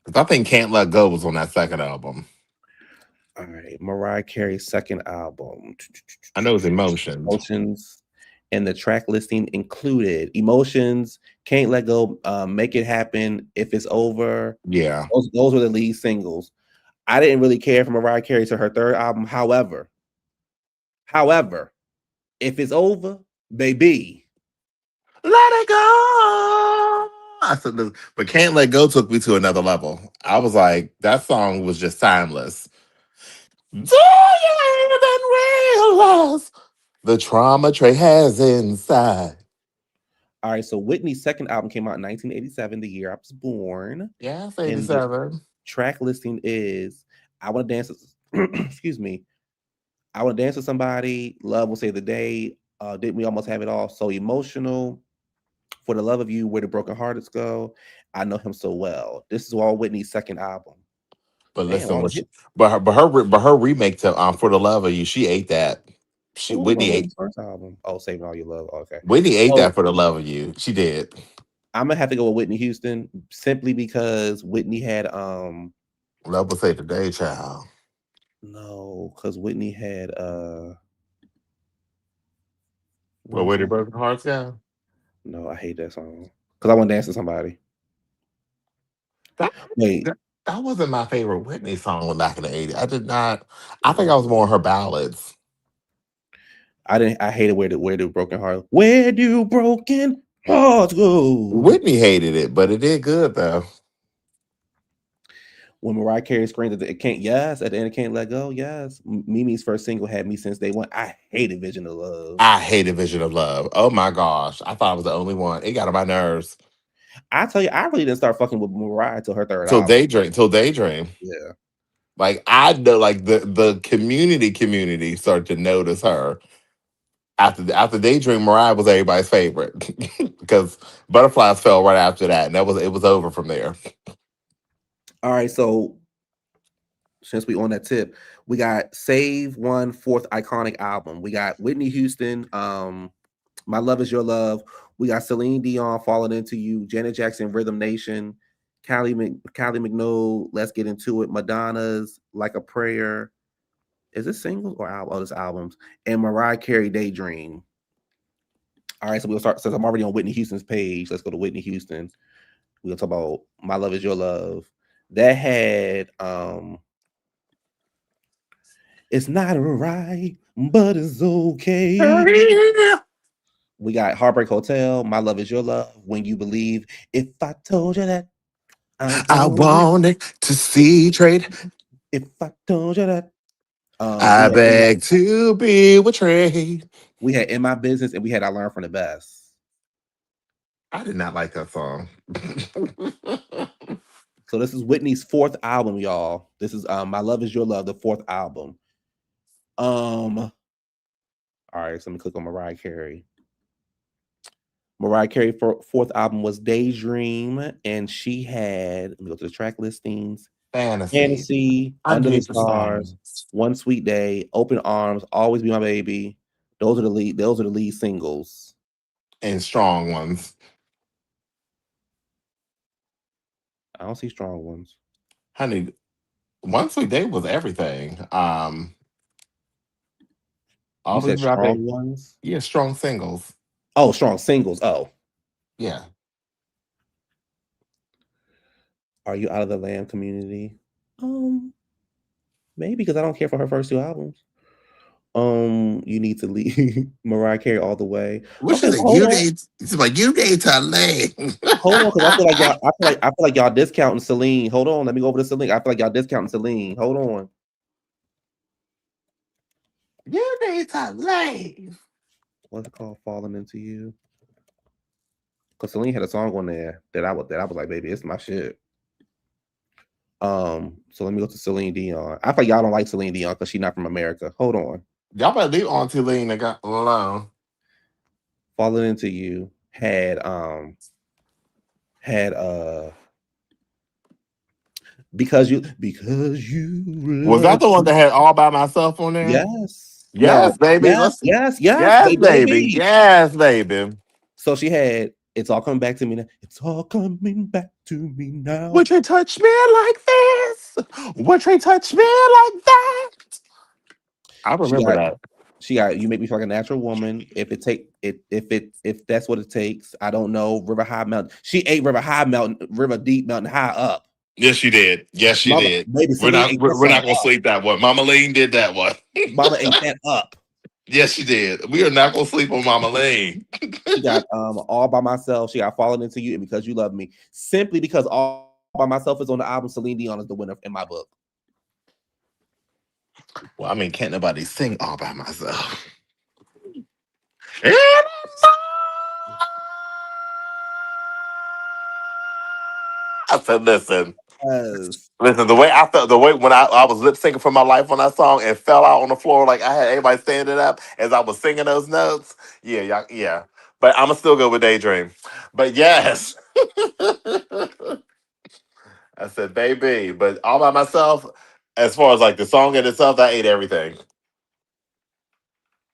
Because I think Can't Let Go was on that second album. All right, Mariah Carey's second album. I know it's Emotions. Emotions. And the track listing included Emotions, Can't Let Go, Make It Happen, If It's Over. Yeah. Those were the lead singles. I didn't really care for Mariah Carey to her third album. However, If It's Over, baby. Let it go. But Can't Let Go took me to another level. I was like, that song was just timeless. Do you even realize the trauma Trey has inside? All right, so Whitney's second album came out in 1987, the year I was born. Yeah, 87. Track listing is I Want to Dance with, excuse me. I Want to Dance with Somebody, Love Will Save the Day, Didn't We Almost Have It All, So Emotional, For the Love of You, Where the Broken Hearted Go, I Know Him So Well. This is all Whitney's second album. But listen, but her remake to For the Love of You, she ate that. Whitney ate first album. Oh, Saving All Your Love. Okay. Whitney ate that For the Love of You. She did. I'm gonna have to go with Whitney Houston simply because Whitney had Love Will Save the Day, child. No, because Whitney had Where the Broken Hearts Go? No, I hate that song. Because I Want to Dance with Somebody. That wasn't my favorite Whitney song back in the 80s. I did not. I think I was more on her ballads. I hated Where Do Broken Hearts. Where do broken hearts go? Whitney hated it, but it did good though. When Mariah Carey screamed at the end of Can't Let Go, yes. Mimi's first single had me since day one. I hated Vision of Love. I hated Vision of Love. Oh my gosh. I thought I was the only one. It got on my nerves. I tell you, I really didn't start fucking with Mariah till her third album. Till Daydream. Yeah. Like I know, like the community started to notice her. After Daydream, Mariah was everybody's favorite because Butterflies fell right after that, and it was over from there. All right, so since we on that tip, we got Save One fourth iconic album. We got Whitney Houston, My Love Is Your Love. We got Celine Dion, Falling Into You, Janet Jackson, Rhythm Nation, Kylie Minogue, Let's Get Into It, Madonna's Like a Prayer. Is this singles or album? Oh, this albums. And Mariah Carey, Daydream. All right, so we'll start. Since I'm already on Whitney Houston's page, let's go to Whitney Houston. We'll talk about My Love Is Your Love. That had It's Not Right, but It's Okay. We got Heartbreak Hotel, My Love Is Your Love, When You Believe, If I Told You That I wanted to see trade. If I told you that I beg to be betrayed. We had In My Business and we had I Learned From the Best. I did not like that song. So this is Whitney's fourth album, y'all. This is My Love Is Your Love, the fourth album. All right, so let me click on Mariah Carey. Mariah Carey's fourth album was Daydream, and she had, let me go to the track listings. Fantasy, Under the Underneath the Stars, Stars. One Sweet Day, Open Arms, Always Be My Baby. Those are the lead singles. And strong ones. I don't see strong ones. Honey, One Sweet Day was everything. You Always said Be My strong Baby. ones? Yeah, strong singles. Oh, strong singles. Oh. Yeah. Are you out of the Lamb community? Maybe because I don't care for her first 2 albums. You need to leave Mariah Carey all the way. Which Okay, is hold on. it's like you need to leave. Hold on, because I feel like y'all discounting Celine. Hold on, let me go over to Celine. I feel like y'all discounting Celine. Hold on. You need to leave. What's it called? Falling Into You. Because Celine had a song on there that I was like, baby, it's my shit. So let me go to Celine Dion. I feel like y'all don't like Celine Dion because she's not from America. Hold on. Y'all better leave Auntie Lean and got alone. Falling Into You had because you was that the one that had All By Myself on there? Yes, baby. Yes, baby. Yes, baby. So she had It's All Coming Back to Me Now. It's all coming back to me now. Would you touch me like this? Would you touch me like that? I remember that. She got You Make Me Feel Like a Natural Woman. If that's what it takes, I don't know. River High Mountain. She ate River Deep Mountain High Up. Yes, she did. Yes, she did. Baby, we're not gonna sleep that one. Mama Lean did that one. Mama ate that up. Yes, she did. We are not gonna sleep on Mama Lean. She got All By Myself. She got Falling Into You and Because You Love Me. Simply because All By Myself is on the album, Celine Dion is the winner in my book. Well, I mean, can't nobody sing All By Myself. I said, listen, the way I felt, the way when I was lip syncing for my life on that song and fell out on the floor, like I had everybody standing up as I was singing those notes. Yeah. But I'm gonna still go with Daydream. But yes, I said, baby, but All By Myself, as far as like the song in itself, I ate everything.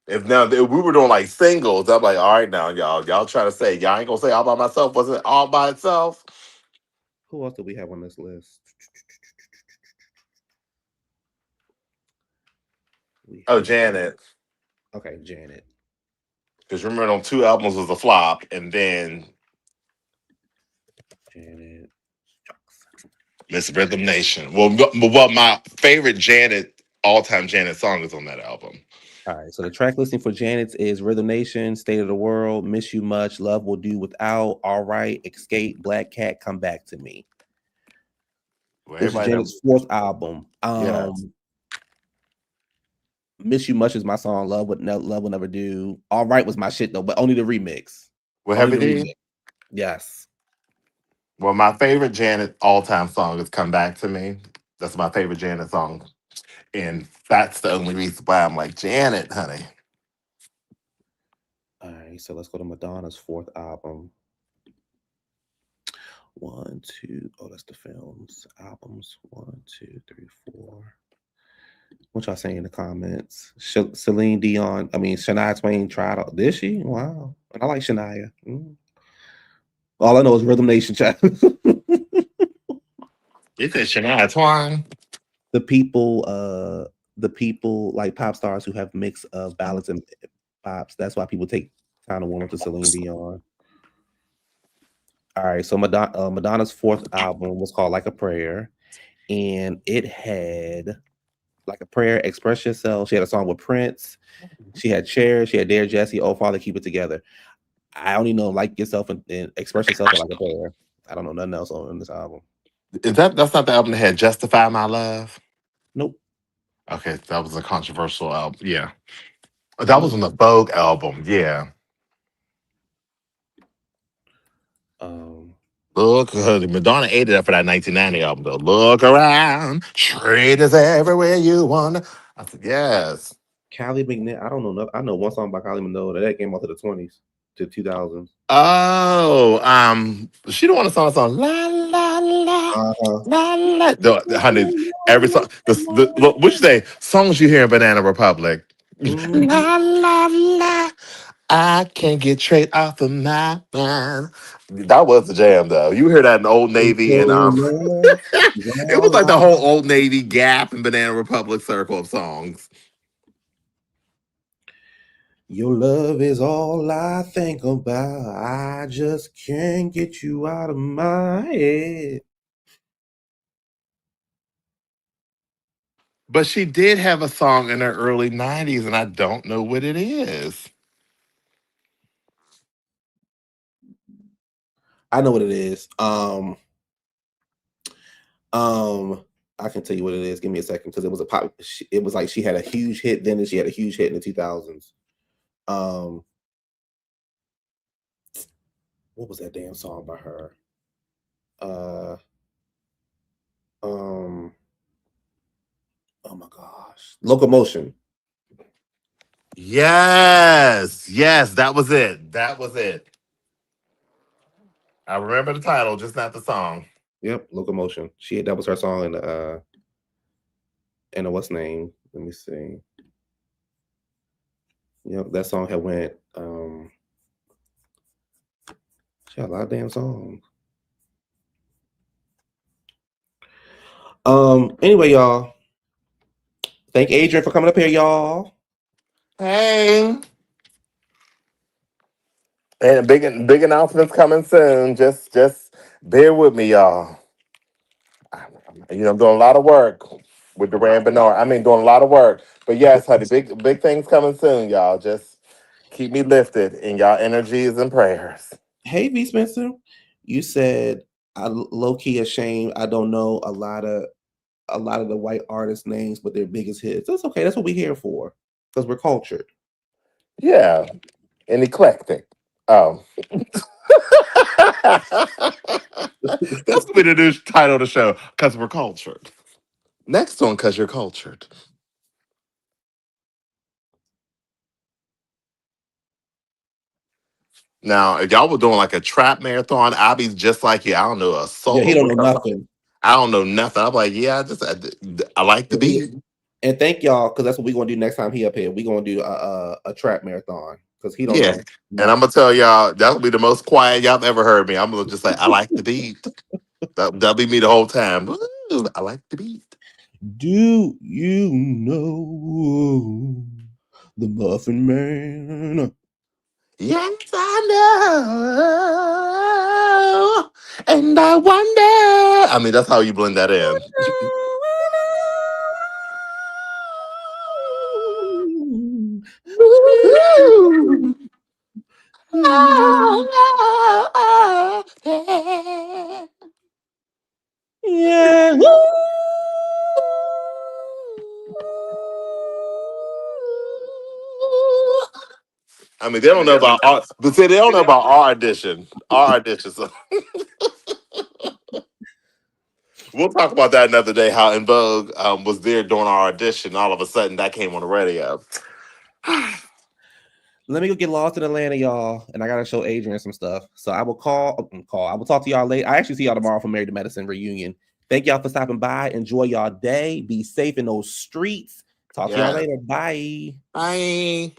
If we were doing like singles, I'm like, all right, now y'all try to say y'all ain't gonna say All By Myself. Was it All By Itself? Who else do we have on this list? Janet. Okay, Janet. Because remember, on 2 albums was a flop, and then Janet, Miss Rhythm Nation. Well, my favorite all-time Janet song is on that album. All right, so the track listing for Janet's is Rhythm Nation, State of the World, Miss You Much, Love Will Do Without, All Right, Escape, Black Cat, Come Back to Me. Well, this is Janet's 4th album. Miss You Much is my song. Love Will Never Do. All Right was my shit though, but only the remix. Well, Heavy D? Yes. Well, my favorite Janet all-time song is Come Back to Me. That's my favorite Janet song. And that's the only reason why I'm like, Janet, honey. All right, so let's go to Madonna's 4th album. 1, 2. Oh, that's the films. Albums. 1, 2, 3, 4. What y'all saying in the comments? Celine Dion. I mean, Shania Twain tried out. Did she? Wow. I like Shania. All I know is Rhythm Nation. Chat. You said Shania Twain. The people like pop stars who have mix of ballads and pops. That's why people take time to warm up to Celine Dion. All right, so Madonna's 4th album was called Like a Prayer, and it had Like a Prayer, Express Yourself. She had a song with Prince. She had Cher. She had Dear Jesse, Oh Father, Keep It Together. I only know Like Yourself and Express Yourself and Like a Prayer. I don't know nothing else on this album. That's not the album that had Justify My Love? Nope. Okay, that was a controversial album. Yeah. That was on the Vogue album. Yeah. Look, Madonna ate it up for that 1990 album, though. Look around, trade is everywhere you want. I said, yes. Kylie McNeil. I don't know. I know one song by Kylie Minogue that came out to the 20s to 2000s. Oh, she don't want to song La La Honey, every song. What you say? Songs you hear in Banana Republic. La la la. I can't get straight off of my mind. That was the jam, though. You hear that in Old Navy and it was like the whole Old Navy, Gap, and Banana Republic circle of songs. Your love is all I think about. I just can't get you out of my head. But she did have a song in her early 90s, and I don't know what it is. I know what it is. I can tell you what it is. Give me a second, because it was a pop. It was like she had a huge hit then, and she had a huge hit in the 2000s. What was that damn song by her? Oh my gosh, Locomotion. Yes, that was it. That was it. I remember the title, just not the song. Yep, Locomotion. That was her song in the what's name? Let me see. Yep, that song had went. She had a lot of damn songs. Anyway, y'all. Thank Adrian for coming up here, y'all. Hey. And big announcements coming soon. Just bear with me, y'all. I'm doing a lot of work with Duran Bernard. Doing a lot of work. But yes, honey, big things coming soon, y'all. Just keep me lifted in y'all energies and prayers. Hey, V. Spencer. You said I low-key ashamed. I don't know a lot of the white artist names, but their biggest hits. That's okay. That's what we're here for, because we're cultured. Yeah, and eclectic. Oh, that's gonna be the new title of the show. Because we're cultured. Next one, because you're cultured. Now, if y'all were doing like a trap marathon, I'd be just like you. I don't know a soul. Yeah, he don't know nothing. I don't know nothing. I'm like, yeah, I like the beat. And thank y'all, because that's what we're gonna do next time he up here. We're gonna do a trap marathon, because he don't know. And I'm gonna tell y'all that'll be the most quiet y'all have ever heard me. I'm gonna just say, I like the beat. That'll be me the whole time. Ooh, I like the beat. Do you know the Muffin Man? Yes, I know. And I wonder. That's how you blend that in. Yeah. They don't know about our, but see, they don't know about our audition. Our audition. So. We'll talk about that another day. How En Vogue was there during our audition. All of a sudden, that came on the radio. Let me go get lost in Atlanta, y'all, and I gotta show Adrian some stuff. So I will call. I will talk to y'all later. I actually see y'all tomorrow for Married to Medicine reunion. Thank y'all for stopping by. Enjoy y'all day. Be safe in those streets. Talk to y'all later. Bye. Bye.